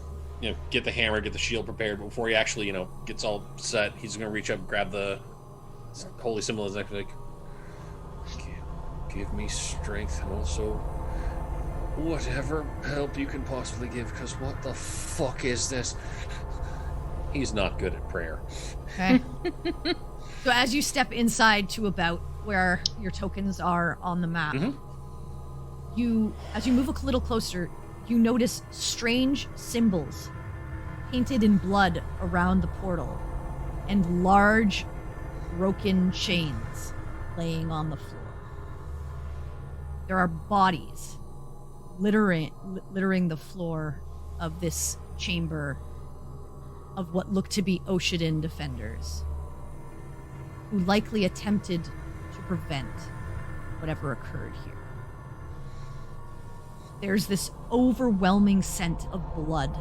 hammer, get the shield prepared. But before he actually, gets all set, he's gonna reach up, grab the holy symbol, and like, give me strength, and also whatever help you can possibly give. Because what the fuck is this? He's not good at prayer. Okay. So as you step inside to about where your tokens are on the map, as you move a little closer, you notice strange symbols painted in blood around the portal and large broken chains laying on the floor. There are bodies littering the floor of this chamber of what look to be Oshadin defenders, who likely attempted to prevent whatever occurred here. There's this overwhelming scent of blood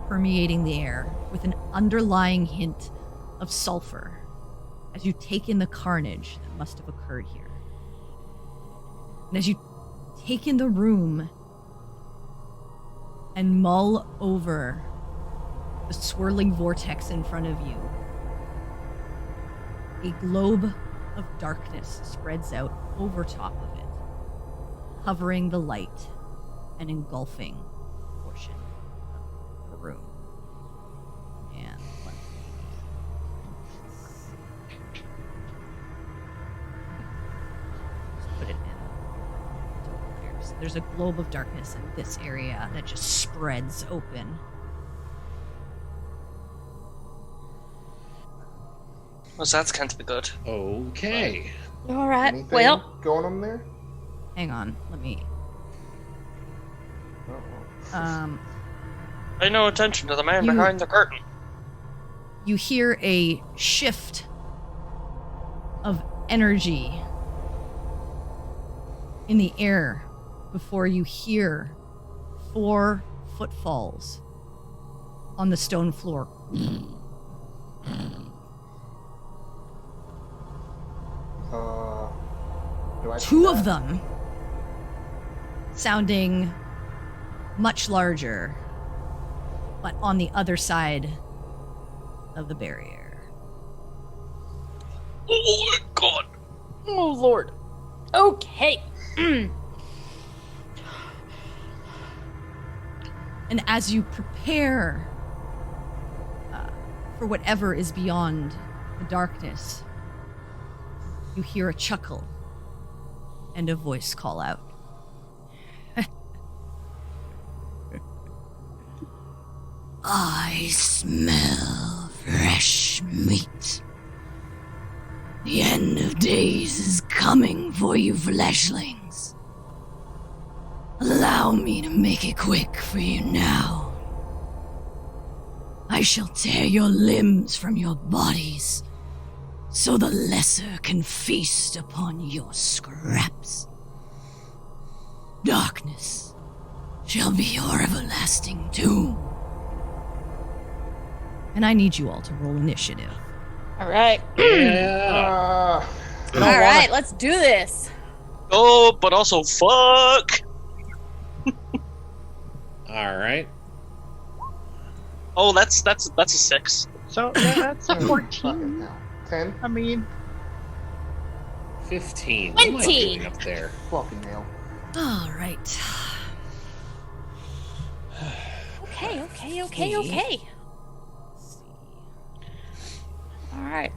permeating the air, with an underlying hint of sulfur as you take in the carnage that must have occurred here. And as you take in the room and mull over the swirling vortex in front of you, a globe of darkness spreads out over top of it, covering the light and engulfing a portion of the room. there's a globe of darkness in this area that just spreads open. Well, that's can't be good. Okay. All right. Anything Well, going on there? Hang on, let me. Uh-oh. Pay no attention to the man You- behind the curtain. You hear a shift of energy in the air before you hear 4 footfalls on the stone floor. Do I see 2 that? of them sounding much larger, but on the other side of the barrier. Oh my god. oh Lord. Okay. And as you prepare for whatever is beyond the darkness, you hear a chuckle and a voice call out. I smell fresh meat. The end of days is coming for you fleshlings. Allow me to make it quick for you now. I shall tear your limbs from your bodies, so the lesser can feast upon your scraps. Darkness shall be your everlasting doom. And I need you all to roll initiative. All right. Yeah. All right. Let's do this. Oh, but also fuck. All right. Oh, that's a 6. So that's a 14. Fucking hell. 10? I mean, 15. What am I 20. doing up there? Fucking hell. All right. Okay. See. Okay. All right.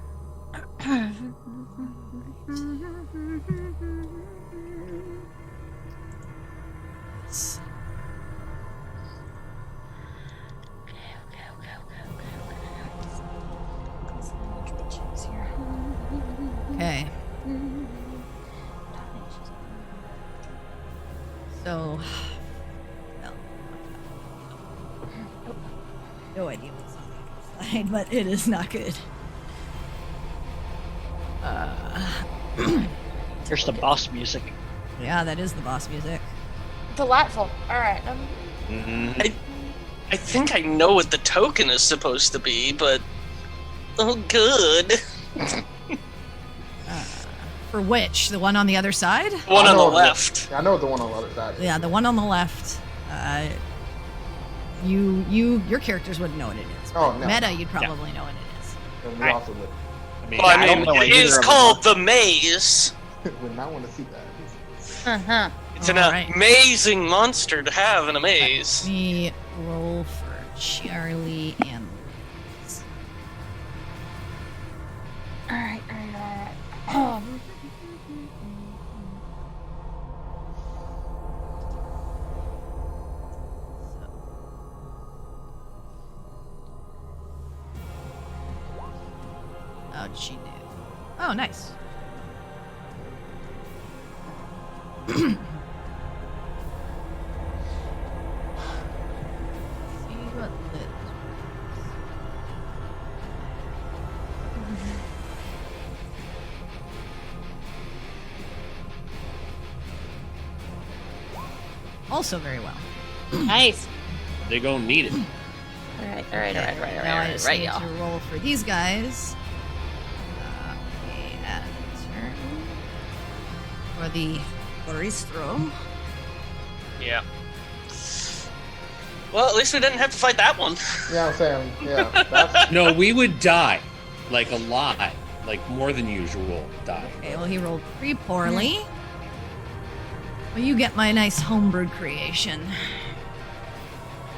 Okay. So, well, no idea what's on the other side, but it is not good. here's the boss music. Yeah, that is the boss music. Delightful. All right. Mhm. I think I know what the token is supposed to be, but oh, good. For which? The one on the other side? One I on know the left. Yeah, I know the one on the other side. Yeah, the one on the left. Your characters wouldn't know what it is. Oh, but no. Meta, you'd probably know what it is. And we I- also would. I mean, Well, I I don't mean, know what it either is of them called the maze. would not want to see that. Uh-huh. It's an All right. amazing monster to have in a Let maze. me roll for Charlie and Liz. All right. How did she do? Oh, nice. See what Liz was. Also very well. Nice. they gonna need it. All right. Now I just need to roll for these guys. And turn for the Baristro. Yeah. Well, at least we didn't have to fight that one. Yeah, I'm saying, yeah. That's, No, we would die. Like a lot. Like more than usual die. Okay, well, he rolled pretty poorly. Well, you get my nice homebrewed creation.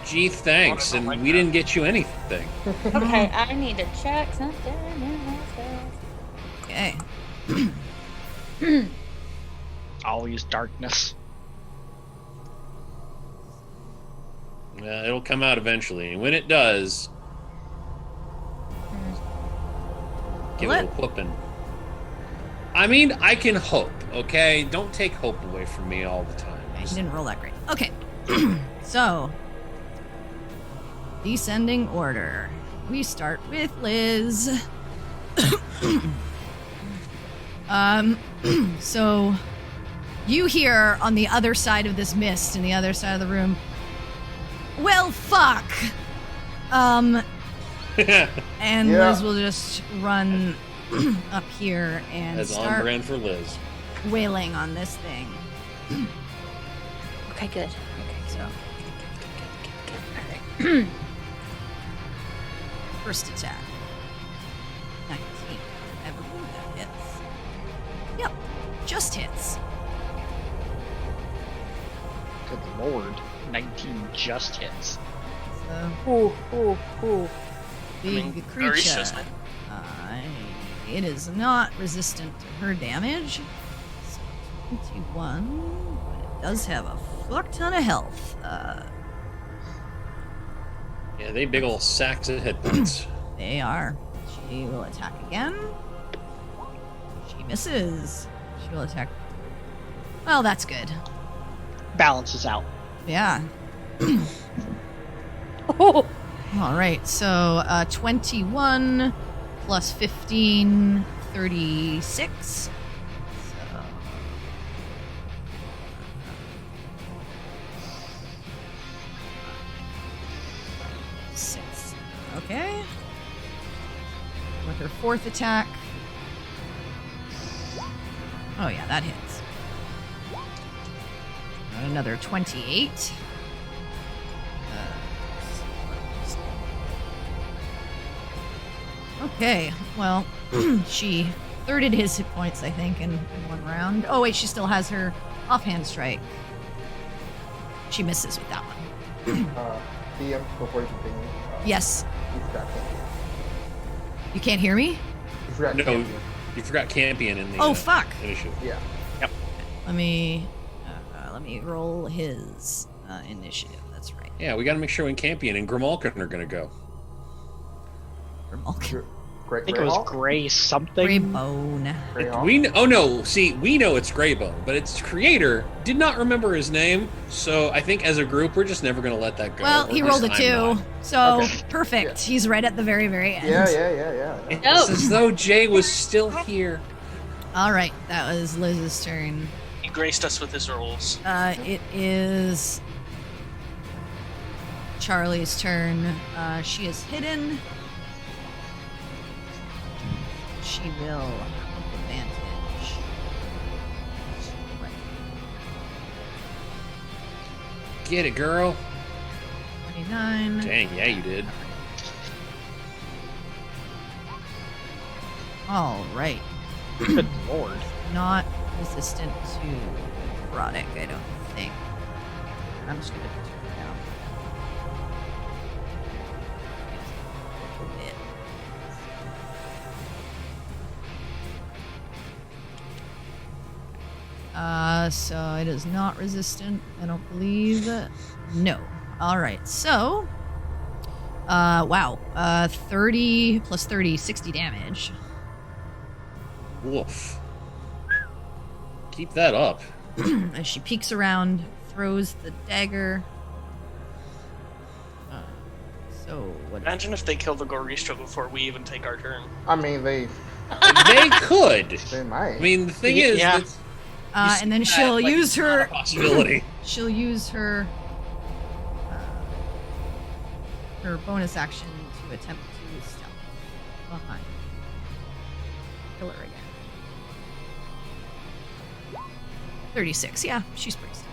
Gee, thanks. I don't And like we that. didn't get you anything. Okay. I need to check something. Okay. Always darkness. It'll come out eventually, and when it does, give it a whooping. I mean, I can hope, okay? Don't take hope away from me all the time. I didn't roll that great. Okay. So, descending order. We start with Liz. So you hear on the other side of this mist, in the other side of the room, well, fuck. And Liz will just run up here and That's start on brand for Liz. wailing on this thing. Okay, good. So, first attack. 19. I believe that hits. Yep, just hits. Good lord. 19 just hits. So, Ooh. big creature. Mauritius, man. It is not resistant to her damage. So 21, but it does have a fuck ton of health. Yeah, they big ol' sacks of hit points. They are. She will attack again. She misses. She will attack. Well, that's good. Balances out. Yeah. Oh. All right. So 21 plus 15, 36. So 6. Okay. With her fourth attack. Oh yeah, that hits. Another 28. Okay, well, she thirded his hit points, I think, in one round. Oh wait, she still has her offhand strike. She misses with that one. DM, before you continue. Yes. You forgot Campion. You can't hear me? You forgot No, Campion. you forgot Campion in the Oh, fuck. initiative. Yeah. Let me roll his initiative. That's right. Yeah, we got to make sure when Campion and Grimalkin are going to go. Grimalkin. Great. I think it was Gray something. Greybone. Oh no! See, we know it's Greybone, but its creator did not remember his name. So I think as a group, we're just never going to let that go. Well, or he at rolled a least 2, I'm not. so Okay. perfect. Yeah. He's right at the very, very end. Yeah. It's as though Jay was still here. All right, that was Liz's turn. He graced us with his rolls. It is Charlie's turn. She is hidden. She will have advantage. Right. Get it, girl. 29. Dang, yeah, you did. All right. Good lord. Not resistant to necrotic, I don't think. I'm just gonna turn it down. A bit. So it is not resistant, I don't believe. No. Alright, so wow. 30 plus 30, 60 damage. Woof. Keep that up. As she peeks around, throws the dagger. So what? Imagine if they kill the Goristro before we even take our turn. I mean, they could. they might. I mean, the thing is, Yeah. that's And then she'll like, use not her. a possibility. She'll use her. Her bonus action to attempt to stealth behind. Kill her again. 36. Yeah, she's pretty stealthy.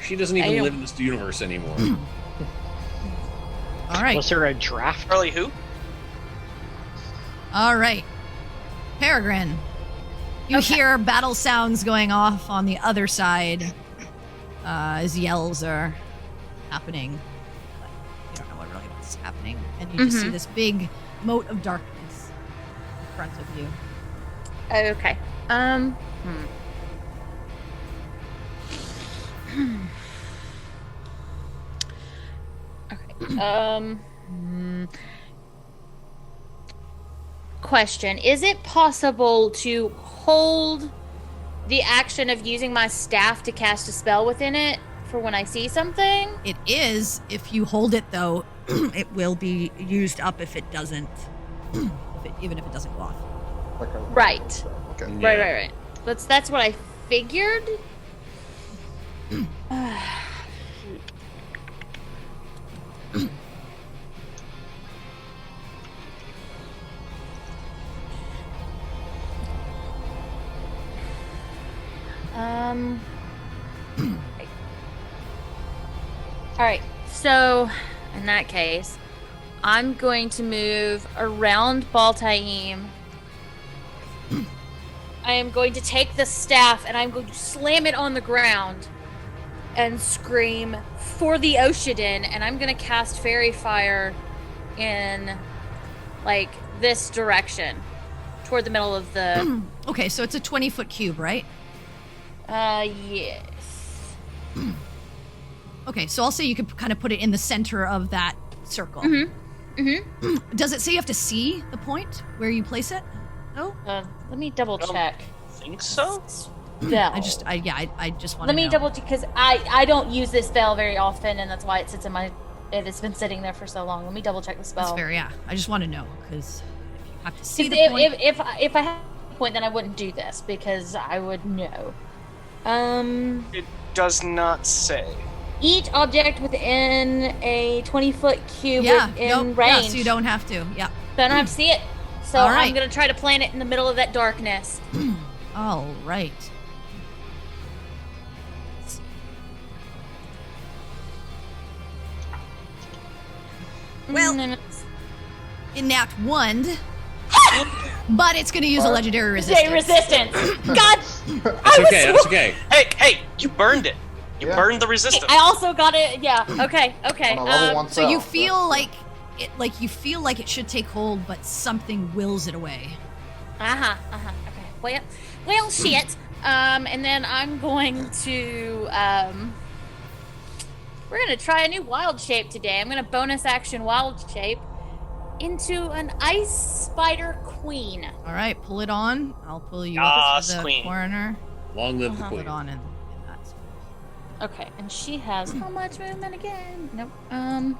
She doesn't even I live in this universe anymore. All right. Was there a draft? Charlie, who? All right. Peregrine. You hear battle sounds going off on the other side as yells are happening. But you don't know what really what's happening. And you just see this big moat of darkness in front of you. Okay. Question: is it possible to hold the action of using my staff to cast a spell within it for when I see something? It is. If you hold it, though, it will be used up if it doesn't. Even if it doesn't go off. Like a Right. Okay. Yeah. Right. That's what I figured. All right. So, in that case, I'm going to move around Baltaim. I am going to take the staff and I'm going to slam it on the ground and scream for the Oshadin, and I'm going to cast Fairy Fire in like this direction toward the middle of the Okay, so it's a 20-foot cube, right? yes. Okay, so I'll say you could kind of put it in the center of that circle. Does it say you have to see the point where you place it? No? Let me double check. Think so? Spell. I just want to Let me double check because I don't use this spell very often, and that's why it sits in my. It's been sitting there for so long. Let me double check the spell. That's fair, yeah. I just want to know because if you have to see If, the point. if I had a point, then I wouldn't do this because I would know. It does not say. Each object within a 20-foot cube yeah, within nope, range. yeah, so you don't have to. Yeah. So I don't have to see it. So All right. I'm gonna try to plant it in the middle of that darkness. All right. Well, Mm, in that one, but it's going to use a legendary Say resistance. resistance. God, That's okay. That's okay. Hey, you burned it. You Yeah. burned the resistance. I also got it. Yeah. Okay. On a level one So you spell, feel like it should take hold, but something wills it away. Okay. Well, shit. And then I'm going to we're gonna try a new wild shape today. I'm gonna bonus action wild shape into an ice spider queen. All right, pull it on. I'll pull you Yes, up to the queen. corner. Long live the Pull it queen. on in that spot. Okay, and she has how much movement again? Nope.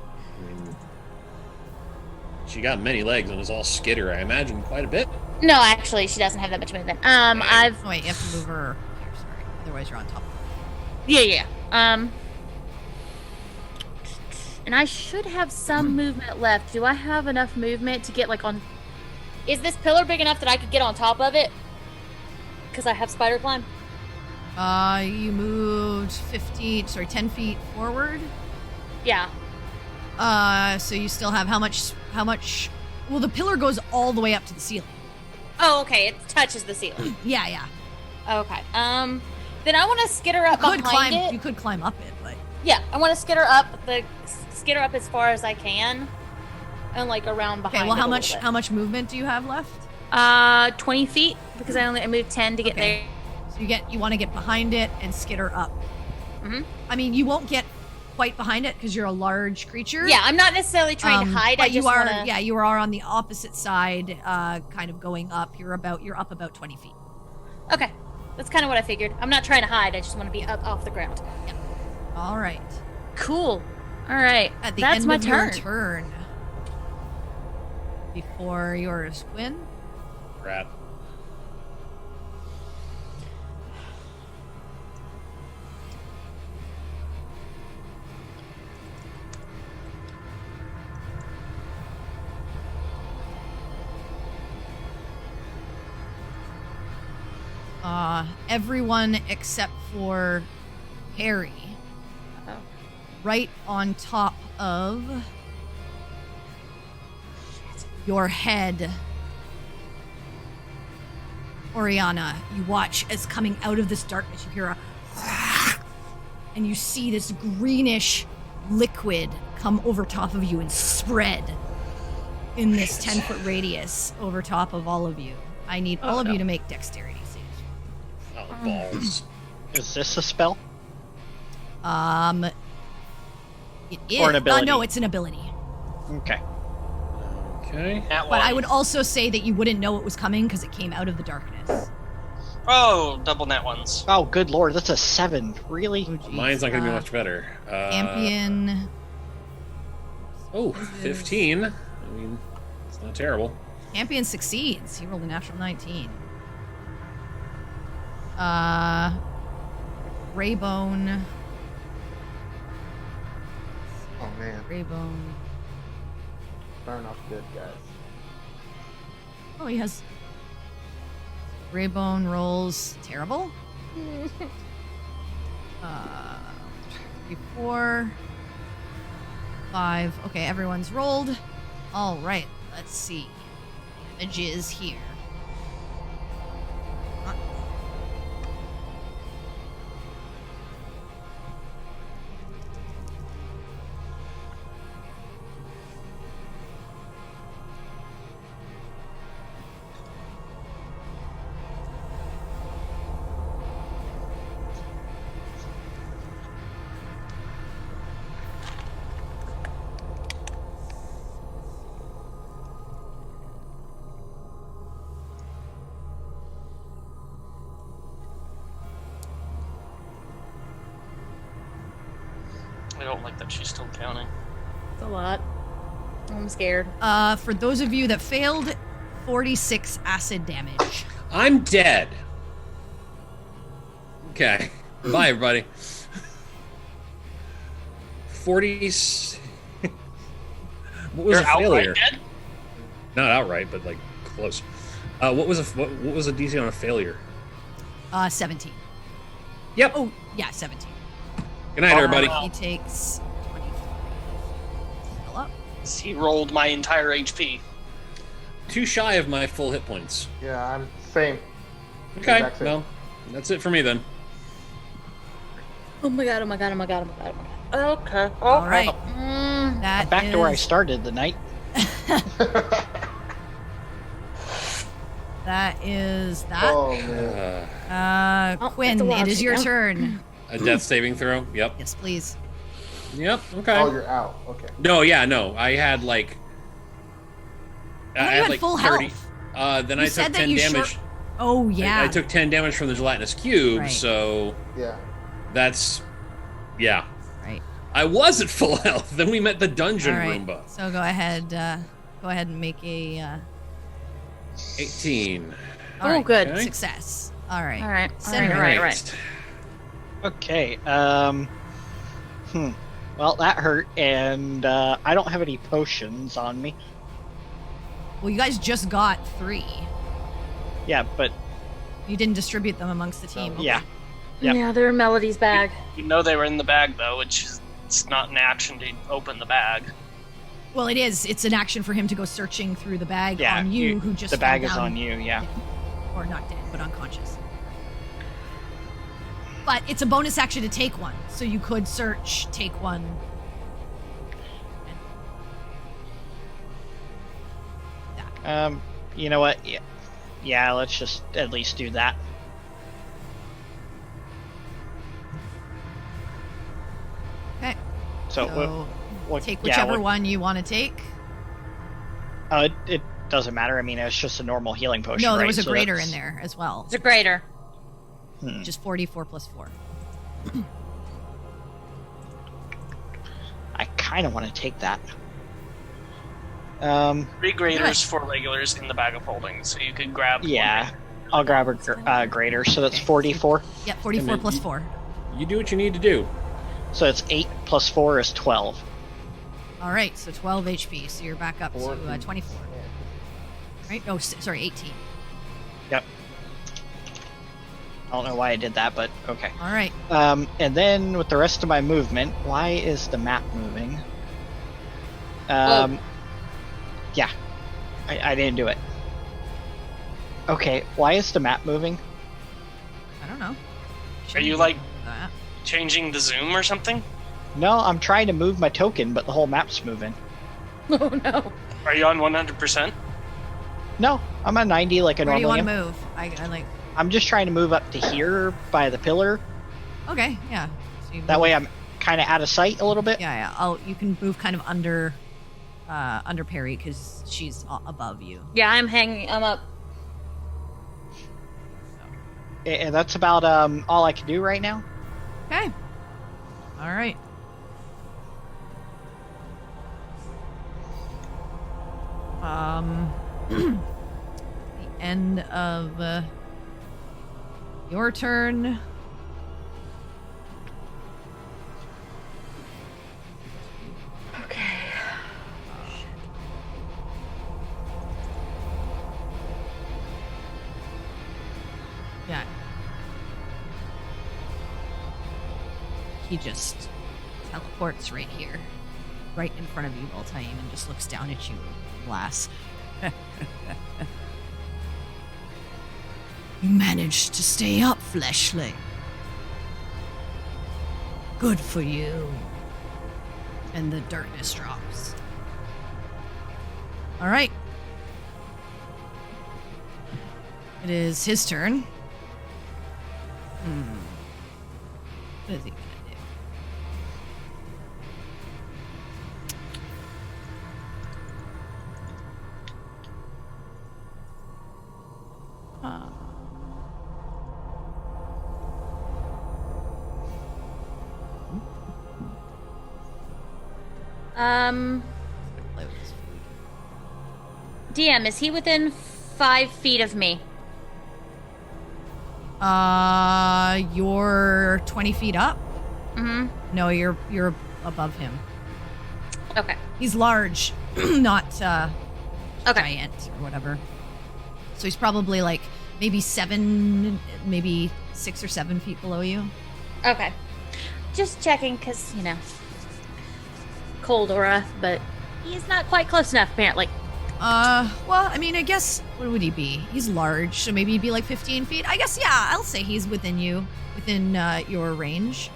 She got many legs and was all skitter. I imagine quite a bit. No, actually, she doesn't have that much movement. I've Oh wait, you have to move her here. Sorry, otherwise you're on top. yeah. And I should have some movement left. Do I have enough movement to get like on? Is this pillar big enough that I could get on top of it? Because I have spider climb. You moved 10 feet forward. Yeah. So you still have how much? Well, the pillar goes all the way up to the ceiling. Oh, okay. It touches the ceiling. Yeah. Okay. Then I want to skitter up You could behind climb. it. You could climb up it, but Yeah, I want to skitter up as far as I can, and like around behind. okay. Well, it how a much? little How much movement do you have left? bit. 20 feet because I moved 10 to get Okay. there. So you want to get behind it and skitter up. Mhm. I mean, you won't get quite behind it because you're a large creature. Yeah, I'm not necessarily trying to hide. But I just you are. wanna... Yeah, you are on the opposite side, kind of going up. You're up about 20 feet. Okay, that's kind of what I figured. I'm not trying to hide. I just want to be up off the ground. All right. Cool. All right. At the that's end my of turn. your turn. Before yours, Quinn. Crap. Everyone except for Harry. Uh-oh. Right on top of your head. Oriana, you watch as coming out of this darkness, you hear a and you see this greenish liquid come over top of you and spread in this 10-foot radius over top of all of you. I need all of you to make dexterity saves. Oh, balls. Is this a spell? It is. Or an ability? No, it's an ability. Okay. Okay. Nat But I one. would also say that you wouldn't know it was coming because it came out of the darkness. Oh, double nat ones. Oh, good lord, that's a 7. Really? Oh, geez. Mine's not going to be much better. Champion. Oh, 15. I mean, it's not terrible. Champion succeeds. He rolled a natural 19. Raybone. Oh man, Raybone. burn off good guys. Oh, he has. Raybone rolls terrible. 3, 4, 5. Okay, everyone's rolled. All right, let's see. Images here. I don't like that she's still counting. It's a lot. I'm scared. For those of you that failed, 46 acid damage. I'm dead. Okay. Bye, everybody. 40. What was You're a failure? outright dead? Not outright, but like close. What was a DC on a failure? 17. Yep. Oh, yeah, 17. Good night, everybody. He takes 23. Heal up. He rolled my entire HP. Too shy of my full hit points. Yeah, I'm same. Okay. Exact same. Well, that's it for me then. Oh my god, oh my god, oh my god, oh my god, oh my god. Okay. All right. Mm. That Back to where I is- started the night. That is that. Oh man. Oh, Quinn, that's a lot it is your now. turn. A death saving throw. Yep. Yes, please. Yep. Okay. Oh, you're out. Okay. No. Yeah. No. I had like. Oh, you had full health. Then You I said took that 10 you damage. Oh, yeah. I took 10 damage from the gelatinous cube, Right. so Yeah. that's yeah. Right. I was at full health. Then we met the dungeon All right. Roomba. So go ahead and make a 18. all Oh, right, good. Okay. success. All right. All right. Send All her right. out. Right. Okay, well, that hurt, and I don't have any potions on me. Well, you guys just got 3. Yeah, but You didn't distribute them amongst the team. yeah. Yep. Yeah, they're in Melody's bag. You know they were in the bag, though, which is it's not an action to open the bag. Well, it is. It's an action for him to go searching through the bag Yeah, on you, who just the bag fell is down, on you, yeah. or not dead, but unconscious. But it's a bonus action to take one, so you could search, take one. You know what? Yeah, let's just at least do that. Okay. So, what? Take yeah, whichever what- one you want to take. It doesn't matter. I mean, it's just a normal healing potion. No, there right? was a So greater that's- in there as well. It's a greater. Just 44 plus 4. I kind of want to take that. 3 graders, 4 regulars in the bag of holding, so you could grab. one Yeah, grader. I'll grab a greater. So that's 44. Yep, 44 then plus you- 4. You do what you need to do. So it's 8 plus 4 is 12. All right, so 12 HP, so you're back up to 24. Right? Oh, sorry, 18. Yep. I don't know why I did that, but okay. All right. And then with the rest of my movement, why is the map moving? Oh. Yeah, I didn't do it. Okay, why is the map moving? I don't know. Are you, like, changing the zoom or something? No, I'm trying to move my token, but the whole map's moving. Oh no. Are you on 100%? No, I'm at 90 like I Where do you normally want to am. move? I like. I'm just trying to move up to here by the pillar. Okay, yeah. So you That move- way I'm kind of out of sight a little bit? Yeah. You can move kind of under Perry because she's above you. Yeah, I'm up. And that's about all I can do right now. Okay. All right. The end of your turn. Okay. Yeah. He just teleports right here, right in front of you, Voltaire, and just looks down at you with a glass. You managed to stay up, Fleshling. Good for you. And the darkness drops. All right. It is his turn. What is he gonna do? Play with his food. DM, is he within 5 feet of me? You're 20 feet up? Mm-hmm. No, you're above him. Okay. He's large, not Okay. giant or whatever. So he's probably like maybe 6 or 7 feet below you. Okay. Just checking, because, cold aura, but he's not quite close enough, apparently. Well, I mean, I guess, what would he be? He's large, so maybe he'd be like 15 feet. I guess, yeah, I'll say he's within your range.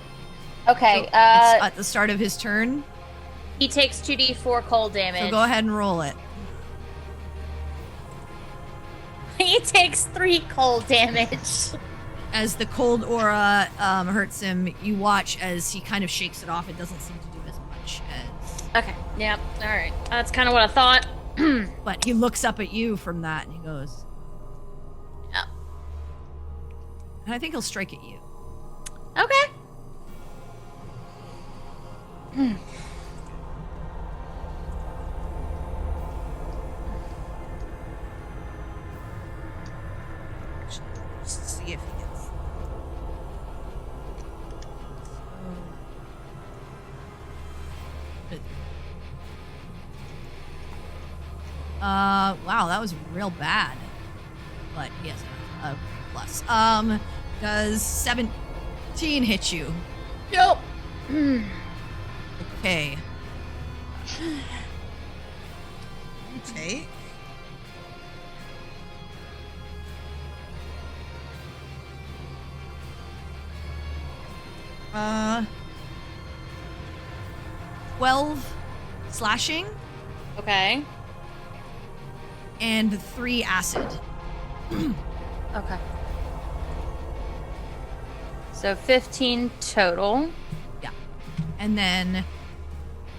Okay, So it's at the start of his turn, he takes 2d4 cold damage. so go ahead and roll it. He takes 3 cold damage. As the cold aura hurts him, you watch as he kind of shakes it off. It doesn't seem to do as much as... Okay, yep, alright. That's kind of what I thought. But he looks up at you from that, and he goes... Yeah. And I think he'll strike at you. Okay. Just see if he gets... Wow, that was real bad. But he has a plus. Does 17 hit you? Nope. Okay. Okay. Uh, 12 slashing Okay. and 3 acid. Okay. So 15 total. Yeah. And then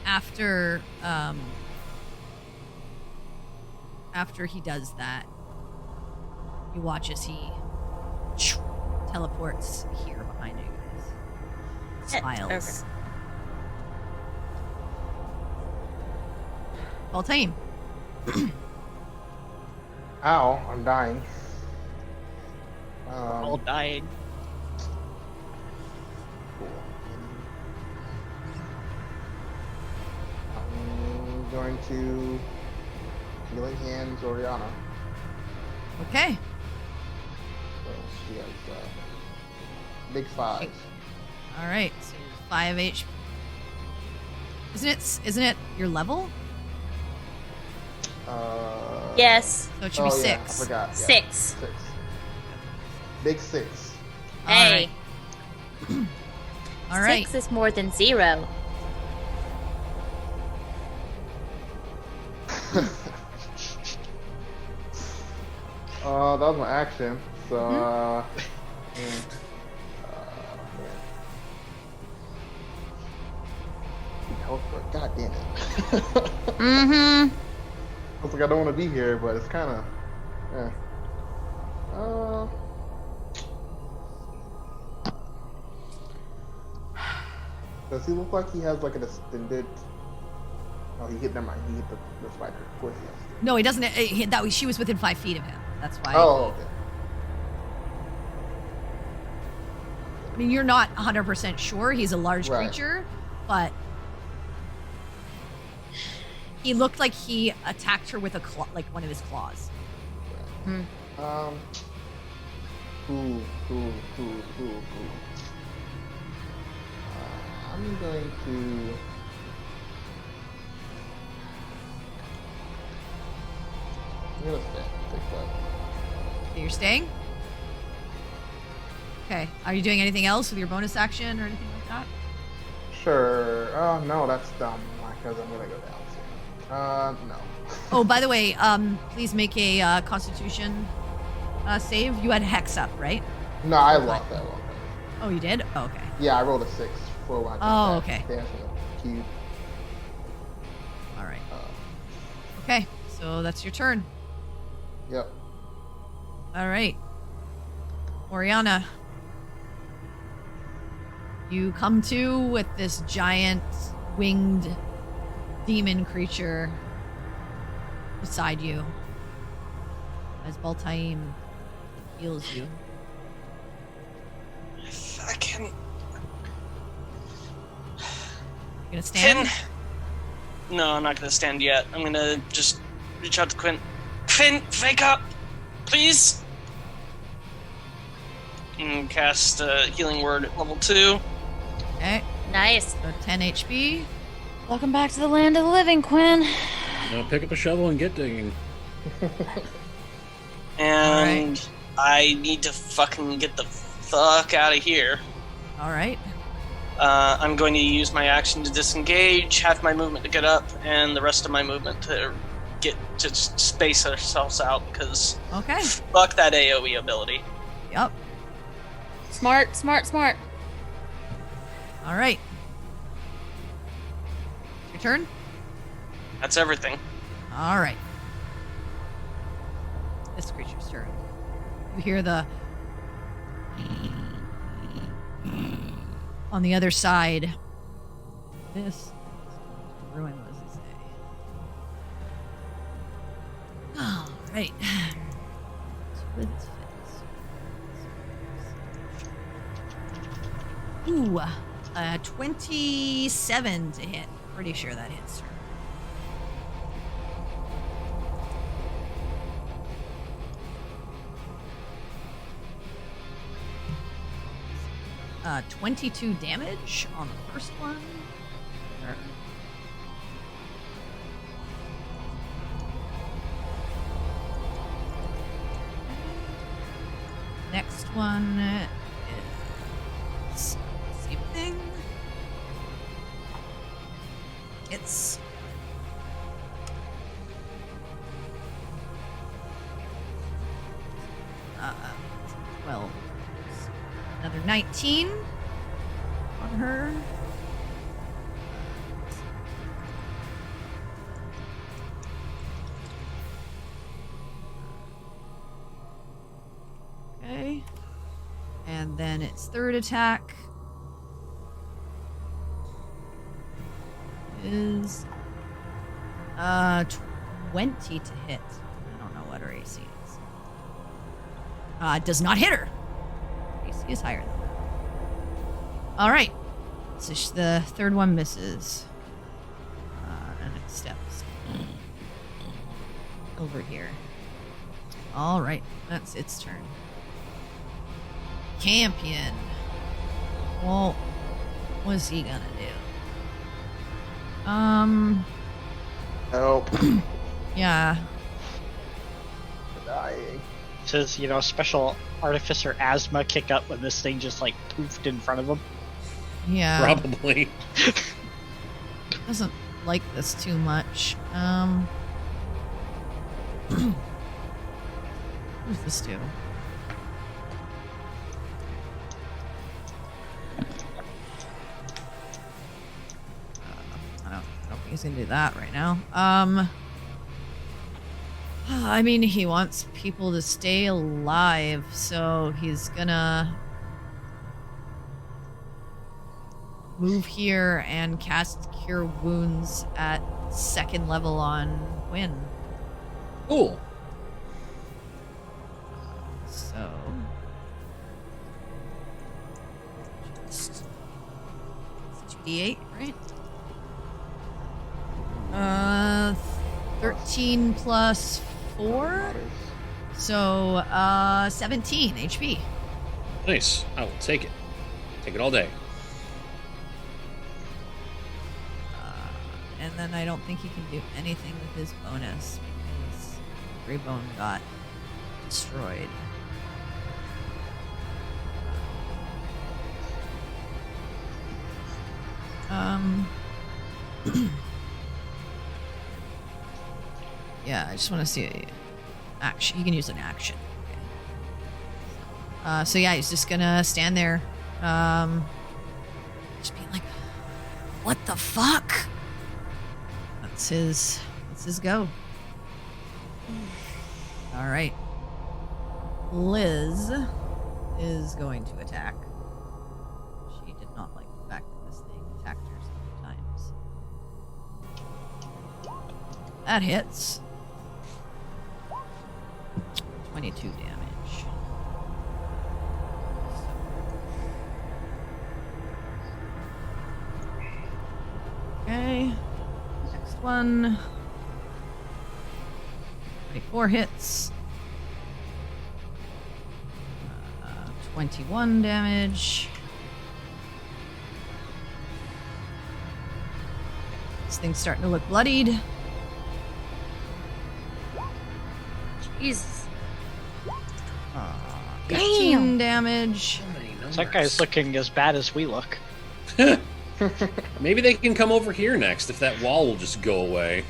after he does that, you watch as he teleports here behind you guys. Smiles. Voltaire. Ow, I'm dying. All dying. Cool. I'm going to Healing Hands Oriana. Okay. So she has big 5. All right. So 5 HP. Isn't it your level? Yes. So it should be 6. Yeah, I forgot. Yeah, 6. 6. Big 6. Hey. All right. 6 is more than 0. That was my action. So, God damn it. Mm-hmm. I was like, I don't want to be here, but it's kind of, yeah. Does he look like he has like an extended? Oh, he hit. Never mind. He hit the spider. Of course he has. No, he doesn't. She was within 5 feet of him. That's why. Oh, okay. I mean, you're not 100% sure he's a large Right. creature, but he looked like he attacked her with a claw, like one of his claws. Cool. I'm going to. I'm gonna stay. Take that. Okay, you're staying? Okay. Are you doing anything else with your bonus action or anything like that? Sure. Oh no, that's dumb. Because I'm gonna go down soon. No. Oh, by the way, please make a Constitution save. You had Hex up, right? No, I lost that one. Oh, you did? Oh, okay. Yeah, I rolled a 6 for my. Oh, okay. Dancing cube. All right. Okay, so that's your turn. Yep. All right. Oriana. You come to with this giant winged demon creature beside you as Baltaim heals you. I can. You gonna stand? No, I'm not gonna stand yet. I'm gonna just reach out to Quinn. Quinn, wake up! Please! And cast Healing Word at level 2. Okay, Nice. so 10 HP. Welcome back to the land of the living, Quinn. Now pick up a shovel and get digging. And I need to fucking get the fuck out of here. All right. I'm going to use my action to disengage, half my movement to get up, and the rest of my movement to just space ourselves out, because Okay. fuck that AoE ability. Yep. Smart, smart, smart. All right. Your turn? That's everything. All right. This creature's turn. You hear the on the other side. This is ruin Lizzie's day. All right. Ooh, 27 to hit. Pretty sure that hits her. 22 damage on the first one. Next one is same thing. It's well, another 19 on her. Okay. And then its third attack is 20 to hit. I don't know what her AC is. It does not hit her. AC is higher than that. All right. So the third one misses. And it steps over here. All right. That's its turn. Campion. Well, what's he gonna do? Help. Yeah. I'm dying. Says, special artificer asthma kick up when this thing just like poofed in front of him. Yeah. Probably. Doesn't like this too much. What does this do? I don't he's gonna do that right now. I mean, he wants people to stay alive, so he's gonna move here and cast Cure Wounds at 2nd level on Quinn. Cool. So... Just... 2d8, right? 13 plus 4? So, 17 HP. Nice. I will take it. Take it all day. And then I don't think he can do anything with his bonus because Greybone got destroyed. Yeah, I just want to see action. You can use an action. Okay. So yeah, he's just gonna stand there, just being like, "What the fuck?" That's his go. All right. Liz is going to attack. She did not like the fact that this thing attacked her so many times. That hits. 22 damage. Okay. Next one. 24 hits. 21 damage. This thing's starting to look bloodied. Jesus. 18 damage. That guy's looking as bad as we look. Maybe they can come over here next if that wall will just go away.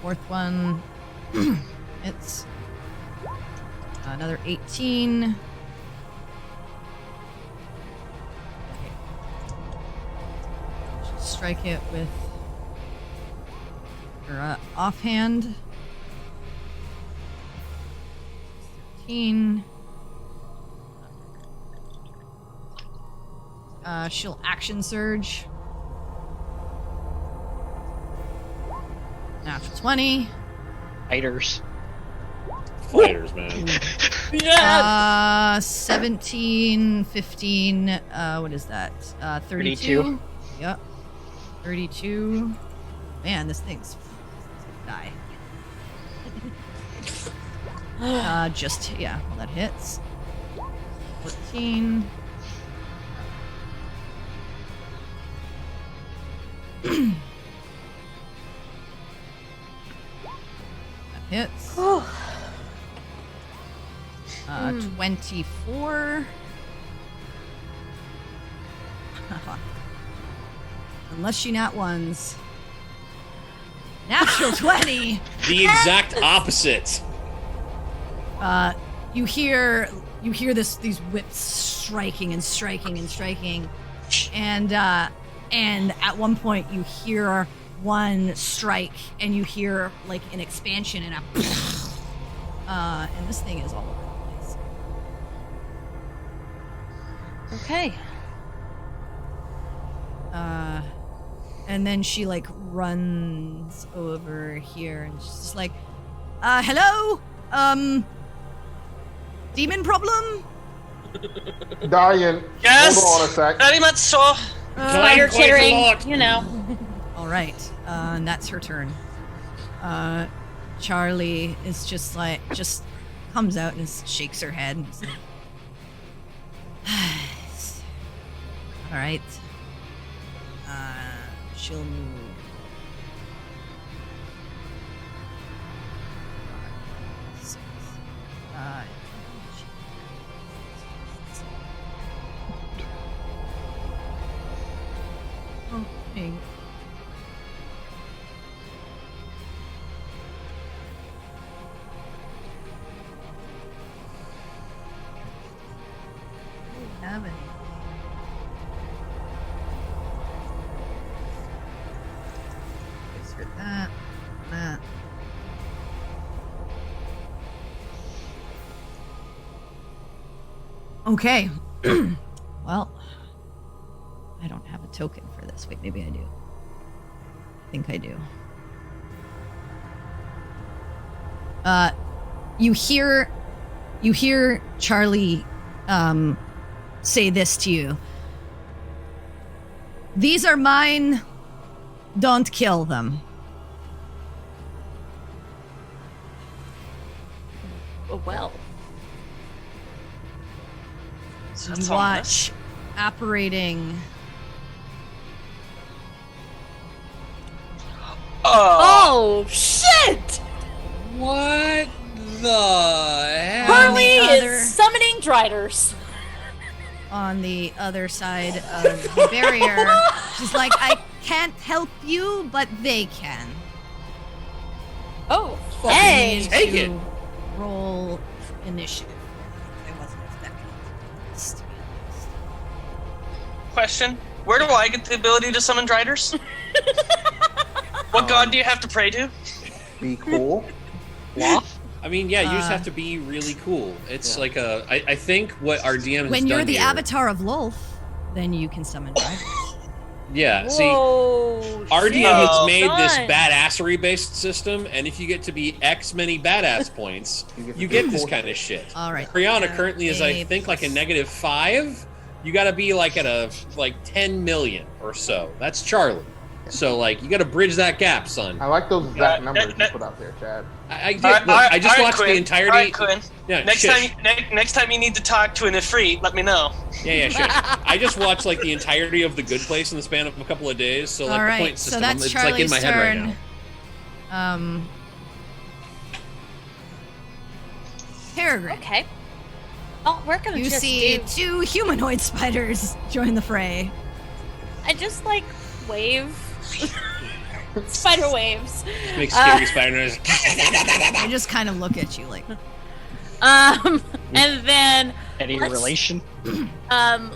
4th one. It's another 18. Okay. Just strike it with your offhand. 13. She'll action surge. Natural 20. Fighters. Fighters, man. 17, 15, what is that? 32. Yep. 32. Man, this thing's gonna die. Yeah, well, that hits. 14. That hits. 24. Unless she nat ones. Natural 20. The exact opposite. You hear these whips striking and striking and striking, and at one point you hear one strike, and you hear like an expansion and and this thing is all over the place. Okay. And then she like runs over here and she's just like, hello? Demon problem? Dying. Yes. Hold on a sec. Very much so. Spider quite a chittering, lot. you know. All right, and that's her turn. Charlie is just comes out and shakes her head. And is like, all right. She'll move. Six. Okay. Have any. Okay. Well, I don't have a token for this. Wait, maybe I do. I think I do. You hear Charlie say this to you. These are mine. Don't kill them. Oh, well. So You that's watch apparating. Oh, shit! What the hell? Harley other- is summoning Driders. On the other side of the barrier. She's like, I can't help you, but they can. Oh, You hey! need Take to it. roll initiative. I wasn't expecting this, to be honest. Question: where do I get the ability to summon Driders? What god do you have to pray to? Be cool. Loth? I mean, yeah, you just have to be really cool. It's like I think what our DM has When you're done the here- avatar of Lolth, then you can summon dragons. Yeah, see, Whoa, our shit, DM has made this son. badassery-based system, and if you get to be X many badass points, you get this kind of shit. All right. Kriana currently is, I think, like a -5. You got to be like at a 10 million or so. That's Charlie. So like you got to bridge that gap, son. I like those exact Yeah, numbers you put out there, Chad. I did. Alright, Look, I just alright, watched the Quinn. entirety. Alright, Quinn. Yeah, Next shush. time you need to talk to an Ifrit, let me know. Yeah, sure. I just watched like the entirety of The Good Place in the span of a couple of days. So like All the right. point So system, that's it's Charlie's like in my head right turn. now. Peregrine. Okay. Oh, we're gonna You just see do... two humanoid spiders join the fray. I just like wave. Spider waves. Make scary spider noise. They just kind of look at you like, And then Any Let's- relation?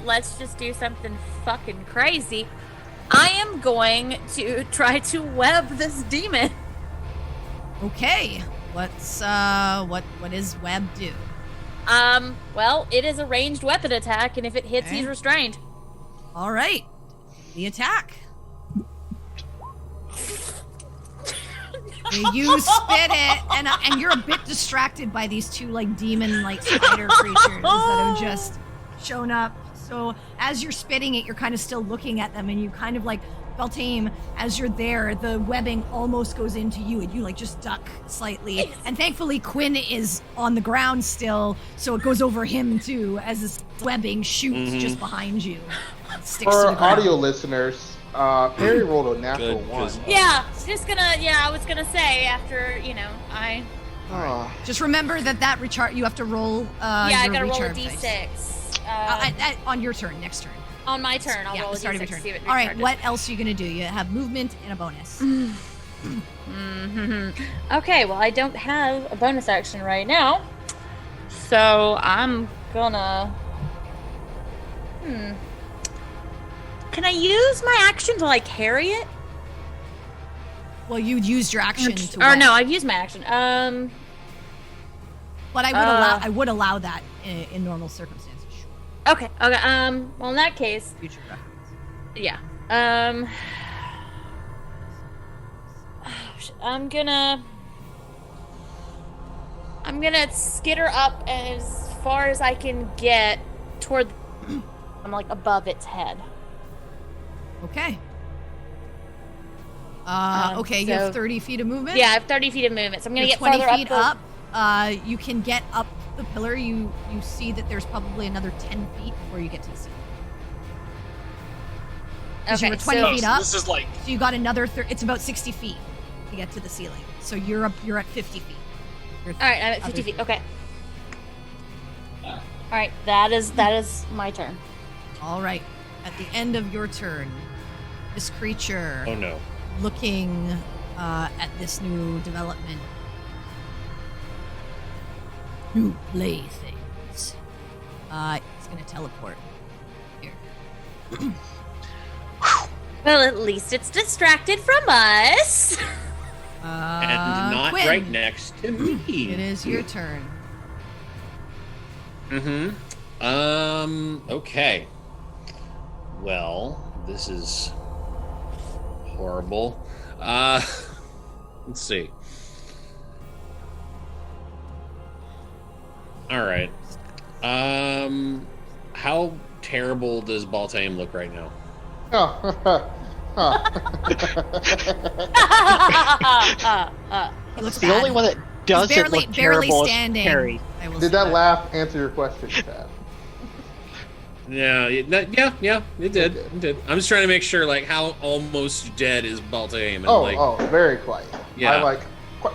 let's just do something fucking crazy. I am going to try to web this demon. okay, what's what does web do? Well, it is a ranged weapon attack, and if it hits, Okay. he's restrained. All right, the attack. You spit it, and you're a bit distracted by these two like demon-like spider creatures that have just shown up. So as you're spitting it, you're kind of still looking at them, and you kind of like, Beltane, as you're there, the webbing almost goes into you, and you like just duck slightly. And thankfully, Quinn is on the ground still, so it goes over him too, as this webbing shoots just behind you. Sticks to For the ground. audio listeners, Perry rolled a natural Good, 1. 'cause- Yeah, I was gonna say after, I... Ah, Just remember that recharge. You have to roll. I your gotta roll a recharge d6. dice. On your turn, next turn. On my turn, I'll yeah, roll a start of d6 your see turn. if it All right, recharges. what else are you gonna do? You have movement and a bonus. Okay, well, I don't have a bonus action right now. So I'm gonna... Can I use my action to, like, carry it? Well, you used your action to. Or web, no, I've used my action. but I would allow that in normal circumstances. Sure. Okay. Well, in that case, Future reference. yeah. I'm gonna skitter up as far as I can get toward. I'm like above its head. Okay. Okay, you so- have 30 feet of movement. Yeah, I have 30 feet of movement, so I'm gonna You're get 20 farther feet up. up. You can get up the pillar. You see that there's probably another 10 feet before you get to the ceiling. 'Cause you were 20 Oh, feet so up. this is like So you got another. It's about 60 feet to get to the ceiling. So you're up. You're at 50 feet. All right, I'm at 50 feet. Okay. All right, that is my turn. All right. At the end of your turn, this creature Oh no. looking at this new development. New playthings. It's gonna teleport here. Well, at least it's distracted from us. And not Quinn, right next to me. It is your turn. Mm-hmm. Okay. Well, this is horrible. Let's see. All right. How terrible does Baltaim look right now? He looks The bad. only one that doesn't barely- look barely terrible standing. is Perry. I will Did say that laugh answer your question, Chad? Yeah, it did. It did. I'm just trying to make sure, like, how almost dead is Baltaim? And, Oh, very quiet. Yeah. I like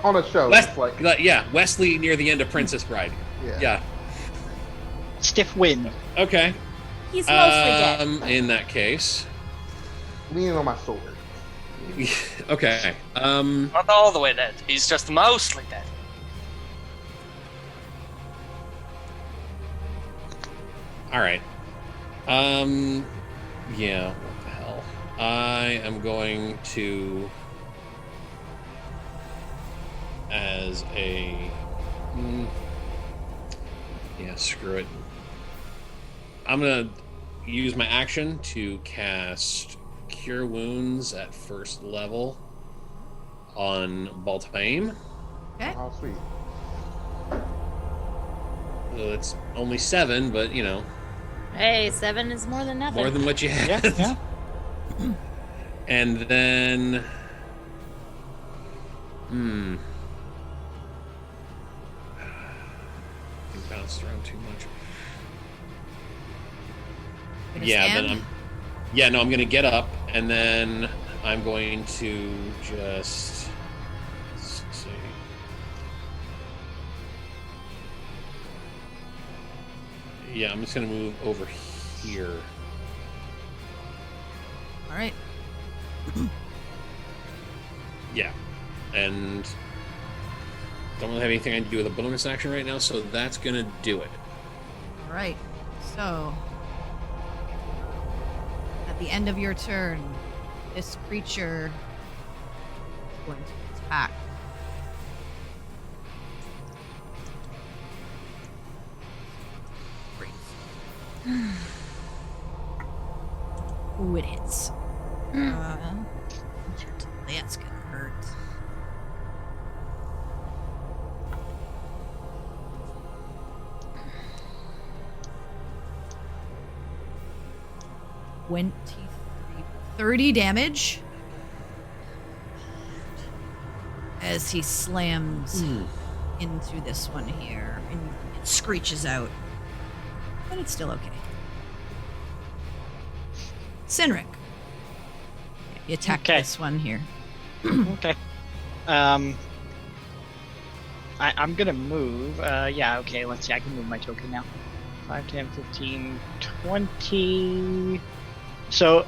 on a show. It's like Wesley near the end of Princess Bride. Yeah. Stiff wind. Okay. He's mostly dead. In that case. leaning on my sword. Okay. Not all the way dead. He's just mostly dead. All right. Yeah. What the hell? I am going to, as a, yeah, screw it. I'm gonna use my action to cast Cure Wounds at first level on Baltaim. Okay. Oh, sweet. So it's only 7, but you know, Hey, 7 is more than nothing. more than what you had. Yeah. And then, you bounced around too much. Gonna Yeah, stand? then I'm gonna get up, and then I'm going to just let's see. Yeah, I'm just gonna move over here. All right. Yeah, and don't really have anything I can do with a bonus action right now, so that's gonna do it. All right. So, at the end of your turn, this creature is going to attack. Great. Ooh, it hits. That's gonna hurt. $23, 30 damage as he slams into this one here, and it screeches out, but it's still okay. Sinric, you attack Okay. this one here. Okay. I'm gonna move. Yeah, okay, let's see. I can move my token now. 5, 10, 15, 20. So,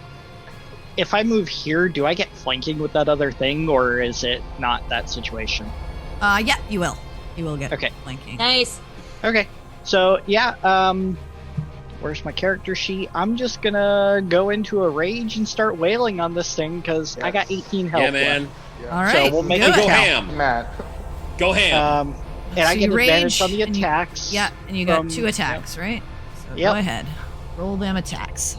if I move here, do I get flanking with that other thing, or is it not that situation? Yeah, you will. You will get Okay. flanking. Nice. Okay. So, yeah, where's my character sheet? I'm just gonna go into a rage and start wailing on this thing, because I got 18 health Yeah, man. Yeah. All right. we'll make do it Go count. ham. Matt. Go ham. left. And I So get you advantage rage on the and you- attacks. Yeah, and you got from- 2 attacks, right? So Yep. go ahead. Roll them attacks.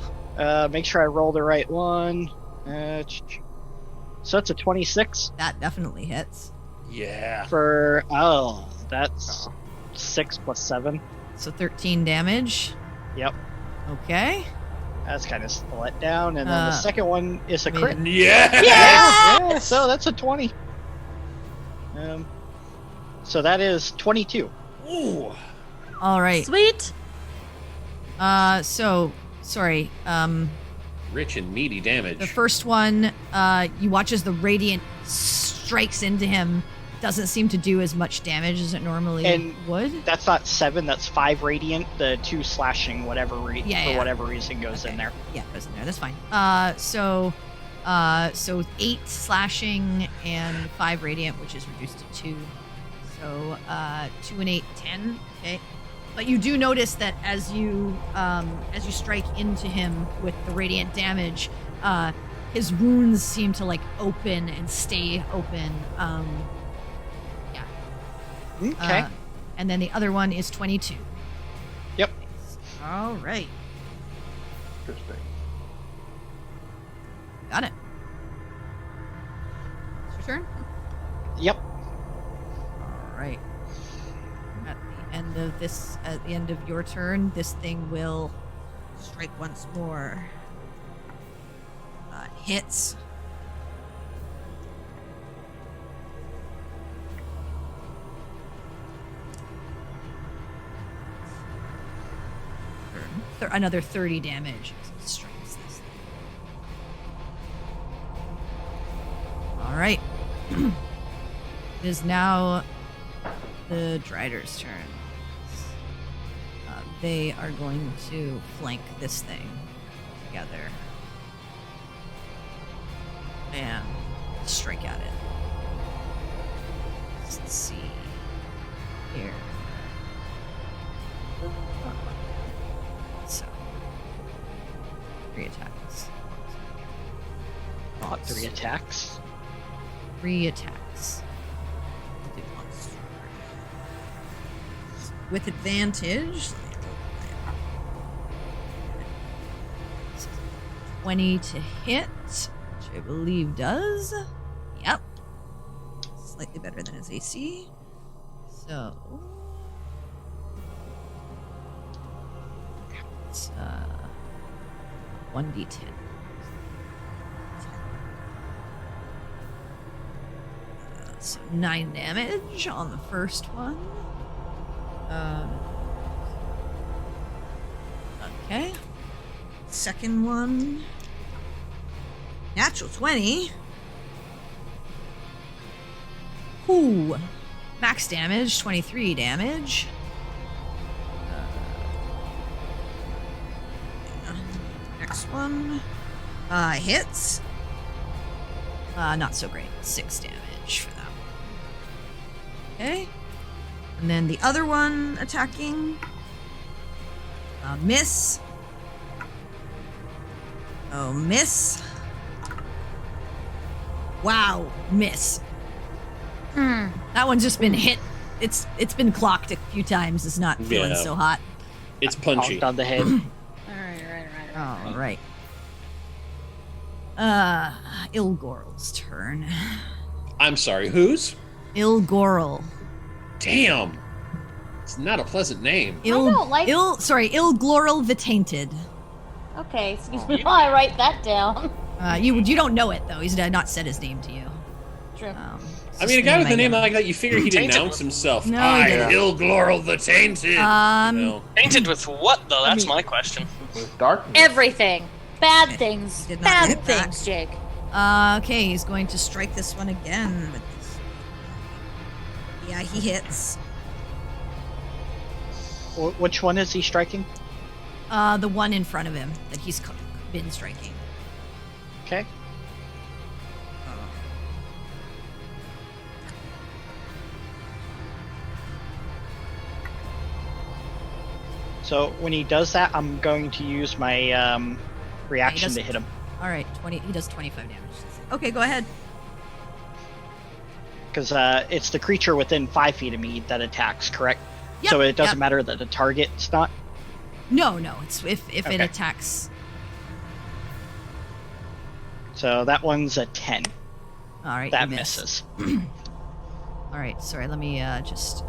Make sure I roll the right one. So that's a 26 That definitely hits. Yeah. for. Oh, that's 6 plus 7. So 13 damage. Yep. Okay. That's kind of let down. And then the second one is a I mean- crit. Yeah. Yeah, so that's a 20. So that is 22. Ooh. All right. Sweet. So sorry. Rich and meaty damage. The first one, you watch as the radiant strikes into him. Doesn't seem to do as much damage as it normally And would. That's not 7, that's 5 radiant. The 2 slashing, whatever for Yeah. whatever reason goes in there. Yeah, it goes in there. That's fine. So 8 slashing and 5 radiant, which is reduced to 2. So 2 and 8, 10. Okay. But you do notice that as you strike into him with the radiant damage, his wounds seem to like open and stay open. Okay. And then the other one is 22. Yep. All right. Interesting. Got it. It's your turn? Yep. All right. At the end of your turn, this thing will strike once more. Hits. Another 30 damage. As it strikes this thing. All right. It is now the Drider's turn. They are going to flank this thing together and strike at it. Let's see here. So, 3 attacks. Not 3 attacks. 3 attacks. Do once. With advantage. 20 to hit, which I believe does. Yep. Slightly better than his AC. So. It's 1d10. So 9 damage on the first one. Okay. Second one. Natural 20. Ooh. Max damage, 23 damage. Next one. Hits. Not so great. 6 damage for that one. Okay. And then the other one attacking. Miss. Oh, miss. Wow, miss. That one's just been hit. It's been clocked a few times. It's not feeling so hot. It's punchy. Honked on the head. All right. Ilgorl's turn. I'm sorry, whose? Ilgorl. Damn. It's not a pleasant name. Ilglorl the Tainted. Okay, excuse me while I write that down. You don't know it though. He's not said his name to you. True. I mean, a guy with a name like that, you figure he'd Tainted. announce himself. No, I, he didn't. Ilglorl the Tainted. Painted with what, though? That's my question. With darkness. Everything. Bad things. Did not Bad hit back. things, Jake. Okay, he's going to strike this one again with this. Yeah, he hits. Which one is he striking? The one in front of him that he's been striking. Okay. So when he does that, I'm going to use my reaction to hit him. All right, 20. He does 25 damage. Okay, go ahead. Because it's the creature within 5 feet of me that attacks, correct? Yep, So it doesn't yep. matter that the target's not. No, it's if it Okay. attacks. So that one's a 10. All right, That you miss. misses. All right, sorry. Let me just.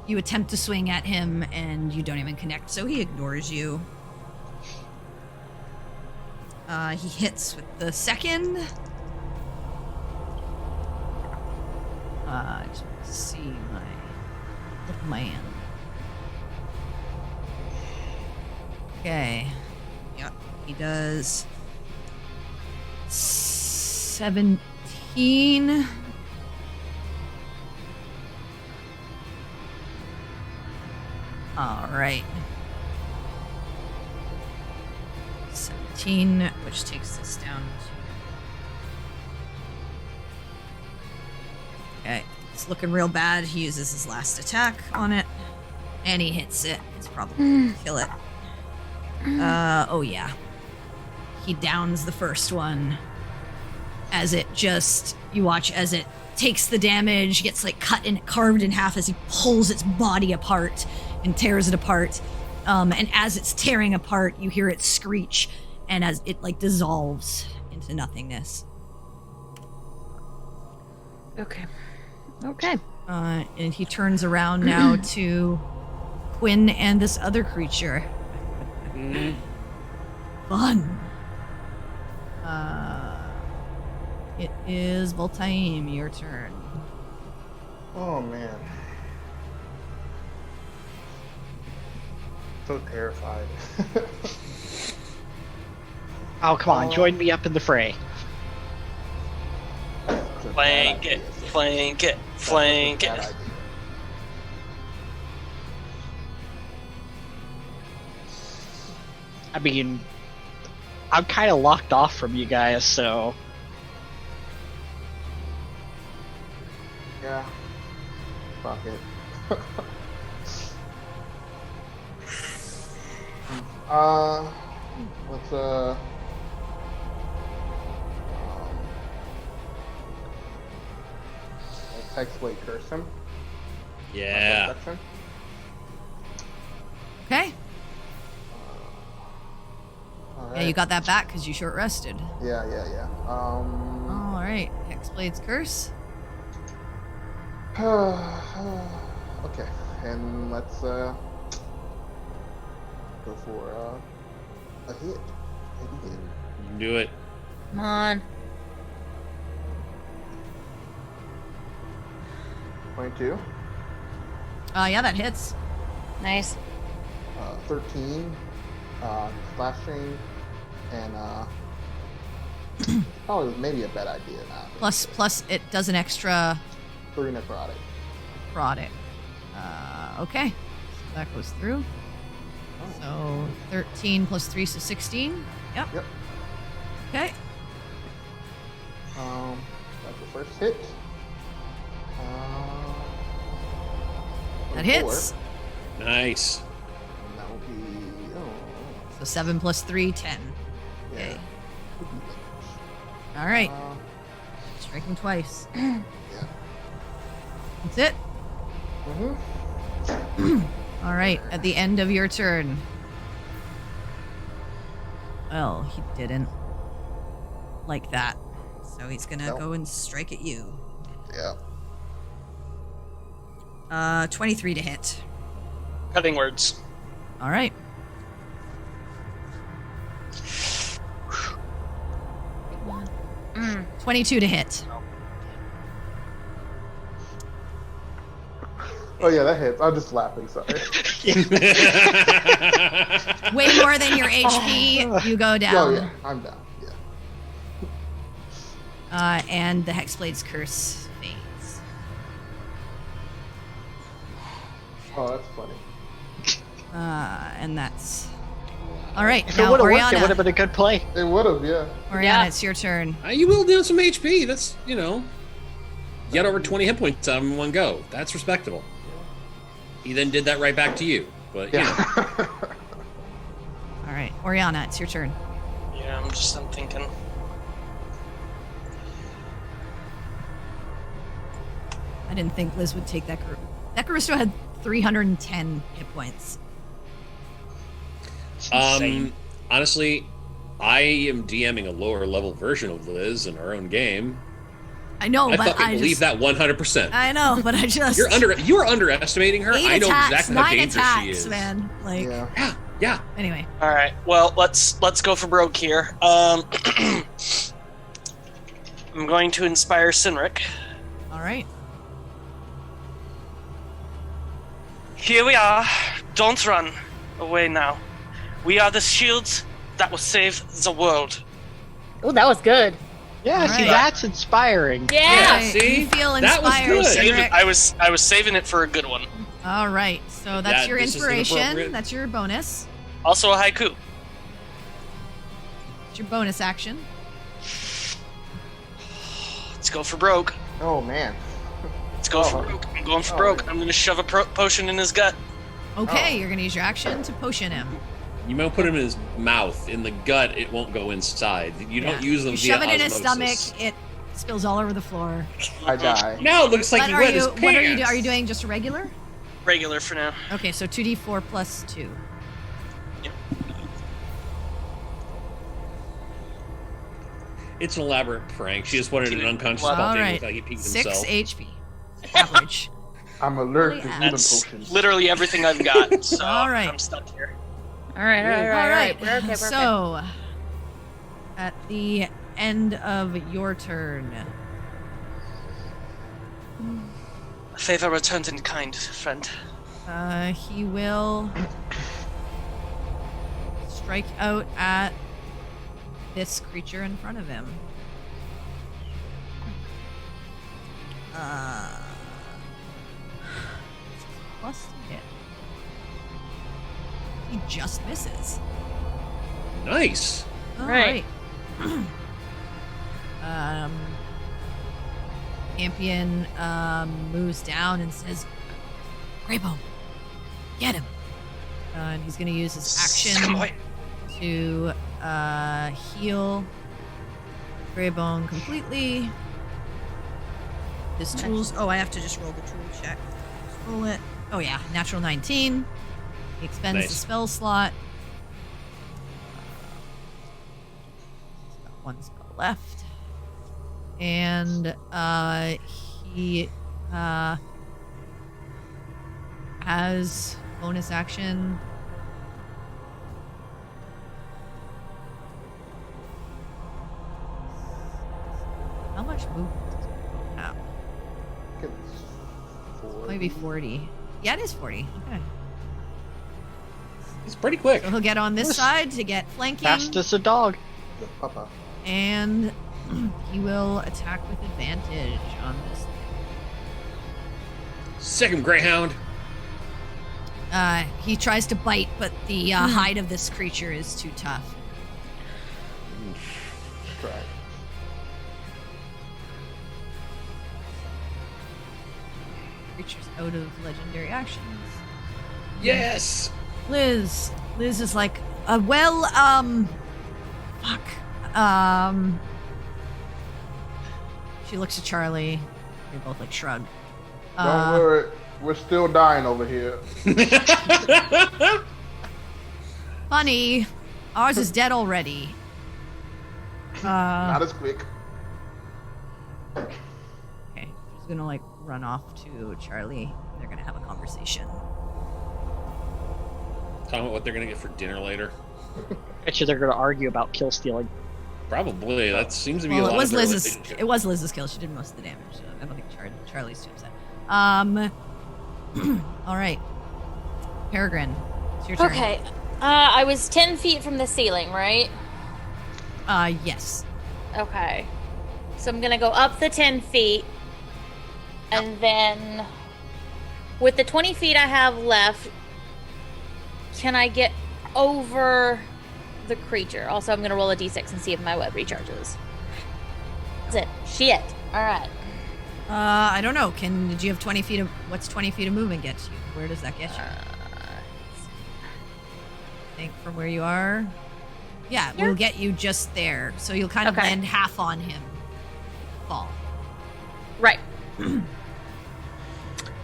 You attempt to swing at him, and you don't even connect, so he ignores you. He hits with the second. I just want to see my little man. Okay. Yep, he does 17. All right. 17, which takes this down to... Okay, it's looking real bad. He uses his last attack on it, and he hits it. It's probably going to kill it. Oh yeah. He downs the first one as it just... You watch as it takes the damage, gets like carved in half as he pulls its body apart and tears it apart. And as it's tearing apart, you hear it screech, and as it like dissolves into nothingness. Okay. And he turns around now to Quinn and this other creature. Fun. It is Voltaim, your turn. Oh man. So terrified. Oh, come on, join me up in the fray. Flank it, flank it, flank it. I mean, I'm kind of locked off from you guys, so... Yeah. Fuck it. Let's Hexblade curse him. Yeah. Okay. All Yeah, you got that back because you short rested. Yeah. All right, Hexblade's curse. Okay, and let's go for a hit. You can do it. Come on. 22, Yeah, that hits. Nice. 13, slashing, and probably maybe a bad idea now. Plus, it does an extra 3 necrotic. product. Okay, so that goes through. So 13 plus 3, so 16. Yep. Okay. That's the first hit. That hits. Nice. And that will be So 7 plus 3, 10. Okay. All right. Strike him twice. Yeah. That's it. All right. At the end of your turn. Well, he didn't like that. So he's going to go and strike at you. Yeah. 23 to hit. Cutting words. All right. Mm. 22 to hit. Oh yeah, that hits. I'm just laughing. Sorry. Way more than your HP. You go down. Oh yeah, I'm down. Yeah. And the Hexblade's curse fades. Oh, that's funny. And that's... All right, If it now would have worked, it Oriana. would have been a good play. It would have, yeah. Oriana, Yeah. it's your turn. You will down some HP. That's, get over 20 hit points out in one go. That's respectable. He then did that right back to you. But, Yeah. All right, Oriana, it's your turn. Yeah, I'm thinking. I didn't think Liz would take that. That Caristo had 310 hit points. It's insane. Honestly, I am DMing a lower level version of Liz in our own game. I know, I but fucking I believe just... that 100%. I know, but I just... You are underestimating her. 8 I know attacks, exactly how 9 dangerous attacks, she is. man. Like, Yeah. Yeah. anyway. All right. Well, let's go for broke here. I'm going to inspire Sinric. All right. Here we are. Don't run away now. We are the shields that will save the world. Oh, that was good. Yeah, see, Alright. that's inspiring. Yeah. Alright, see? You feel That was inspired, good. Cedric. I was saving it for a good one. All right, so that's your this is inspiration. inappropriate. That's your bonus. Also a haiku. It's your bonus action. Let's go for broke. Oh man. Let's go for broke. I'm going for broke. I'm gonna shove a potion in his gut. Okay, you're gonna use your action to potion him. You might put him in his mouth. In the gut, it won't go inside. You don't use them You via shove it in his osmosis. stomach. It spills all over the floor. I die. Now it looks like he wet his pants. What are you doing? Are you doing just a regular? Regular for now. Okay, so 2d4 plus 2. Yep. It's an elaborate prank. She just wanted an unconscious All Paul right. without he peeked 6 himself. HP. Average. I'm allergic to That's healing That's potions. literally everything I've got. So All right. I'm stuck here. All right. All right. We're okay. So, at the end of your turn, A favor returned in kind, friend. he will strike out at this creature in front of him. Plus to hit. He just misses. Nice. All Right. Campion moves down and says, Greybone, get him. And he's going to use his action Boy. to heal Greybone completely. His tools. Oh, I have to just roll the tool check. Roll it. Oh, yeah. Natural 19. He expends the Nice. spell slot. He's got one spell left. And he has bonus action. How much movement does he have? I think it's 40. Maybe 40. Yeah, it is 40. Okay. He's pretty quick. So he'll get on this side to get flanking. Fast as a dog. The papa. And he will attack with advantage on this. Second Greyhound. He tries to bite, but the hide of this creature is too tough. Right. Creature's out of legendary actions. Yes. Liz is like, fuck. She looks at Charlie. They both like shrug. Don't worry, we're still dying over here. Funny. Ours is dead already. Not as quick. Okay, she's gonna like run off to Charlie. They're gonna have a conversation. Talking about what they're gonna get for dinner later. Bet you they're going to argue about kill stealing. Probably. That seems to be a Well, lot of their relationship. it was Liz's kill. She did most of the damage. So I don't think Charlie's too upset. All right, Peregrine, it's your turn. Okay. I was 10 feet from the ceiling, right? Yes. Okay. So I'm gonna go up the 10 feet, and then with the 20 feet I have left, can I get over the creature? Also, I'm gonna roll a d6 and see if my web recharges. That's it. Shit. All right. I don't know. Did you have 20 feet of? What's 20 feet of movement get you? Where does that get you? I think from where you are. Yeah, Here? we'll get you just there. So you'll kind of Okay. land half on him. Fall. Right.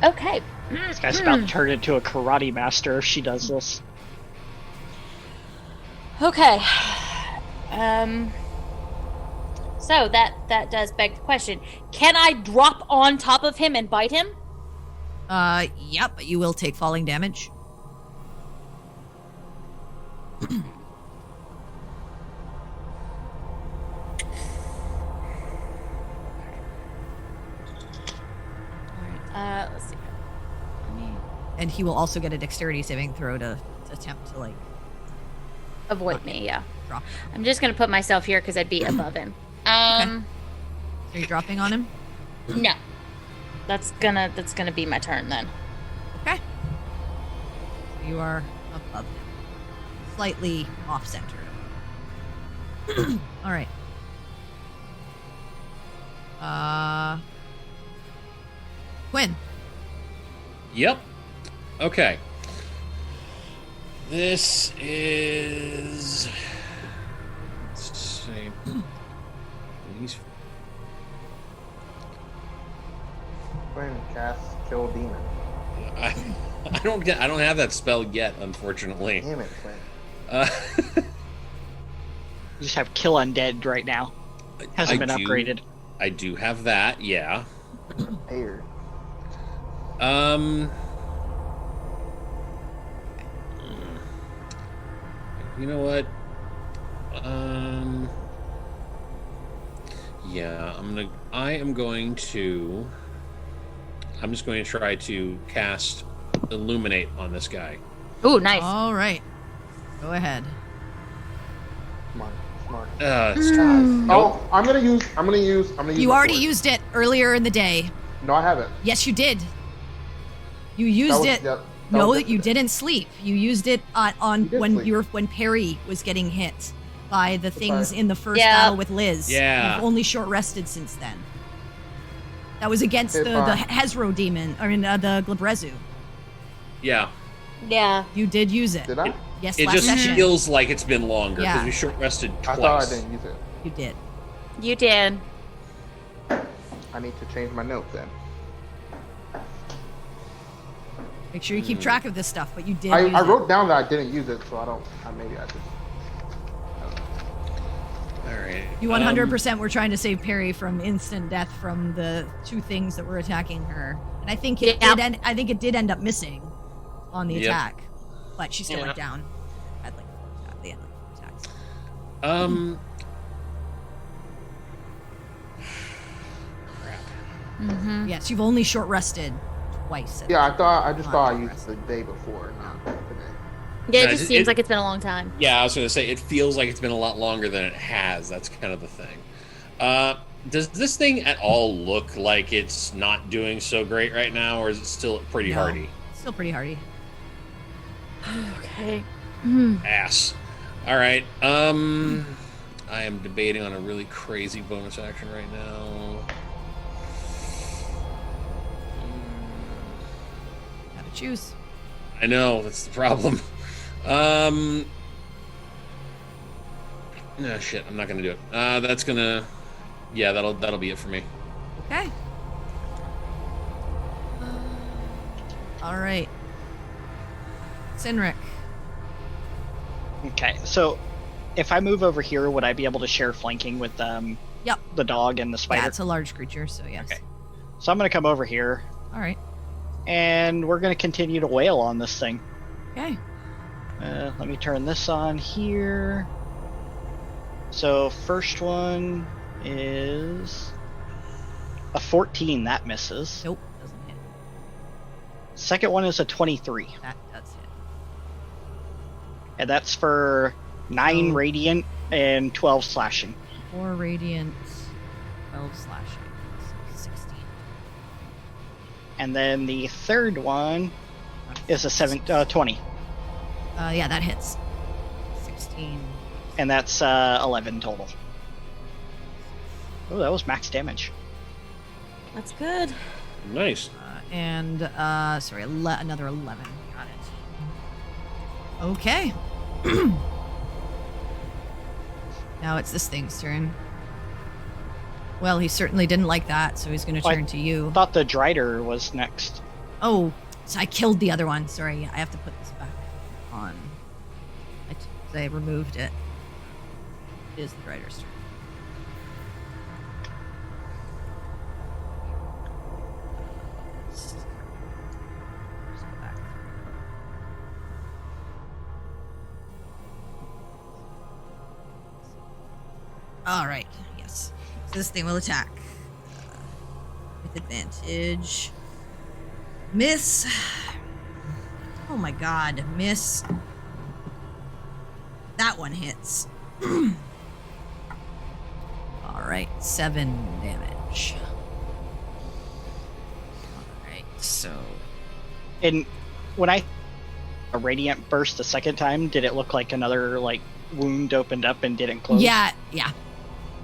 Okay. This guy's about to turn into a karate master if she does this. Okay. So that does beg the question. Can I drop on top of him and bite him? Yeah, but you will take falling damage. Let's see. Let me And he will also get a dexterity saving throw to attempt to, like, avoid me, yeah. drop. I'm just gonna put myself here because I'd be above him. Are you dropping on him? No. That's gonna be my turn then. Okay. So you are above him. Slightly off center. All right. Quinn. Yep. Okay. This is. Let's see. He's Quinn cast Kill Demon. I don't have that spell yet, unfortunately. Damn it, Quinn. You just have Kill Undead right now. Hasn't been upgraded. I do have that, yeah. Air. You know what? Yeah, I'm just going to try to cast Illuminate on this guy. Ooh, nice. All right. Go ahead. Smart. Nope. Oh, I'm gonna use. You already used it earlier in the day. No, I haven't. Yes, you did. You used it. No, you didn't sleep. You used it on when Perry was getting hit by the things in the first battle with Liz. Yeah. You've only short rested since then. That was against the Hezro demon. I mean, the Glabrezu. Yeah. Yeah. You did use it. Did I? Yes, It last just session. feels like it's been longer because Yeah. we short rested twice. I thought I didn't use it. You did. You did. I need to change my notes then. Make sure you keep track of this stuff, but you did. I use it. wrote down that I didn't use it, so I don't. Maybe I just. All right. You 100% were trying to save Perry from instant death from the two things that were attacking her, and I think it did. I think it did end up missing on the attack, but she still went down at like at the end of the attacks. Crap. Mm-hmm. Yes, you've only short rested twice. Yeah, I just thought I used the day before, not today. Yeah, No, it just seems like it's been a long time. Yeah, I was going to say, it feels like it's been a lot longer than it has. That's kind of the thing. Does this thing at all look like it's not doing so great right now, or is it still pretty hardy? Still pretty hardy. Okay. Ass. All right. I am debating on a really crazy bonus action right now. Gotta choose. I know, that's the problem. No shit, I'm not gonna do it. That's gonna, yeah, that'll be it for me. Okay. All right. Sinric. Okay, so if I move over here, would I be able to share flanking with Yep. the dog and the spider? Yeah, it's a large creature, so yes. Okay. So I'm going to come over here, All right. and we're going to continue to wail on this thing. Okay. Let me turn this on here. So first one is a 14. That misses. Nope, doesn't hit. Second one is a 23. That does hit. And that's for 9 Oh. radiant and 12 slashing. 4 radiant, 12 slashing, so 16. And then the third one is a 20. Yeah, that hits. 16. And that's 11 total. Oh, that was max damage. That's good. Nice. Sorry, another 11. Got it. Okay. Now it's this thing's turn. Well, he certainly didn't like that, so he's going to turn to you. I thought the Drider was next. Oh, so I killed the other one. Sorry, I have to put this back on. I removed it. It is the Drider's turn. Let's go back. All right. Yes. So this thing will attack with advantage. Miss. Oh my god. Miss. That one hits. All right. 7 damage. All right. So. And when I a radiant burst the second time, did it look like another wound opened up and didn't close? Yeah.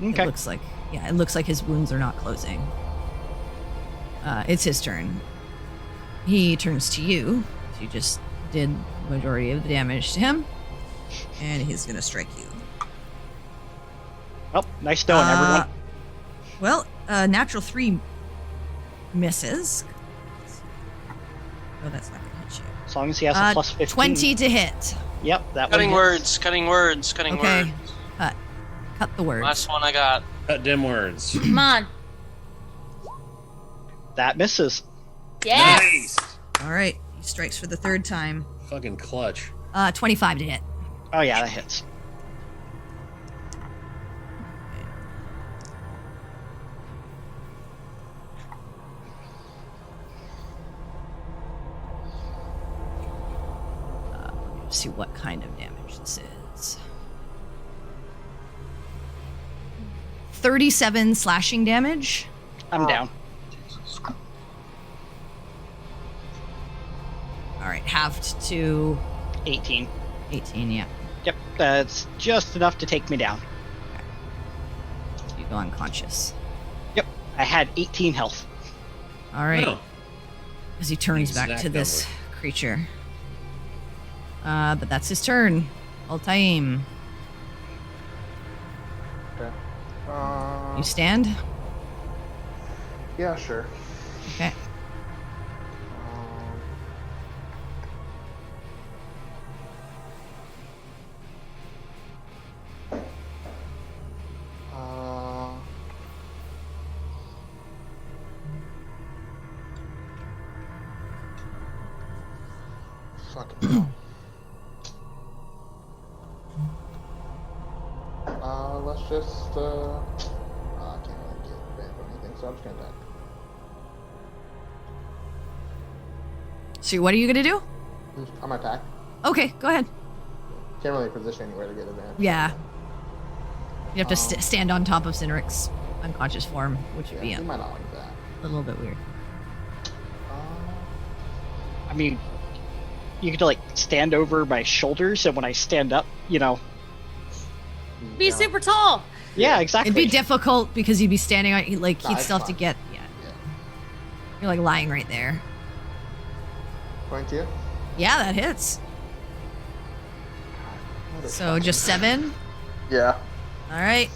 Okay. It looks like his wounds are not closing. It's his turn. He turns to you. You just did the majority of the damage to him. And he's going to strike you. Oh, nice knowing everyone. Well, natural 3 misses. Oh, that's not going to hit you. As long as he has a plus 15. 20 to hit. Yep, that Cutting one hits. words, cutting words, cutting Okay. words. Cut the words. Last one I got. Cut dim words. Come on. That misses. Yes. Nice. All right. He strikes for the third time. Fucking clutch. 25 to hit. Oh yeah, that hits. Let's see what kind of damage this is. 37 slashing damage. I'm down. All right, halved to 18. 18, yeah. Yep, that's just enough to take me down. You go unconscious. Yep, I had 18 health. All right. Oh. As he turns back Exact to this creature. But that's his turn. All time. Okay. You stand? Yeah, sure. Okay. Fucking hell. Let's just, I can't really get banned or anything, so I'm just gonna attack. So what are you gonna do? I'm gonna attack. Okay, go ahead. Can't really position anywhere to get advantage. Yeah. You have to stand on top of Cynric's unconscious form, which would Yeah, be he a might not like that. little bit weird. I mean, you could like stand over my shoulders, and when I stand up, Be yeah. super tall. Yeah, exactly. It'd be difficult because you'd be standing on, like, Nah, he'd it's still have to fine. get, yeah. You're like lying right there. 22? Yeah, that hits. So just 7. Yeah. All right.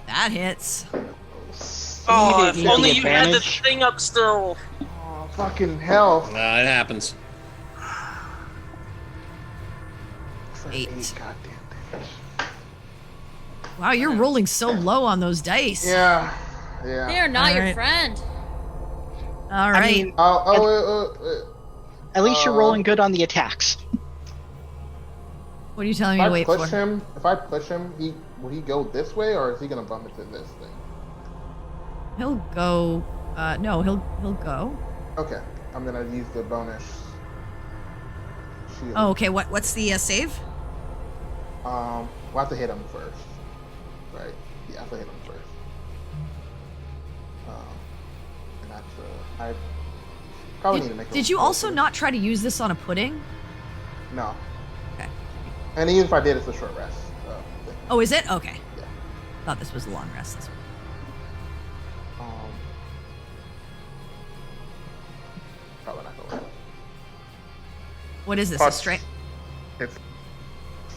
That hits. Oh, You if didn't get only the you had the advantage. thing up still. Oh, fucking hell. It happens. For 8. Goddamn damage. Wow, you're rolling so low on those dice. Yeah. Yeah. They are not All your right. friend. All right. I mean, Oh, at least you're rolling good on the attacks. What are you telling if me to I wait push for? him, will he go this way, or is he gonna bump into this thing? He'll go. No, he'll go. Okay, I'm gonna use the bonus shield. Oh, okay. What's the save? We'll have to hit him first, right? Yeah, I have to hit him first. And that's I probably need to make. Did you also not try to use this on a pudding? No. Okay. And even if I did, it's a short rest. Thing. Oh, is it? Okay. Yeah. Thought this was a long rest. This one. Probably not gonna work. What is this? Plus- A strength? It's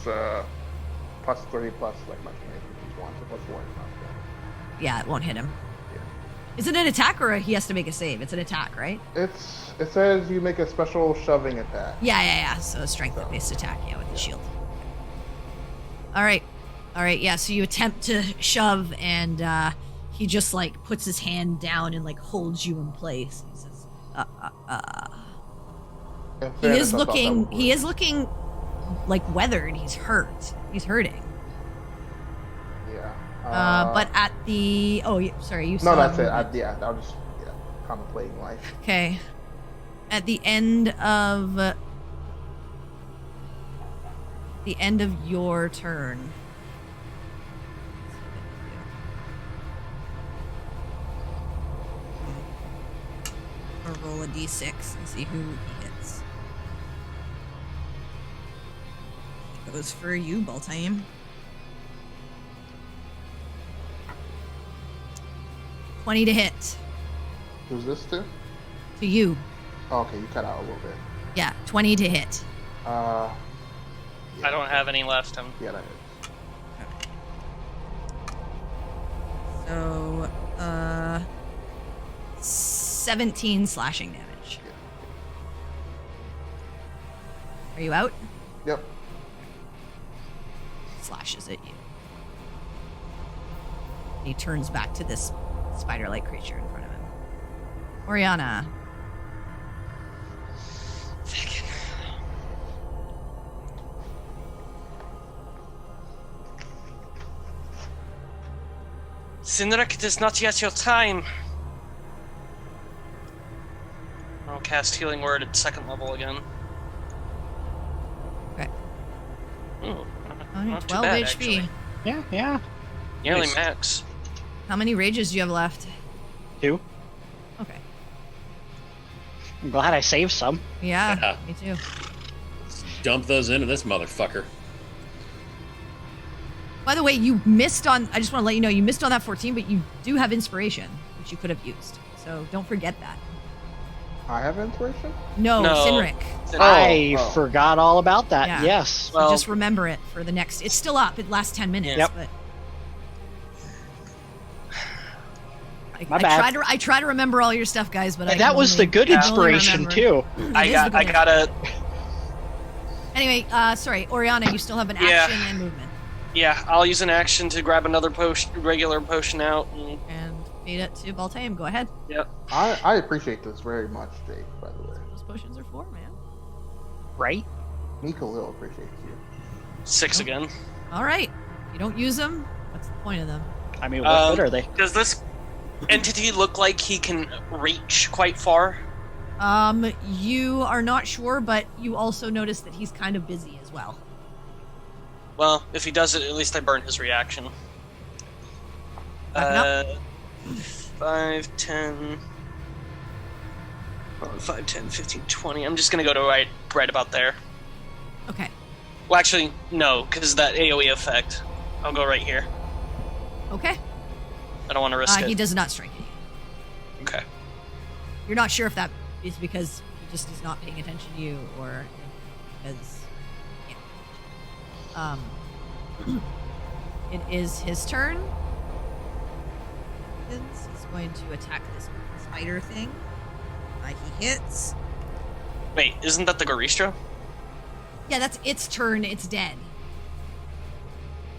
plus 3 plus like my strength, which is 1, so plus 4 is not bad. Yeah, it won't hit him. Yeah. Is it an attack or he has to make a save? It's an attack, right? It says you make a special shoving attack. Yeah. So a strength-based attack, yeah, with the shield. All right. Yeah. So you attempt to shove, and he just like puts his hand down and like holds you in place. He says, In He fairness, is I thought that looking. would He work. is looking like weathered. He's hurt. He's hurting. Yeah. But at the sorry, you no, saw that's it. movement. I was just contemplating life. Okay. At the end of your turn. Or roll a d6 and see who he hits. It goes for you, Baltime. $20 to hit. Who's this to? To you. Oh, okay, you cut out a little bit. Yeah, 20 to hit. Yeah, I don't have any left. Yeah, that is. So 17 slashing damage. Are you out? Yep. Slashes at you. He turns back to this spider-like creature in front of him. Oriana. Cynric, it is not yet your time. I'll cast Healing Word at 2nd level again. Okay. Ooh, Only not too 12 bad, HP. actually. Yeah. Nearly Nice. max. How many rages do you have left? 2. Okay. I'm glad I saved some. Yeah, Yeah. me too. Dump those into this motherfucker. By the way, you missed on, I just want to let you know, you missed on that 14, but you do have inspiration, which you could have used. So don't forget that. I have inspiration? No, No. Cynric. I oh. forgot all about that. Yeah. Yes. So Well- just remember it for the next, it's still up, it lasts 10 minutes, Yep. but. My bad. I try to remember all your stuff, guys, but I And that can was the only- good I can only inspiration remember. too. It I is got. the good I gotta. Anyway, sorry, Oriana, you still have an Yeah. action and movement. Yeah, I'll use an action to grab another regular potion out. And feed it to Baltaim. Go ahead. I appreciate this very much, Jake, by the way. Those potions are for, man. Right? Mika will appreciate you. 6 again. All right. If you don't use them, what's the point of them? I mean, what good are they? Does this entity look like he can reach quite far? You are not sure, but you also notice that he's kind of busy as well. Well, if he does it, at least I burn his reaction. Backing 5, 10... 5, 10, 15, 20. I'm just gonna go to right about there. Okay. Well, actually, no, because that AoE effect. I'll go right here. Okay. I don't want to risk He it. does not strike at you. Okay. You're not sure if that is because he just is not paying attention to you, or because it is his turn. He's going to attack this spider thing. He hits. Wait, isn't that the Goristro? Yeah, that's its turn. It's dead.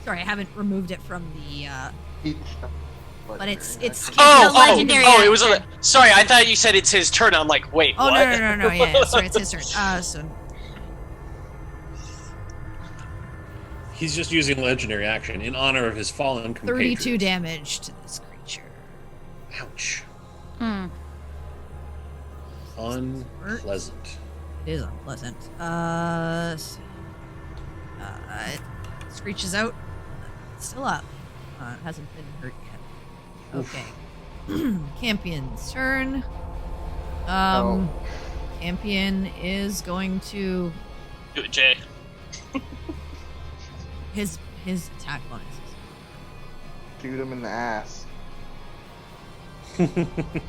Sorry, I haven't removed it from the. Each. But it's The legendary it was. action. Sorry, I thought you said it's his turn. I'm like, wait, Oh what? no! Yeah, sorry, it's his turn. So He's just using legendary action in honor of his fallen 32 compatriots. damage to this creature. Ouch. Hmm. Unpleasant. It is unpleasant. It screeches out. It's still up. It hasn't been hurt yet. Okay. Campion's turn. Campion is going to Do it, Jay. his attack bonuses. Shoot him in the ass.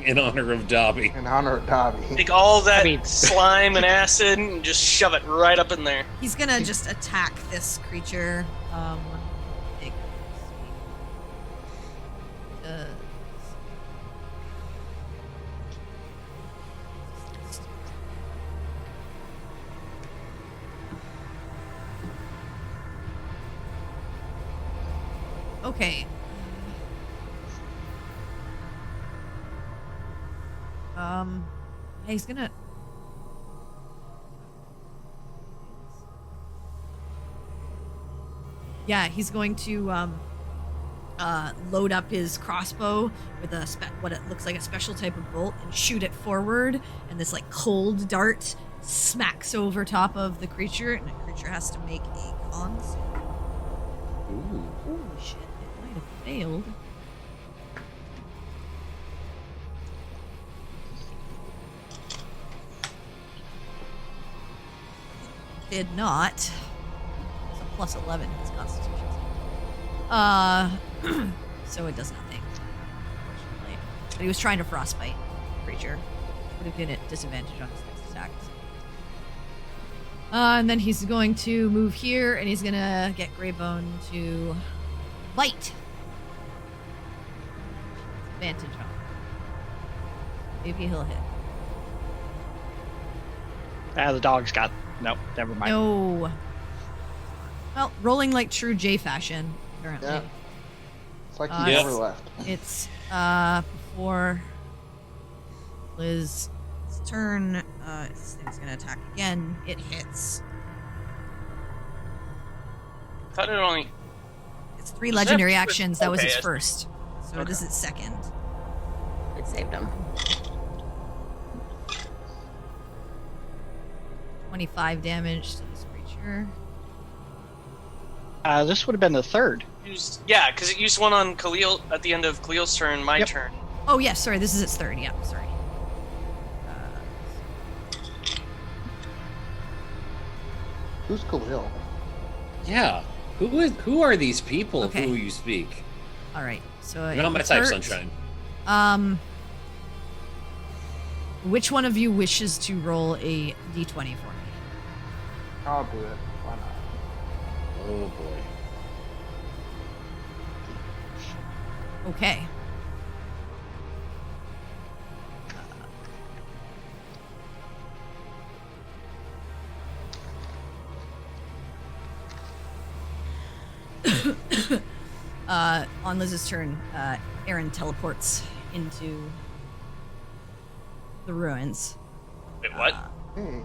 In honor of Dobby. In honor of Dobby. Take all that I mean- slime and acid and just shove it right up in there. He's gonna just attack this creature. Take- Okay. He's gonna. Yeah, he's going to load up his crossbow with what it looks like a special type of bolt and shoot it forward, and this like cold dart smacks over top of the creature, and the creature has to make a con save. Ooh. Holy shit, it might have failed. Did not. It's a plus 11 in his constitution. So it does nothing, unfortunately. But he was trying to frostbite the creature. Would have been at disadvantage on his next attack. And then he's going to move here, and he's gonna get Greybone to bite. advantage on. Maybe he'll hit. The dog's got. Nope, never mind. No. Well, rolling like true J fashion, apparently. Yeah. It's like he Yes. never left. It's before Liz's turn. This thing's gonna attack again. It hits. I thought it only. It's 3 Was that legendary first? actions. That was Okay, its I- first. So this is second. It saved him. 25 damage to this creature. This would have been the third. Yeah, because it used one on Khalil at the end of Khalil's turn, my Yep. turn. Oh, yes, sorry, this is its third. Yeah, sorry. Who's Khalil? Yeah. Who are these people of Okay. who you speak? All right, so You're not my it's type, hurt. Sunshine. Which one of you wishes to roll a d20 for me? I'll do it. Why not? Oh boy. Okay. On Liz's turn, Aaron teleports into the ruins. Wait, what? Hey.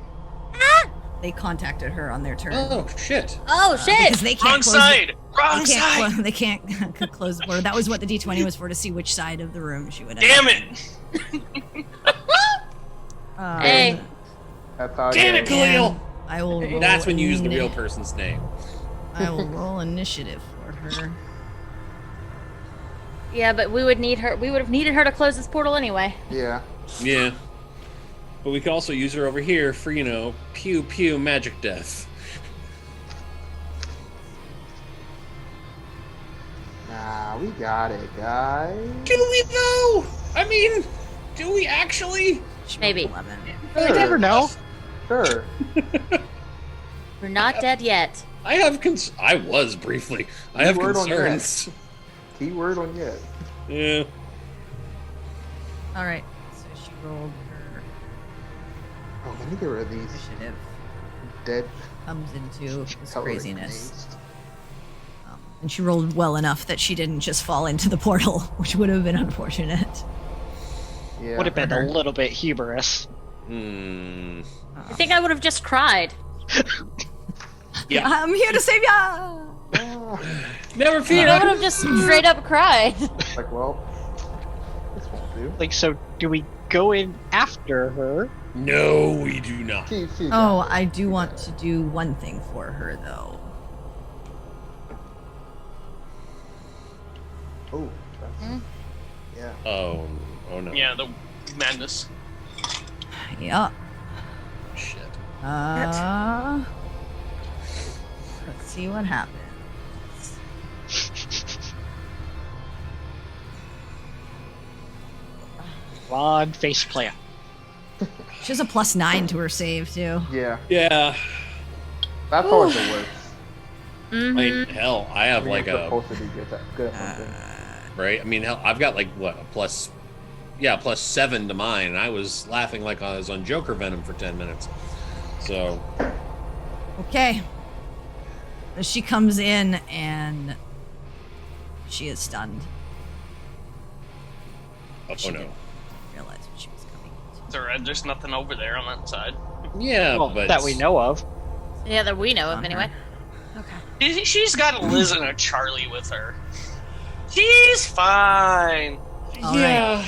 They contacted her on their turn. Oh shit. Oh shit! Because they can't Wrong close side! Wrong They side! can't, they can't close the border. That was what the d20 was for, to see which side of the room she would end Damn up it! in. Hey. That's how Damn it, goes. Khalil! And I will roll That's when you use the ini- real person's name. I will roll initiative for her. Yeah, but we would have needed her to close this portal anyway. Yeah. Yeah. But we could also use her over here for, pew pew magic death. Nah, we got it, guys. Do we though? I mean, do we actually? She rolled Maybe. 11. You never know. Sure. We're not dead yet. I have I was briefly. I have Word on concerns. Keyword on yet. Yeah. All right, so she rolled her Oh, let me get rid of these initiative. dead Comes into this coloring craziness. names. And she rolled well enough that she didn't just fall into the portal, which would have been unfortunate. Yeah. Would have been her. a little bit hubris. Hmm. I think I would have just cried. Yeah. I'm here to save ya! Ah, Never fear. I would have just straight up cried. like, well, this won't do. Like, so do we go in after her? No, we do not. She's Oh, got I it. do want to do one thing for her, though. Oh, that's, yeah. Oh no. Yeah, the madness. Yeah. Shit. Let's see what happens. Come on, face plant. She has a +9 to her save, too. Yeah. Yeah. That's always the worst. I mean, Mm-hmm. hell, I have When like you're a supposed to be good at something. right. I mean, hell, I've got like what a +7 to mine, and I was laughing like I was on Joker Venom for 10 minutes. So Okay. She comes in and she is stunned. oh She no. didn't realize what she was coming into. There's nothing over there on that side. Yeah, Well, but that we know of. Yeah, that we know of On anyway. her. Okay. She's got a Liz and a Charlie with her. She's fine. All yeah.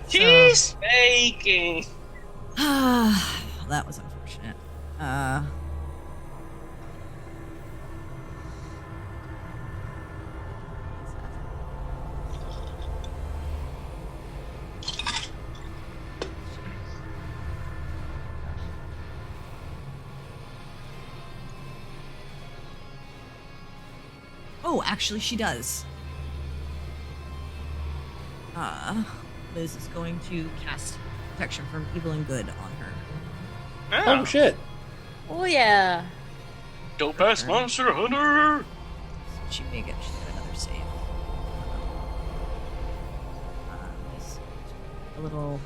She's faking. That was unfortunate. Oh, actually, she does. Liz is going to cast protection from evil and good on her. Yeah. Oh shit. Oh yeah. Dope ass monster hunter. She may get another save. little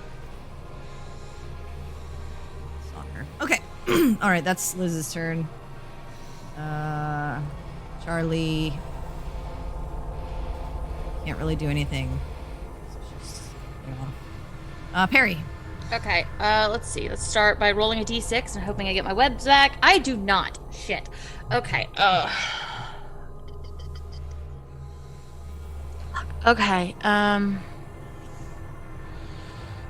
softer. Okay. All right, that's Liz's turn. Charlie can't really do anything. So she's Perry. Okay, let's see. Let's start by rolling a d6 and hoping I get my webs back. I do not. Shit. Okay, Okay, and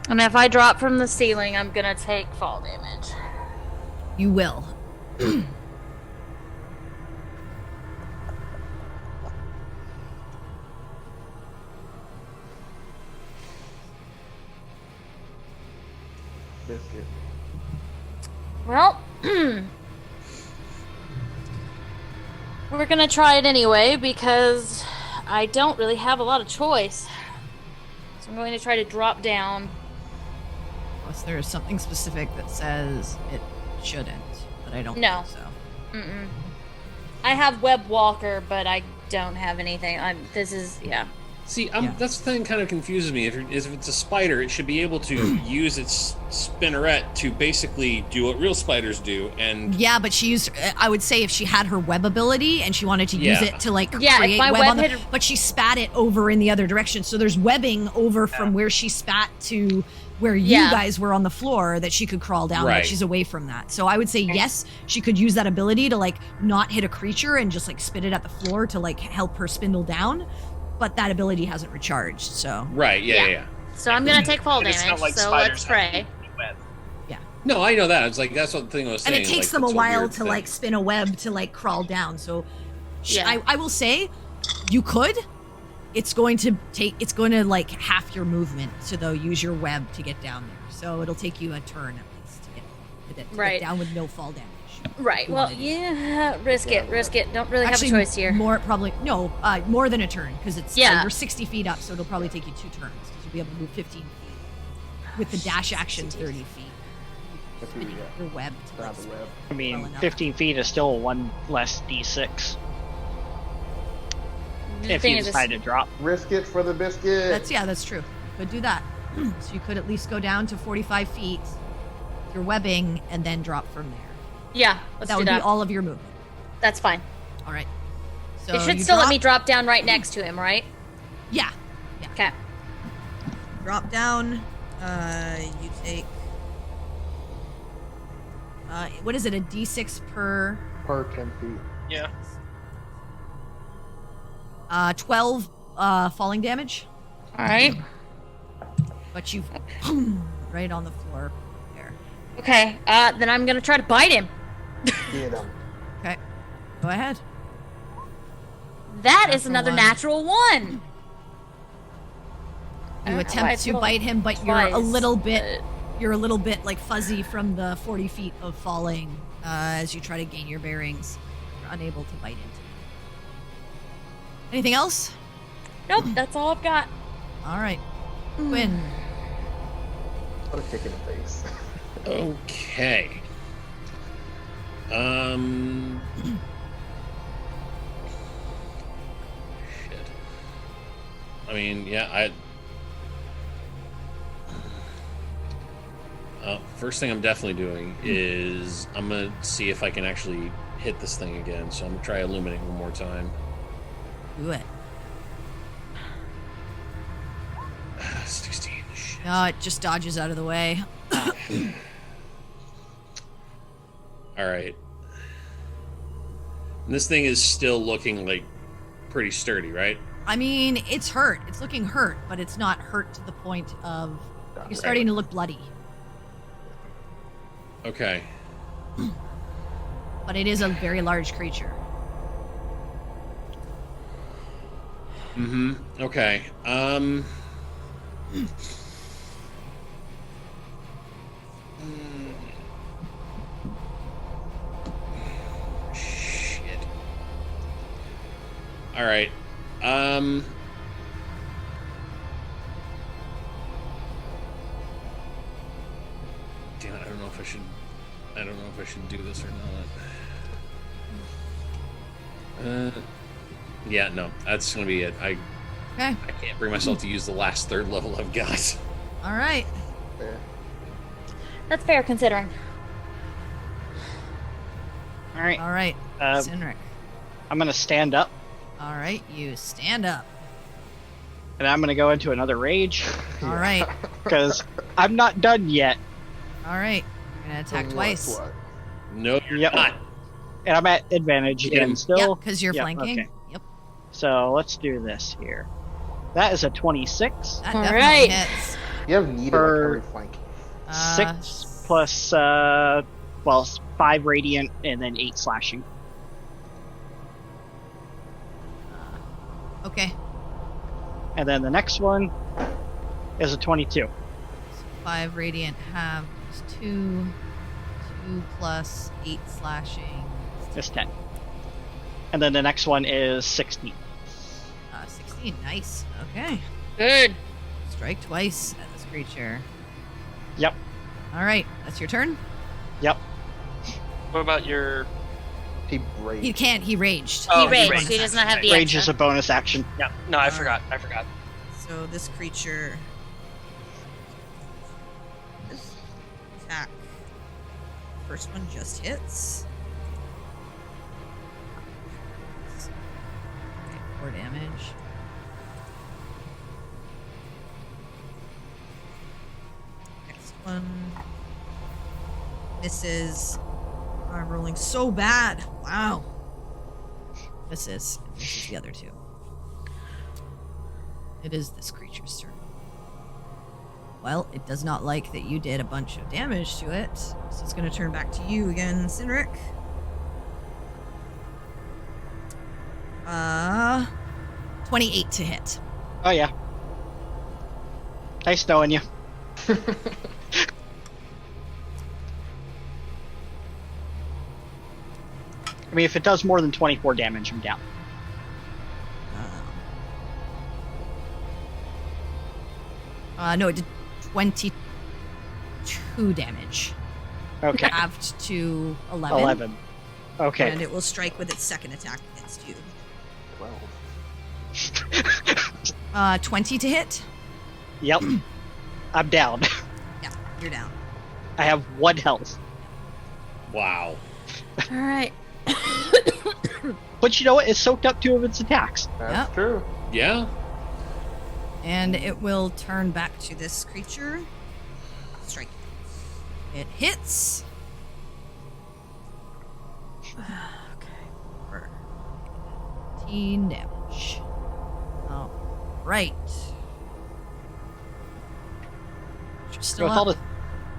if I drop from the ceiling, I'm gonna take fall damage. You will. Biscuit. Well, we're gonna try it anyway because I don't really have a lot of choice. So I'm going to try to drop down. Unless there's something specific that says it shouldn't, but I don't No. think so. Mm-mm. I have Web Walker, but I don't have anything. Yeah. See, Yeah. that's the thing that kind of confuses me. If it's a spider, it should be able to use its spinneret to basically do what real spiders do. And Yeah, but she used. I would say if she had her web ability and she wanted to use Yeah. it to like Yeah, if create my web web on the, had- but she spat it over in the other direction. So there's webbing over from where she spat to where you Yeah. guys were on the floor that she could crawl down. But Right. she's away from that. So I would say yes, she could use that ability to like not hit a creature and just like spit it at the floor to like help her spindle down. But that ability hasn't recharged. So right, Yeah. yeah. So I'm gonna take fall And it's damage. not like So spiders let's have pray. web. No, I know that. It's like that's what the thing I was and saying. it takes like, them a it's while weird to thing. like spin a web to like crawl down. So Yeah. I will say you could. It's going to like half your movement to though use your web to get down there. So it'll take you a turn at least to get Right. down with no fall damage. Right. Well, yeah. Risk it. Don't really Actually, have a choice here. more more than a turn because it's Yeah. you're 60 feet up, so it'll probably take you 2 turns because you'll be able to move 15 feet with the dash action 30 feet. That's who you got. Your web to Grab like the spin web. I mean, well enough. 15 feet is still one less d6 The if thing you is, decide to drop. Risk it for the biscuit. That's true. You could do that. So you could at least go down to 45 feet, with your webbing, and then drop from there. yeah. Let's that do would that. be all of your movement. That's fine. All right. So It should you still let drop- me drop down right next to him, right? Yeah. Okay. Drop down. You take. What is it? A d6 per. Per 10 feet. Yeah. 12 falling damage, All right. but you right on the floor there. Okay. Then I'm gonna try to bite him. Get him. Okay. Go ahead. That is Natural another one. natural one. You I don't know why attempt it's to rolled bite him, but you're a twice, little bit. but- You're a little bit like fuzzy from the 40 feet of falling as you try to gain your bearings. You're unable to bite into him. Anything else? Nope. That's all I've got. All right. Quinn. What a kick in the face. Okay. Shit. I mean, yeah, first thing I'm definitely doing is I'm gonna see if I can actually hit this thing again. So I'm gonna try illuminate one more time. Do it. 16. Shit. No, it just dodges out of the way. All right. And this thing is still looking like pretty sturdy, right? I mean, it's hurt. It's looking hurt, but it's not hurt to the point of you're starting to look bloody. Okay. But it is a very large creature. Mm-hmm. Okay. Shit. All right. Damn it, I don't know if I should. I don't know if I should do this or not. Yeah, no, that's gonna be it. I Okay. can't bring myself to use the last third level I've got. All right. Fair. That's fair considering. All right. All right. Uh, Sinric. I'm gonna stand up, All right. You stand up. and I'm gonna go into another rage All right. because I'm not done yet, All right. You're gonna attack What, twice. what? No, you're Yep. not. and I'm at advantage Get again him. still. Yep, because you're Yep, flanking. okay. Yep. So let's do this here. That is a 26. That All definitely right. hits. You have needed For- like every flank. 6 plus 5 radiant and then 8 slashing. Okay. And then the next one is a 22. So 5 radiant halves 2. 2 plus 8 slashing. It's 10. And then the next one is 16. 16. Nice. Okay. Good. Strike twice at this creature. Yep. All right. That's your turn. Yep. What about your? He raged. He can't. He raged. Oh, he raged. raged. He does not have the Rage is extra. a bonus action. Yeah. No, I forgot. I forgot. So this creature. This attack. First one just hits. Okay, 4 damage. Next one misses. I'm rolling so bad. Wow. Misses. Misses the other 2. It is this creature's turn. Well, it does not like that you did a bunch of damage to it, so it's going to turn back to you again, Sinric. 28 to hit. Oh, yeah. Nice knowing you. I mean, if it does more than 24 damage, I'm down. No, it did 22 damage. Okay. Halved to 11. 11. Okay. And it will strike with its second attack against you. 12. 20 to hit. Yep. I'm down. Yeah, you're down. I have 1 health. Wow. All right. But you know what? It soaked up 2 of its attacks. That's Yep. true. Yeah. And it will turn back to this creature. Strike. It hits. Okay. For 18 damage. All right. Creature's still With all up.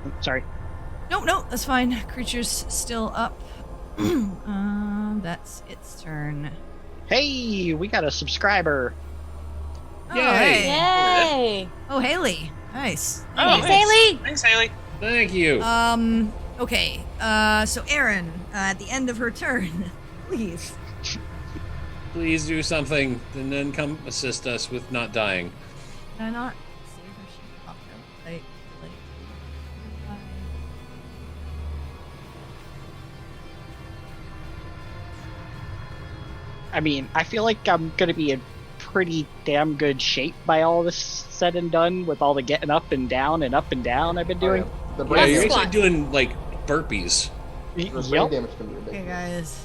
the... Sorry. No, that's fine. Creature's still up. That's its turn. Hey, we got a subscriber. Oh, Yay. hey. Yay! Oh, Haley. Nice. Oh, Thanks, nice. Haley. Thanks, Haley. Thank you. Okay. So Erin, at the end of her turn, please. Please do something and then come assist us with not dying. Can I not save her? She popped out. Like, I mean, I feel like I'm going to be in pretty damn good shape by all this said and done with all the getting up and down I've been doing. The Yeah, brain you're damage, actually doing like burpees. the brain Yep. damage can be okay, ridiculous. guys.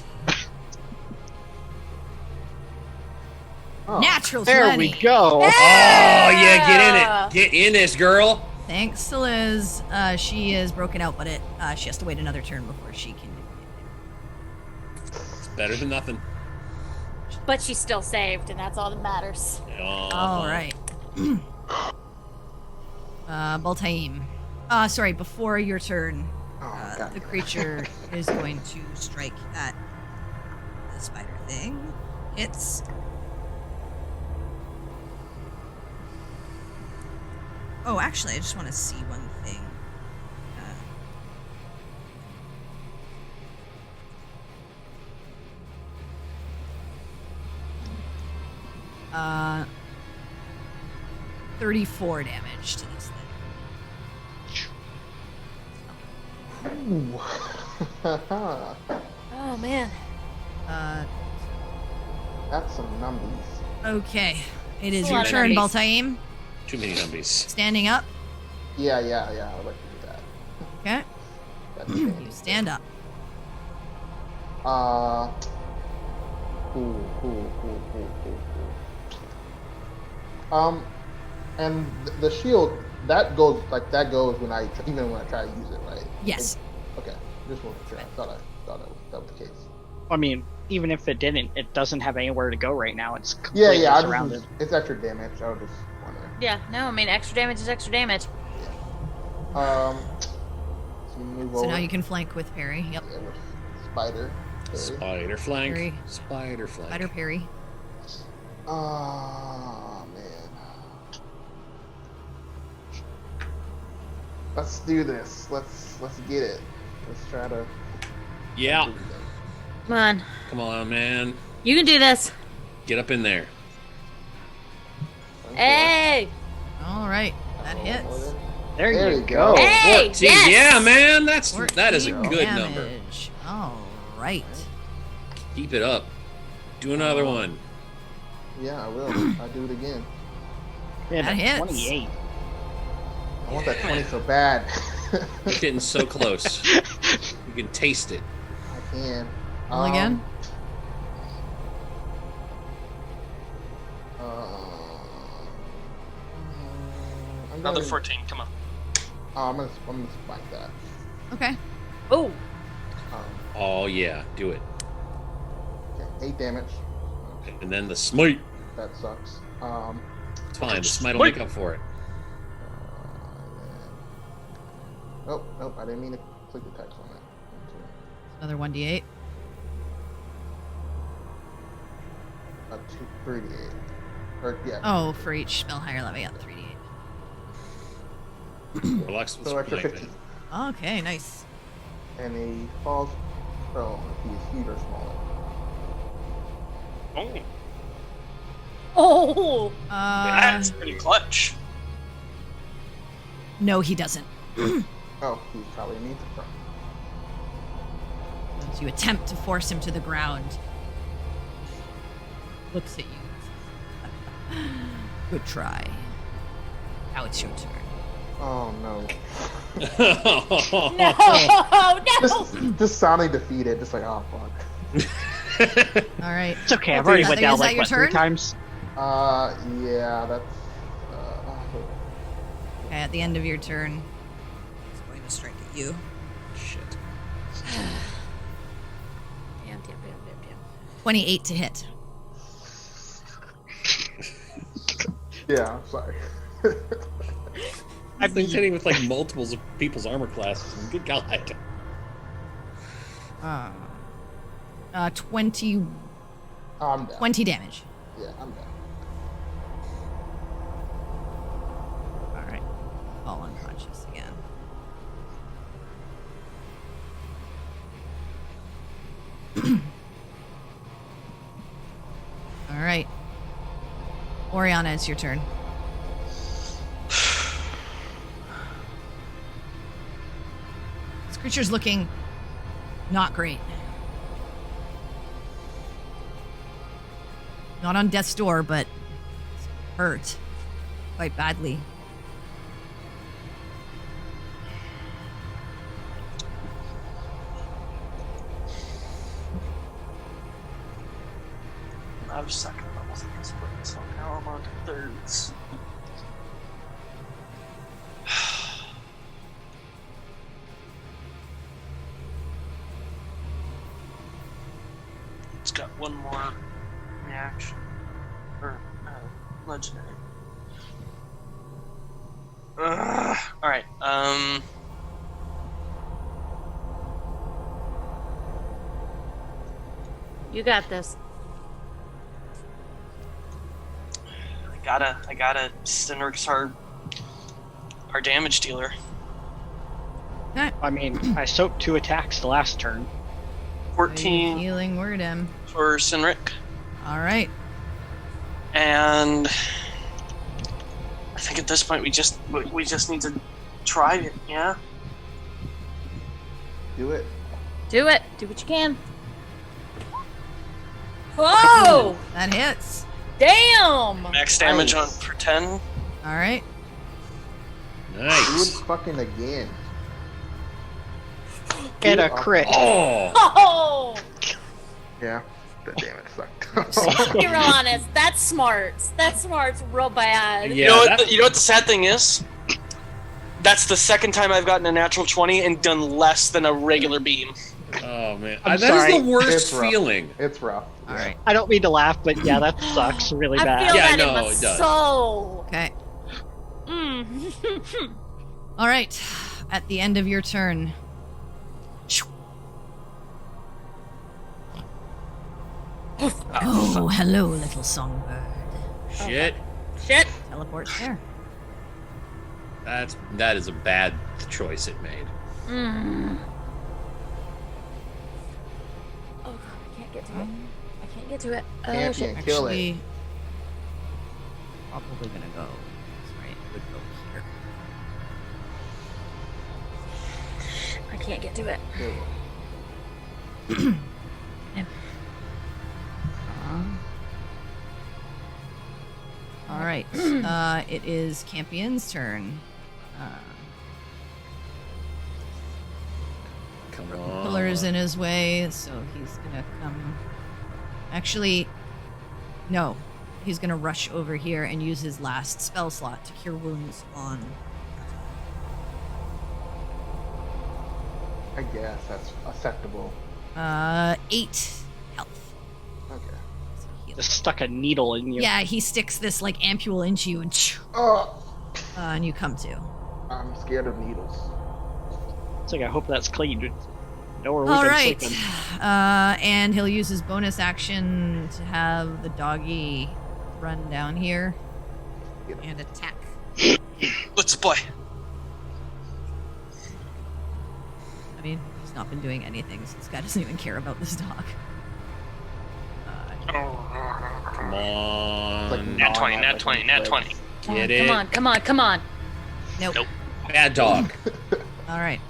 Oh, Natural There 20. we go. Oh yeah, get in it. Get in this, girl. Thanks to Liz. She is broken out, but she has to wait another turn before she can. It's better than nothing. But she's still saved, and that's all that matters. All right. Baltaim. Sorry, before your turn, Oh, God. the creature is going to strike at the spider thing. Hits. Oh, actually, I just want to see one thing. 34 damage to this thing. Ooh. Oh man. That's some numbies. Okay. It is It's a your lot of turn, numbies. Baltaim. Too many numbies. Standing up. Yeah. I would like to do that. Okay. That's You standing. stand up. Cool. And the shield that goes when I try to use it, right? Yes. Okay. Just want to sure. I thought that was the case. I mean, even if it didn't, it doesn't have anywhere to go right now. It's completely Yeah. surrounded. It's extra damage. I was just wondering. Yeah, no, I mean, extra damage is extra damage. So move So over. now you can flank with parry. Yep. Yeah, with spider. Spider flank. Parry. Spider flank. Spider parry. Oh man. Let's do this. Let's get it. Let's try to. Yeah. Come on. Come on, man. You can do this. Get up in there. Hey! All right. That hits. There There you you go. go. Hey! 14. Yes! Yeah, man. That is a 14 good number. damage. All right. Keep it up. Do another one. Yeah, I will. I'll do it again. Yeah, That hits. 28. I want that 20 so bad. You're getting so close. You can taste it. I can. Roll again. Another 14. Come on. I'm gonna spike that. Okay. Oh, Um, Oh, yeah. Do it. okay, 8 damage. And then the smite. That sucks. It's fine. The smite will make up for it. Nope, I didn't mean to click the text on that. Another 1d8. 3d8. Or, yeah. Oh, for each spell higher level, yeah, 3d8. Relax with So extra smite, 15. man. Okay, nice. And he falls prone if he's huge or smaller. Oh, oh! that's pretty clutch. No, he doesn't. Oh, he's probably immune to prone. As you attempt to force him to the ground, looks at you. Good try. Now it's your turn. Oh no. No! Just sounding defeated, just like, oh fuck. All right. It's okay. I've already Is went that down your like what, 3 turn? times. Yeah, that's. Okay, at the end of your turn, it's going to strike at you. Shit. Damn. 28 to hit. Yeah, I'm sorry. I've been hitting with like multiples of people's armor classes. Good God. 20 I'm down. 20 damage. Yeah, I'm down. All right. Fall unconscious again. All right. Oriana, it's your turn. This creature's looking not great. Not on death's door, but hurt quite badly. I was second level split, so now I'm on to thirds. It's got one more reaction. Or, legendary. Alright, You got this. I gotta Cynric's our damage dealer. I mean, I soaked 2 attacks the last turn. 14 Healing word him. for Cynric. All right. And I think at this point we just need to try it, yeah? Do it. Do it. Do what you can. Whoa! That hits. Damn! Max damage Nice. on for 10. All right. Do it Nice. fucking again. And a crit. Oh. Oh, Yeah. Damn it, sucked. to be real honest, that's smart. That smart's real bad. Yeah, You know that- what? You know what the sad thing is? That's the second time I've gotten a natural 20 and done less than a regular beam. Oh man, I'm that is sorry. the worst It's rough. feeling. It's rough. All right. I don't mean to laugh, but yeah, that sucks really I bad. feel Yeah, that no, in my it does. soul. Okay. Mm. All right. At the end of your turn. Oh, hello, little songbird. Shit, Shit. Teleport there. that is a bad choice it made. Mm. Oh god, I can't get to it. I can't get to it. Oh Can't shit. kill it. Actually, probably gonna go. Sorry, it would go here. I can't get to it. Kill it. All right. It is Campion's turn. Come Pillar's on. in his way, so he's gonna come. Actually, no. He's gonna rush over here and use his last spell slot to cure wounds on. I guess that's acceptable. 8 health. Okay. So heal. Just stuck a needle in you. Yeah, he sticks this like ampule into you, and you come to. I'm scared of needles. It's like I hope that's clean. Know where we've All been right. sleeping. And he'll use his bonus action to have the doggy run down here and attack. Let's boy. I mean, he's not been doing anything, so this guy doesn't even care about this dog. Come on. It's like Nat 20, nat non-athletic 20, nat legs. 20. Get it. Come on, come on, come on. Nope. Nope. Bad dog. All right.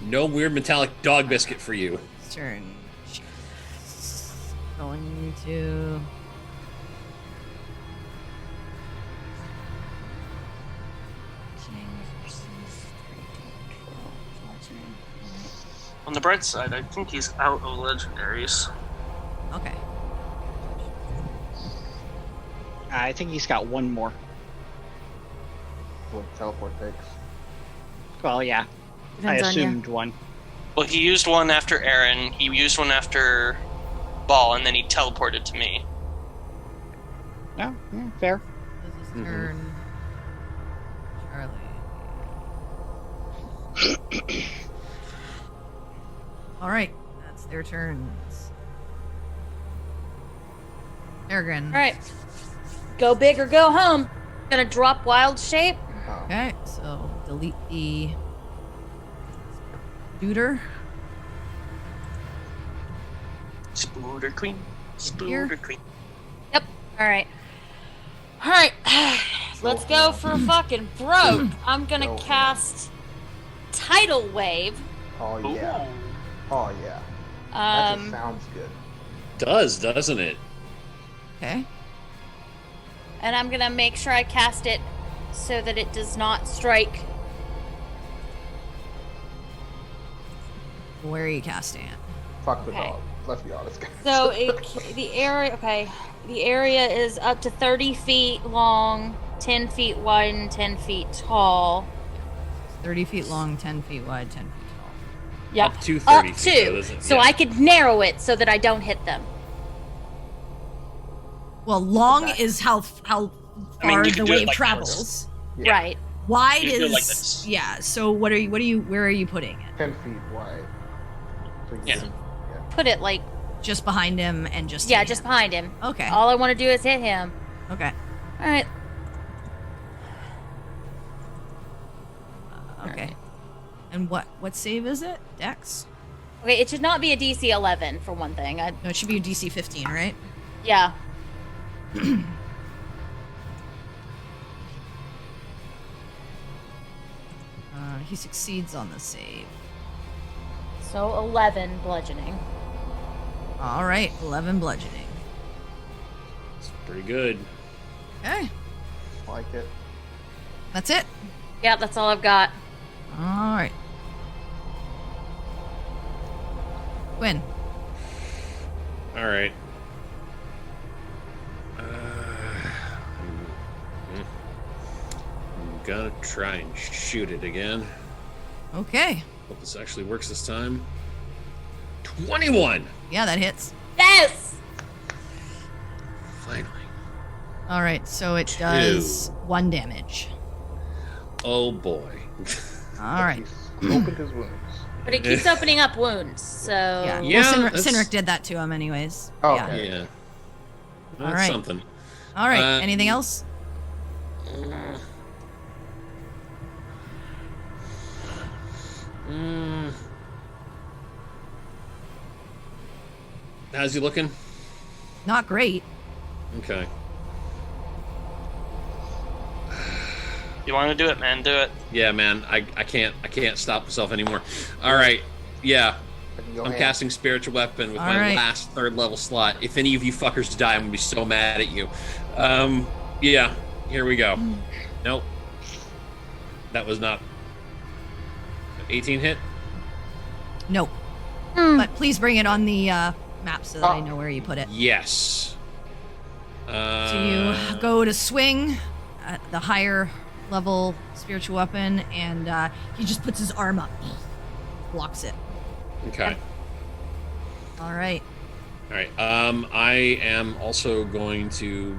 No weird metallic dog biscuit for you. His turn. She's going to. On the bright side, I think he's out of legendaries. Okay. I think he's got one more. What teleport takes. Well, yeah. Depends I on you. assumed one. Well, he used one after Aaron, he used one after Ball, and then he teleported to me. No, yeah, fair. This is his Mhm. turn. Charlie. All right. That's their turns. Peregrine. All right. Go big or go home. Gonna drop wild shape. Oh. Okay, so delete the Duder. Spooder Queen. Here. Spooder Queen. Yep. All right. All right. Let's go for fucking broke. I'm gonna Go. cast Tidal Wave. Oh yeah. Ooh. Oh yeah. That just Um, sounds good. Does, doesn't it? Okay. and I'm gonna make sure I cast it so that it does not strike. Where are you casting it? Fuck the Okay. dog. Let's be honest, guys. So the area. Okay. The area is up to 30 feet long, 10 feet wide, and 10 feet tall. 30 feet long, 10 feet wide, 10 feet tall. Yeah. Up to 30 Up feet, to. so doesn't- So yeah. I could narrow it so that I don't hit them. Well, long Okay. is how far I mean, you the could do it wave like travels. Yeah. Right. Wide You could do it is like this. yeah. So where are you putting it? 10 feet wide. So you Yeah. can- Put it like, Just behind him and just yeah, hitting just him. behind him. Okay. All I want to do is hit him. Okay. All right. Okay. And what save is it? Dex? Okay, it should not be a DC 11 for one thing. No, it should be a DC 15, right? Yeah. He succeeds on the save. So 11 bludgeoning. All right, 11 bludgeoning. It's pretty good. Okay. Like it. That's it? Yeah, that's all I've got. All right. Quinn. All right. I'm gonna try and shoot it again. Okay. Hope this actually works this time. 21! Yeah, that hits. Yes! Finally. All right, so it does 1 damage. Oh boy. All right. He's opened his wounds. But it keeps opening up wounds, so... Yeah, Yeah, well, that's- Sinric did that to him anyways. Oh, Yeah. okay. Yeah. That's All right. something. All right, anything else? How's he looking? Not great. Okay. You want to do it, man? Do it. Yeah, man. I can't stop myself anymore. All right. Yeah. Go I'm ahead. casting Spiritual Weapon with All my right. last 3rd level slot. If any of you fuckers die, I'm gonna be so mad at you. Yeah. Here we go. Nope. That was not 18 hit. Nope. Hmm. But please bring it on the map so that I know where you put it. Yes. So you go to swing at the higher level spiritual weapon, and he just puts his arm up, blocks it. Okay. All right. All right. I am also going to,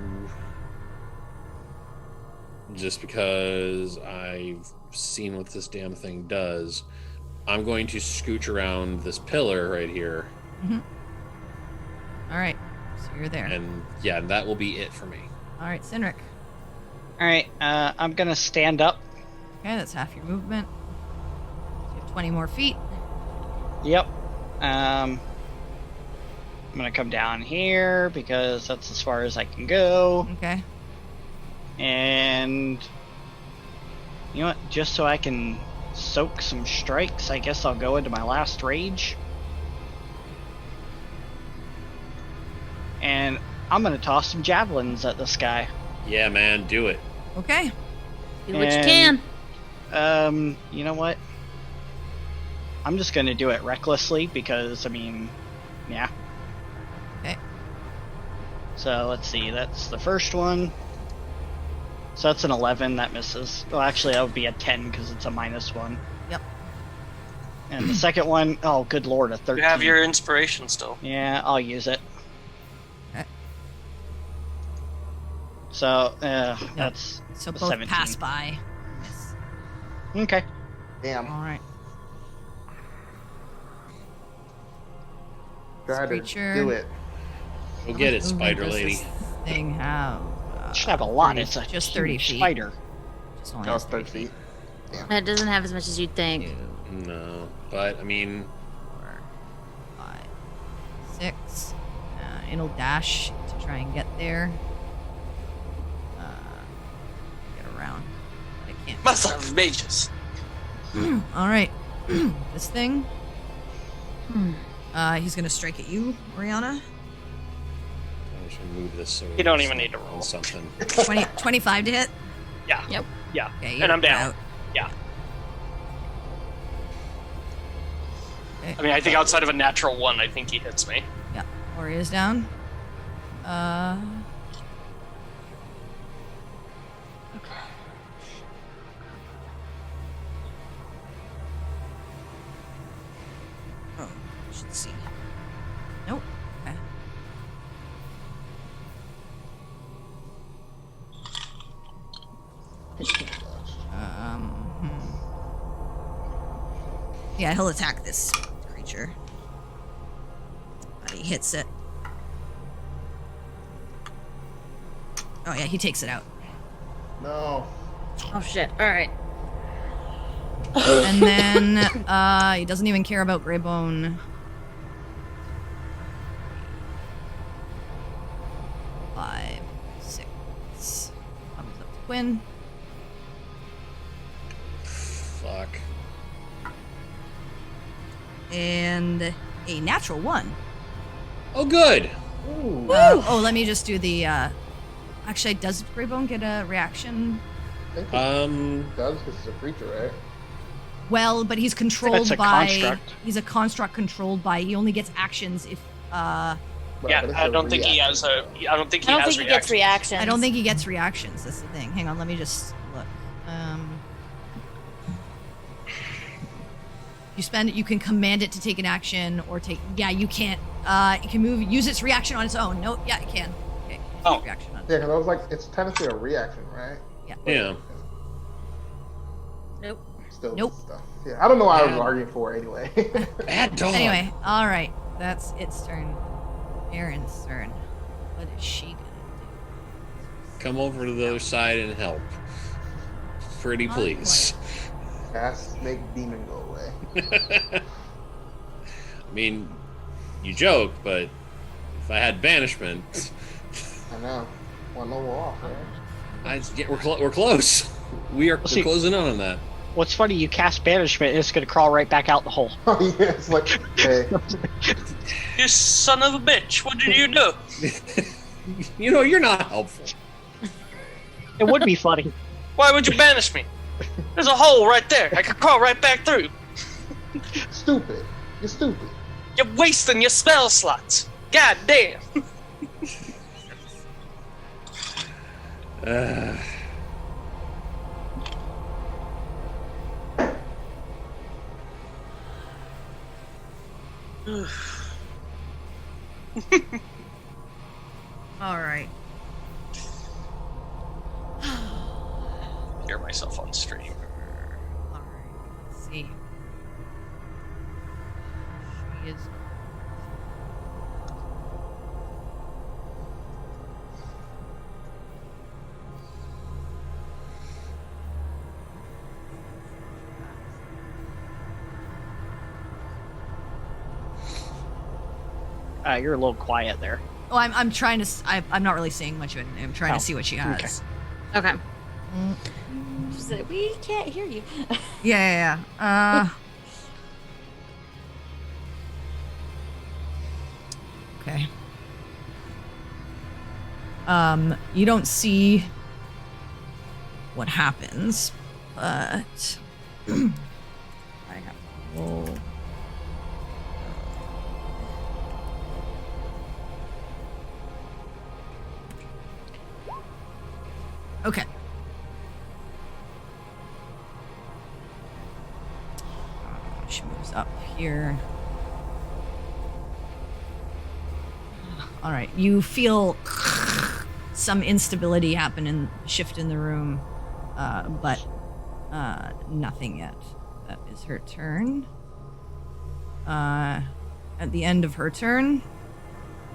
just because I've seen what this damn thing does, I'm going to scooch around this pillar right here, All right. So you're there. and yeah, that will be it for me. All right, Sinric. All right, I'm gonna stand up. Okay, that's half your movement. So you have 20 more feet. Yep. I'm gonna come down here because that's as far as I can go. Okay. And you know what? Just so I can soak some strikes, I guess I'll go into my last rage. And I'm gonna toss some javelins at this guy. Yeah, man, do it. Okay. Do what you can. You know what? I'm just gonna do it recklessly because, I mean, yeah. Okay. So let's see, that's the first one. So that's an 11, that misses. Well, actually, that would be a 10 because it's a -1. Yep. And the second one, oh, good lord, a 13. You have your inspiration still. Yeah, I'll use it. Okay. So, that's So a both 17. pass by. Miss. Okay. Damn. All right. Try to Creature. do it. Go get it, How much Spider movement does Lady. this thing have? Should have a lot. 30 It's a just 30 huge feet. spider. Just only Oh, has 30 feet. It doesn't have as much as you'd think. 2, No, but I mean, 4, 5, 6. It'll dash to try and get there. Get around. But it can't. Must have mages. All right. This thing. He's gonna strike at you, Oriana. I should move this so You don't it's even need to roll. on something. 25 to hit. Yeah. Yep. Yeah. Okay, And I'm you're down. out. Yeah. Okay. I mean, I think outside of a natural 1, I think he hits me. Yeah, Oria's down. Oh, should see. Nope. Okay. Yeah, he'll attack this creature. But he hits it. Oh yeah, he takes it out. No. Oh shit. All right. And then he doesn't even care about Greybone. 5, 6. Comes up to Quinn. Fuck. And a natural 1. Oh, good. Let me just do the. Actually, does Greybone get a reaction? think it does because it's a creature, right? Well, but he's controlled That's a by. construct. He's a construct controlled by. He only gets actions if. Right, Yeah, but it's I a don't think he has reaction. I don't think he I don't has think he gets reactions. I don't think he gets reactions. That's the thing. Hang on, let me just look. You can command it to take an action or take. Yeah, you can't. It can use its reaction on its own. No, yeah, it can. Okay, Oh. reaction on its Yeah, because I was like, it's technically a reaction, right? Yeah. Yeah. Nope. Still Nope. stuff. Yeah, I don't know why I was Yeah. arguing for it anyway. Bad dog. Anyway, all right, that's its turn. Aaron's turn. What is she gonna Come over to the other side and help. Pretty please. Cast make demon go away. I mean, you joke, but if I had banishment, I know. One level off, right? we're close. We're see. closing in on that. What's funny, you cast banishment, and it's going to crawl right back out the hole. Oh yeah, it's like, hey, You son of a bitch! What did you do? You know, you're not helpful. It would be funny. Why would you banish me? There's a hole right there. I could crawl right back through. stupid. You're stupid. You're wasting your spell slots. God damn. All right. Hear myself on stream. All right. Let's see. She is. You're a little quiet there. Oh, I'm trying to. I'm not really saying much of it. I'm trying to see what she has. Okay. Mm. She said, we can't hear you. Yeah. Okay. You don't see what happens, but I have to roll. Okay. She moves up here. All right, you feel some instability happen and shift in the room, but nothing yet. That is her turn. At the end of her turn,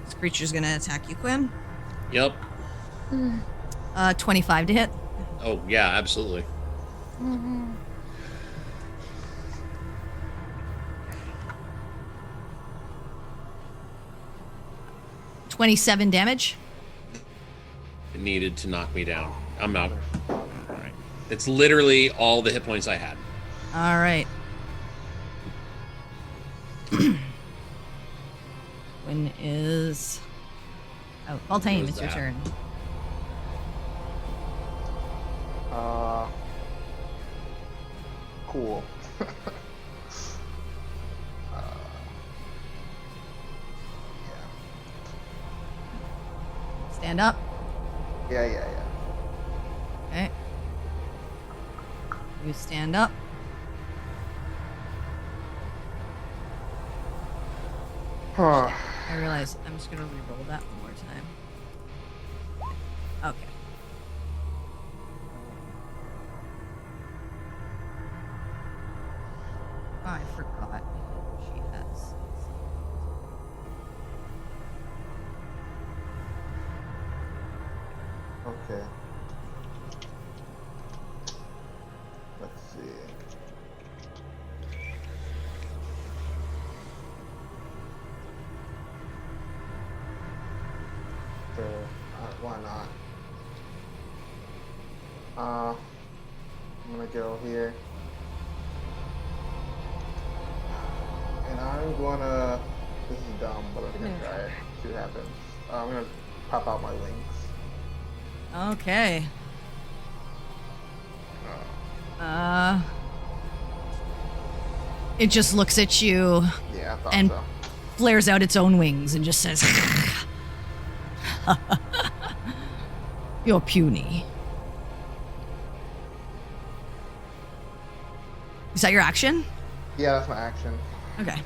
this creature's gonna attack you, Quinn. Yep. 25 to hit. Oh, yeah, absolutely. Mm-hmm. 27 damage. It needed to knock me down. I'm out. All right. It's literally all the hit points I had. All right. Quinn is. Oh, Baltane, What it's was your that? turn. Cool. Stand up. Yeah. Okay. You stand up. Huh. I realize I'm just gonna re-roll that one more time. Okay. Oh, I forgot. She has. Okay. Let's see. Sure. Why not? I'm gonna go here. And I'm gonna. This is dumb, but I'm gonna try it. See what happens. I'm gonna pop out my wings. Okay. It just looks at you Yeah, I thought and so. flares out its own wings and just says, "You're puny." Is that your action? Yeah, that's my action. Okay.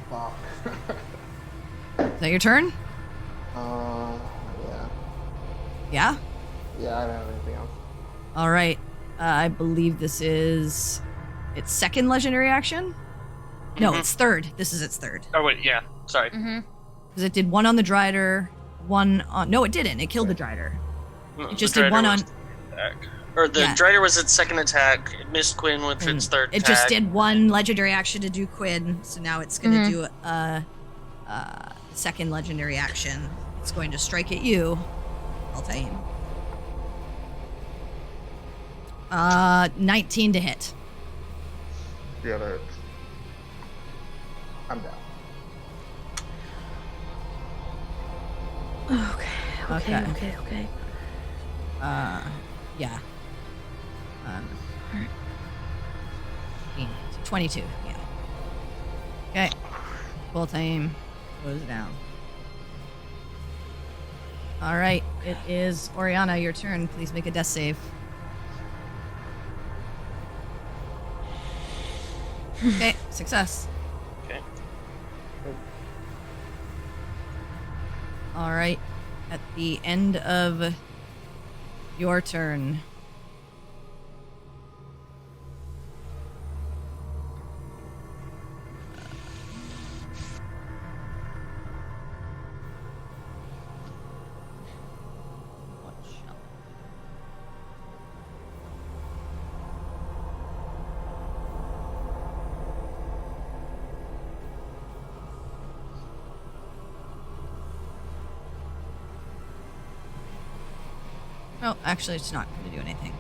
Fuck. Is that your turn? Yeah. Yeah? Yeah, I don't have anything else. All right. I believe this is its second legendary action? No, it's third. This is its third. Oh wait, yeah. Sorry. Mm-hmm. Because it did one on the Drider, one on... No, it didn't. It killed the Drider. No, It just the did one Drider on... was the attack. Or the Yeah. Drider was its second attack. It missed Quinn with its third It attack. just did one legendary action to do Quinn, so now it's going to do a second legendary action. It's going to strike at you. I'll tell you. 19 to hit. Yeah, that. I'm down. Okay. Yeah. 22, yeah. Okay. Full time goes down. All right, it is Oriana, your turn. Please make a death save. Okay, success. Okay. All right, at the end of your turn. Oh, actually, it's not going to do anything.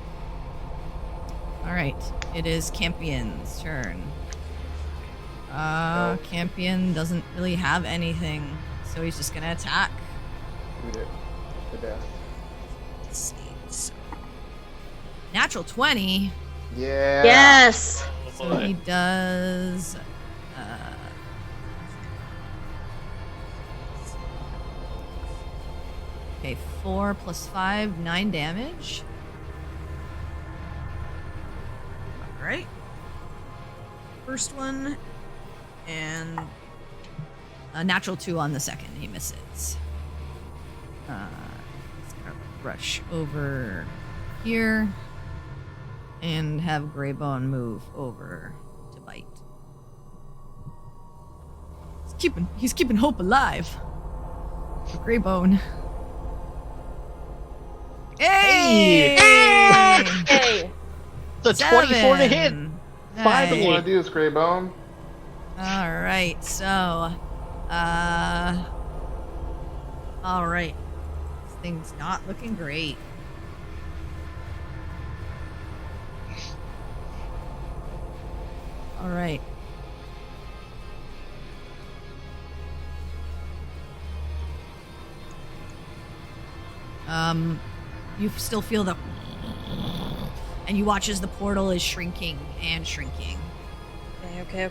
All right, it is Campion's turn. Campion doesn't really have anything, so he's just going to attack. Shoot it to death. Let's see. So, natural 20. Yeah. Yes. So he does. Okay, 4 plus 5, 9 damage. Alright. First one. And a natural 2 on the second. He misses. He's gonna rush over here. And have Greybone move over to bite. He's keeping hope alive. For Greybone. Hey! Hey. The 24 to hit. What Finally. you want to do is Greybone? Alright, so alright. This thing's not looking great. Alright. You still feel the... And you watch as the portal is shrinking and shrinking. Okay.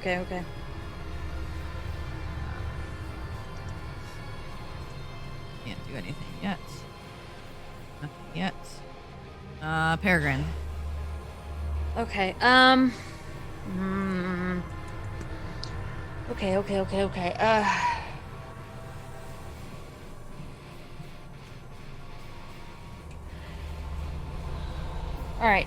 Can't do anything yet. Nothing yet. Peregrine. Okay. Okay. All right.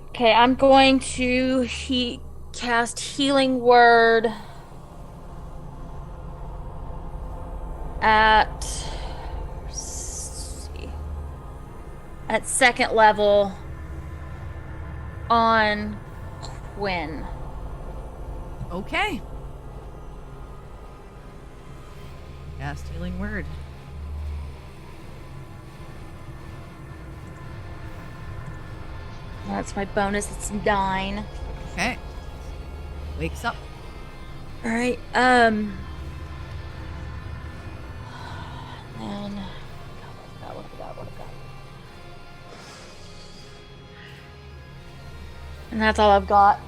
Okay, I'm going to cast Healing Word at second level on Quinn. Okay. Cast Healing Word. That's my bonus. It's 9. Okay. Wakes up. All right. And what have I got? And that's all I've got.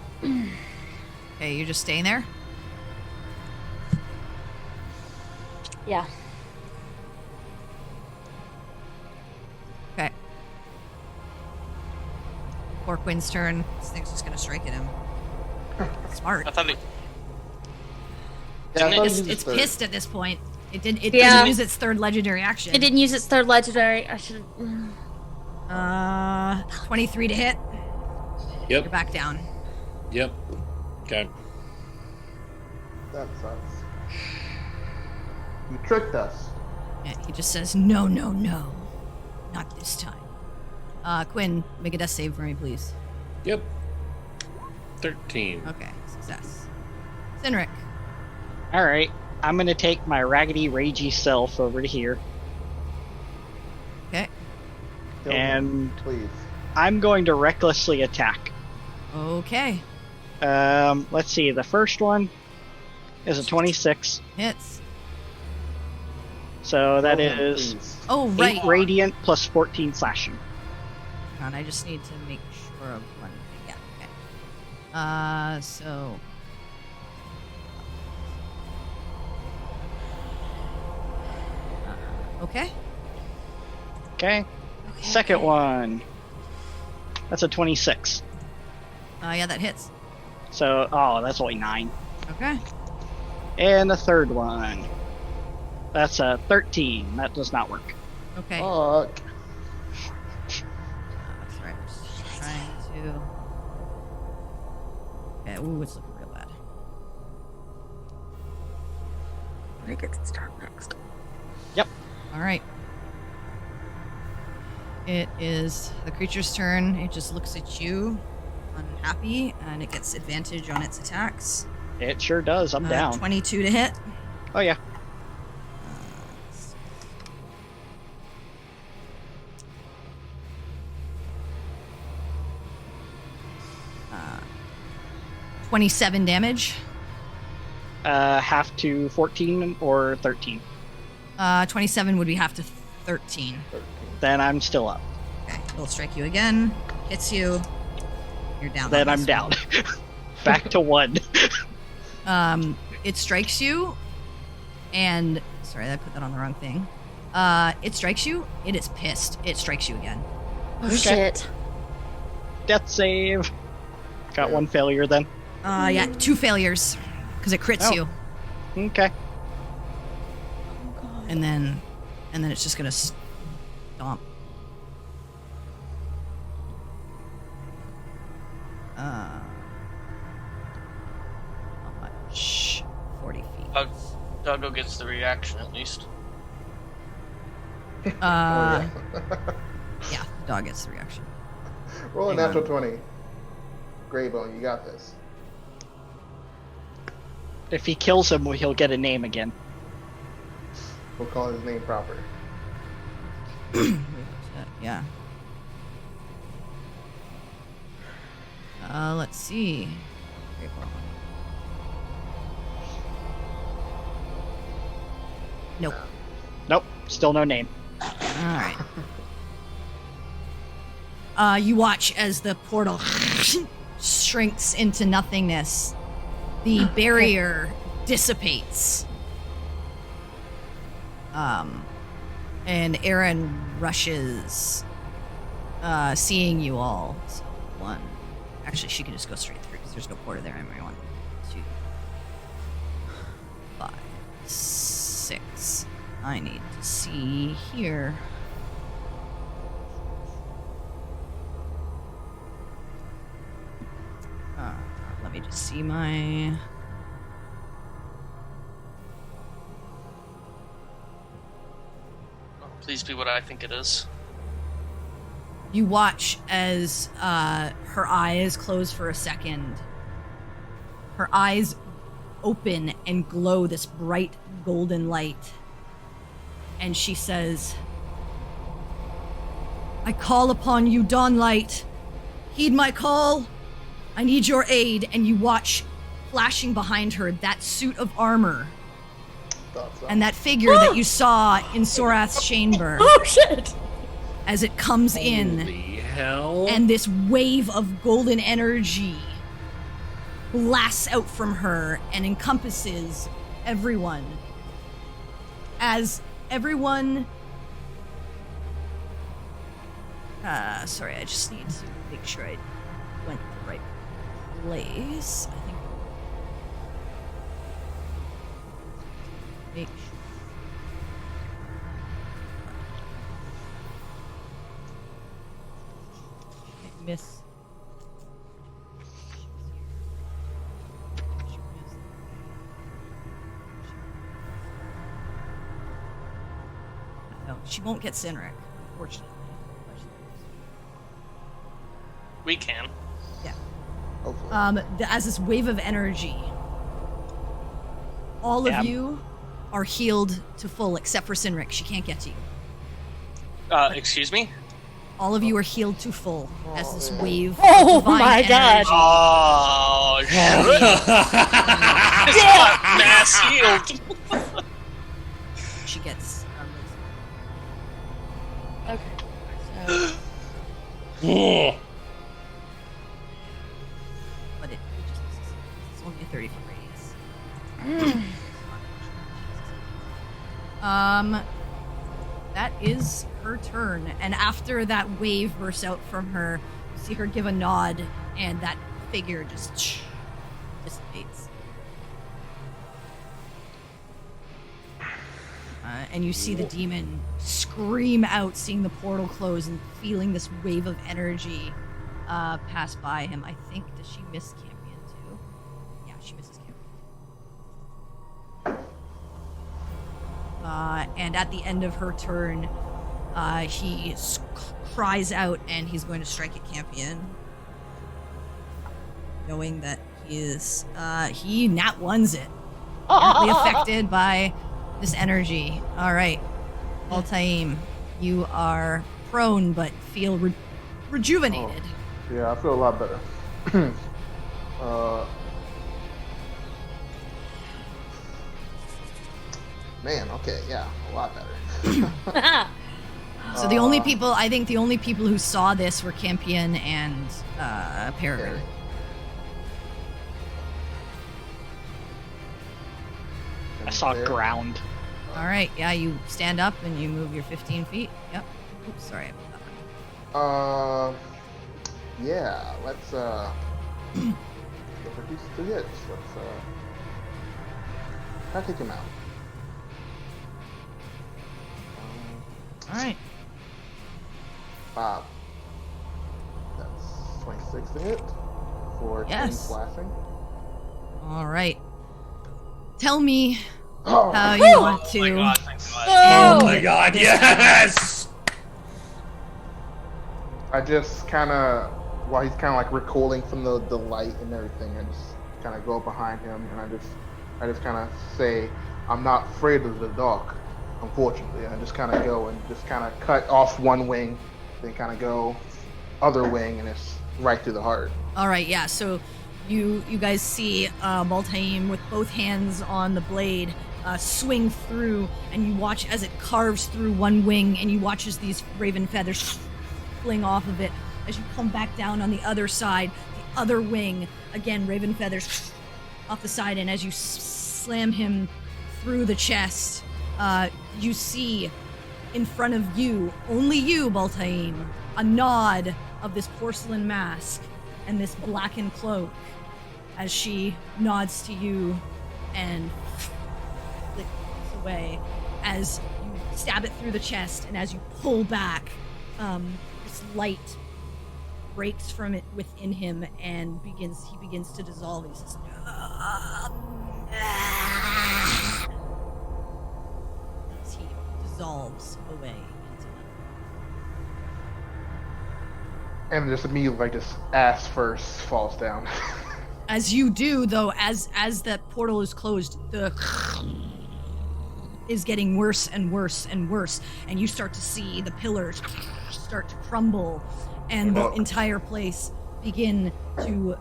Okay, you're just staying there? Yeah. Okay. Before Quinn's turn, this thing's just gonna strike at him. Smart. I thought it. Yeah, I thought It's, he was it's third. pissed at this point. It didn't Yeah. use its third legendary action. It didn't use its third legendary. I should. 23 to hit. You're Yep. back down. Yep. Okay. That sucks. You tricked us. Yeah, he just says, no, no, no. Not this time. Quinn, make a death save for me, please. Yep. 13. Okay, success. Sinric. All right, I'm gonna take my raggedy, ragey self over to here, Okay. Kill me, and please. I'm going to recklessly attack. Okay. Let's see. The first one is a 26, Hits. so that Kill him, is please. Oh, right. 8 radiant plus 14 slashing. Hang on, I just need to make sure of one thing. Yeah, okay. So. Okay. Okay. Second one. That's a 26. Yeah, that hits. So, that's only 9. Okay. And the third one. That's a 13. That does not work. Okay. Fuck. That's right. I'm just trying to. Okay, ooh, it's looking real bad. I get to start next. All right. It is the creature's turn. It just looks at you, unhappy, and it gets advantage on its attacks. It sure does. I'm down. 22 to hit. Oh, yeah. Uh, 27 damage. Half to 14 or 13. 27 would be half to 13. 13. Then I'm still up. Okay, it'll strike you again. Hits you. You're down. Then on I'm this down. one. Back to 1. It strikes you, and sorry, I put that on the wrong thing. It strikes you. It is pissed. It strikes you again. Oh Okay. shit. Death save. Got 1 failure then. Yeah, 2 failures because it crits Oh. you, Okay. Oh god. and then it's just gonna stomp. How much? 40 feet. Doggo gets the reaction at least. Oh, Yeah, yeah. the dog gets the reaction. Roll a Hang natural on. 20. Greybone, you got this. If he kills him, he'll get a name again. We'll call his name proper. Yeah. Let's see. Nope. Nope. Still no name. All right. You watch as the portal shrinks into nothingness. The barrier dissipates. And Aaron rushes, seeing you all. So 1. Actually, she can just go straight through because there's no portal there. Anyway, 1, 2, 5, 6. I need to see here. Let me just see my. Oh, please be what I think it is. You watch as her eyes close for a second. Her eyes open and glow this bright golden light. And she says, I call upon you, Dawnlight. Heed my call. I need your aid. And you watch, flashing behind her, that suit of armor Thought so. and that figure that you saw in Sorath's chamber Oh shit. as it comes in. Holy hell? And this wave of golden energy blasts out from her and encompasses everyone. As everyone... sorry, I just need to make sure I went the right place. I think... Make sure. I miss... No, she won't get Sinric, unfortunately. We can. Yeah. Hopefully. As this wave of energy, all of you are healed to full, except for Sinric. She can't get to you. Excuse me? All of you are healed to full as this wave Oh of divine my God. energy. Oh, shit. It's got mass healed. She gets... Okay. So, Ugh. but it just it's only a 30-foot radius. That is her turn, and after that wave bursts out from her, you see her give a nod, and that figure just dissipates. And you see the demon scream out, seeing the portal close and feeling this wave of energy pass by him. I think, does she miss Campion too? Yeah, she misses Campion. And at the end of her turn, he cries out, and he's going to strike at Campion, knowing that he nat ones it, apparently affected by this energy. All right, Altaim, you are prone but feel rejuvenated. Oh, yeah, I feel a lot better. Man, okay, yeah, a lot better. So the only people who saw this were Campion and Peregrine. I saw ground. All right, yeah, you stand up and you move your 15 feet. Yep. Oops, sorry, I put that on. Yeah, let's reduce it to hits. Let's try to take him out. All right. 5. That's 26 to hit for 10 Yes. slashing. All right. Tell me Oh, how you want to. Oh my god, thank god. Oh end my god, this yes! I just kind of, while he's kind of like recoiling from the light and everything, I just kind of go behind him and I just kind of say, I'm not afraid of the dark, unfortunately. I just kind of go and just kind of cut off one wing, then kind of go other wing, and it's right through the heart. All right, yeah. So you guys see Baltaim with both hands on the blade swing through, and you watch as it carves through one wing, and you watch as these raven feathers fling off of it. As you come back down on the other side, the other wing, again, raven feathers off the side, and as you slam him through the chest, you see in front of you, only you, Baltaim, a nod of this porcelain mask and this blackened cloak as she nods to you and flicks away as you stab it through the chest, and as you pull back, this light breaks from it within him and he begins to dissolve. He says, as he dissolves away into nothing. And just immediately, like, just ass first falls down. As you do, though, as that portal is closed, the is getting worse and worse and worse, and you start to see the pillars start to crumble, and the entire place begin to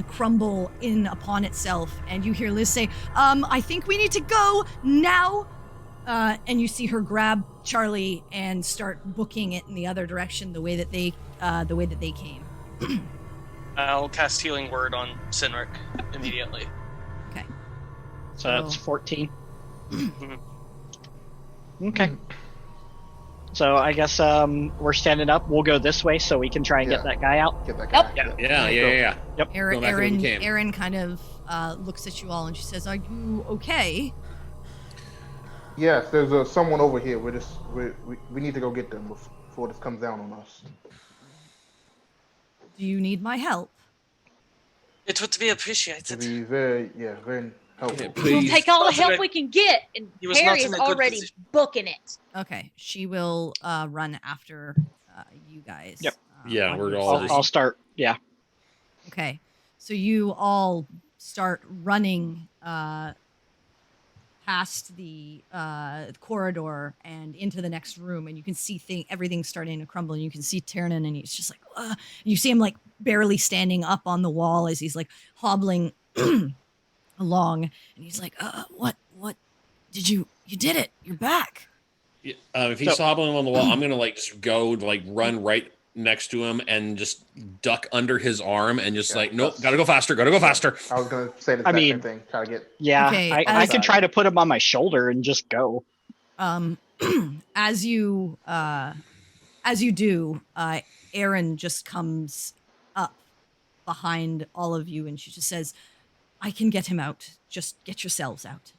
crumble in upon itself. And you hear Liz say, I think we need to go now. And you see her grab Charlie and start booking it in the other direction, the way that they came. I'll cast Healing Word on Sinric immediately. Okay. So that's 14. Okay. So I guess we're standing up. We'll go this way so we can try and get that guy out. Get that guy. Yep. Yeah. Yep. Go back the way we came. Erin kind of looks at you all and she says, "Are you okay?" Yes, there's someone over here. We need to go get them before this comes down on us. Do you need my help? It would be appreciated. To be very helpful. Yeah, We'll please. take all the Wasn't help it- we can get, and He was Harry not is in a good already position. booking it. Okay, she will run after you guys. Yep. Yeah, on we're your all side. I'll start. Yeah. Okay, so you all start running past the corridor and into the next room, and you can see everything starting to crumble. And you can see Tiernan, and he's just like, and you see him like barely standing up on the wall as he's like hobbling along, and he's like, what did you did it? You're back. Yeah, if he's hobbling on the wall, I'm gonna just go run right next to him and just duck under his arm and just nope, gotta go faster. I was gonna say the same thing. Try to get. Yeah. Okay, I can try to put him on my shoulder and just go. As you do, Erin just comes up behind all of you, and she just says, "I can get him out. Just get yourselves out."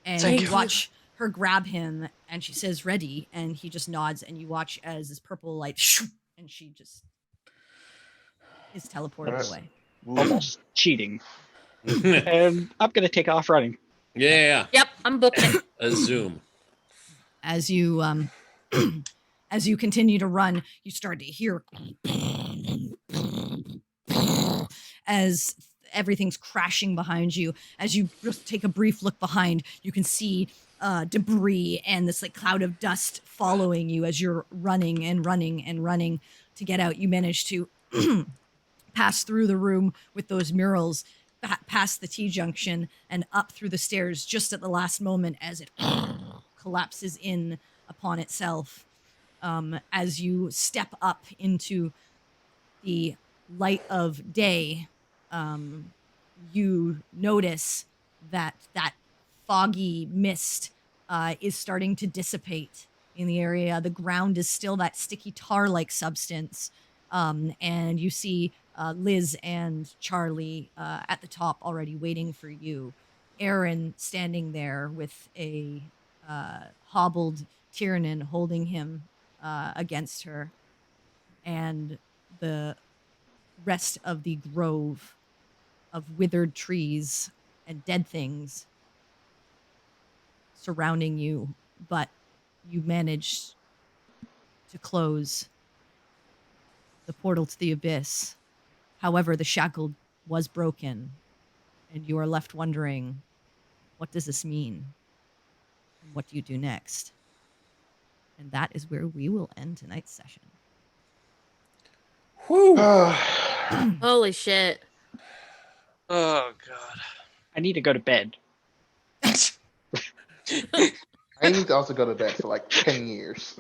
And Thank you you. watch her grab him, and she says, "Ready," and he just nods, and you watch as this purple light, and she just is teleported Right. away. Almost cheating. And I'm going to take off running. Yeah. Yep, I'm booking it. A zoom. As you as you continue to run, you start to hear as everything's crashing behind you. As you just take a brief look behind, you can see debris and this cloud of dust following you as you're running and running and running to get out. You manage to pass through the room with those murals, past the T-junction, and up through the stairs just at the last moment as it collapses in upon itself. As you step up into the light of day, you notice that foggy mist is starting to dissipate in the area. The ground is still that sticky tar-like substance, and you see Liz and Charlie at the top already waiting for you. Erin standing there with a hobbled Tiernan holding him against her, and the rest of the grove of withered trees and dead things surrounding you, but you managed to close the portal to the abyss. However, the shackle was broken, and you are left wondering, what does this mean? What do you do next? And that is where we will end tonight's session. Whew. Holy shit. Oh god. I need to go to bed. I need to also go to bed for 10 years.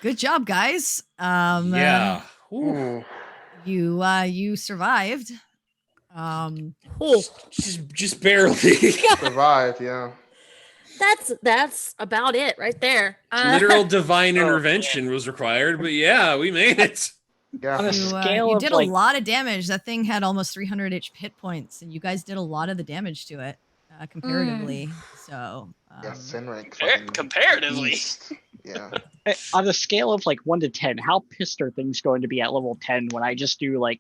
Good job, guys. Yeah. Ooh. You survived. Oh, Just barely. Survived, yeah. that's about it right there. Literal divine Oh, intervention was required, but yeah, we made it. Yeah. On a You scale you of did a lot of damage. That thing had almost 300 hit points, and you guys did a lot of the damage to it comparatively. So Yeah, Sinric. Comparatively. beast. Yeah. On a scale of 1 to 10, how pissed are things going to be at level 10 when I just do a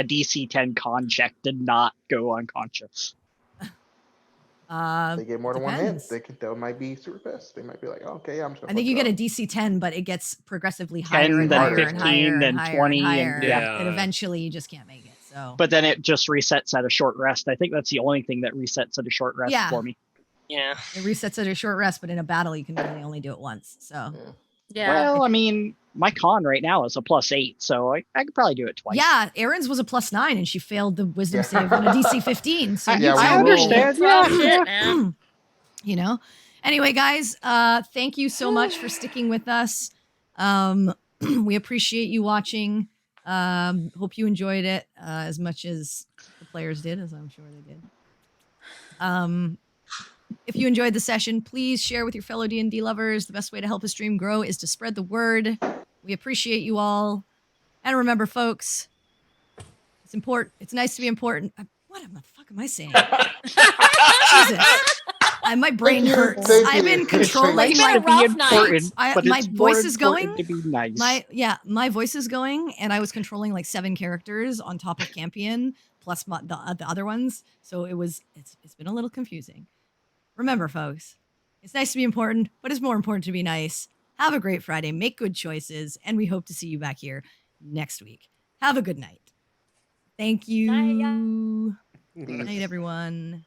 DC 10 con check did not go unconscious? They get more than one hit. depends. They might be super pissed. They might be like, okay, I'm just gonna I think you fuck get a up. DC 10, but it gets progressively 10, higher and then higher and 15, higher then and higher 20, and higher. and yeah. And eventually you just can't make it. So But then it just resets at a short rest. I think that's the only thing that resets at a short rest Yeah. for me. Yeah. it resets at a short rest, but in a battle you can really only do it once. So Yeah. Well, I mean, my con right now is a +8, so I could probably do it twice. yeah, Erin's was a +9 and she failed the wisdom Yeah. save on a DC 15. So I, you Yeah, we I rolled. understand. Rough Yeah, shit, yeah. man. You know. Anyway, guys, thank you so much for sticking with us. We appreciate you watching. Hope you enjoyed it as much as the players did, as I'm sure they did. If you enjoyed the session, please share with your fellow D&D lovers. The best way to help a stream grow is to spread the word. We appreciate you all. And remember, folks, it's important. It's nice to be important. What the fuck am I saying? Jesus. My brain hurts. Thank you. I've been controlling It's been a rough night. my voice is going. To be nice. My voice is going, and I was controlling like 7 characters on top of Campion plus the other ones. So it's been a little confusing. Remember, folks, it's nice to be important, but it's more important to be nice. Have a great Friday. Make good choices, and we hope to see you back here next week. Have a good night. Thank you. Night, Night, everyone.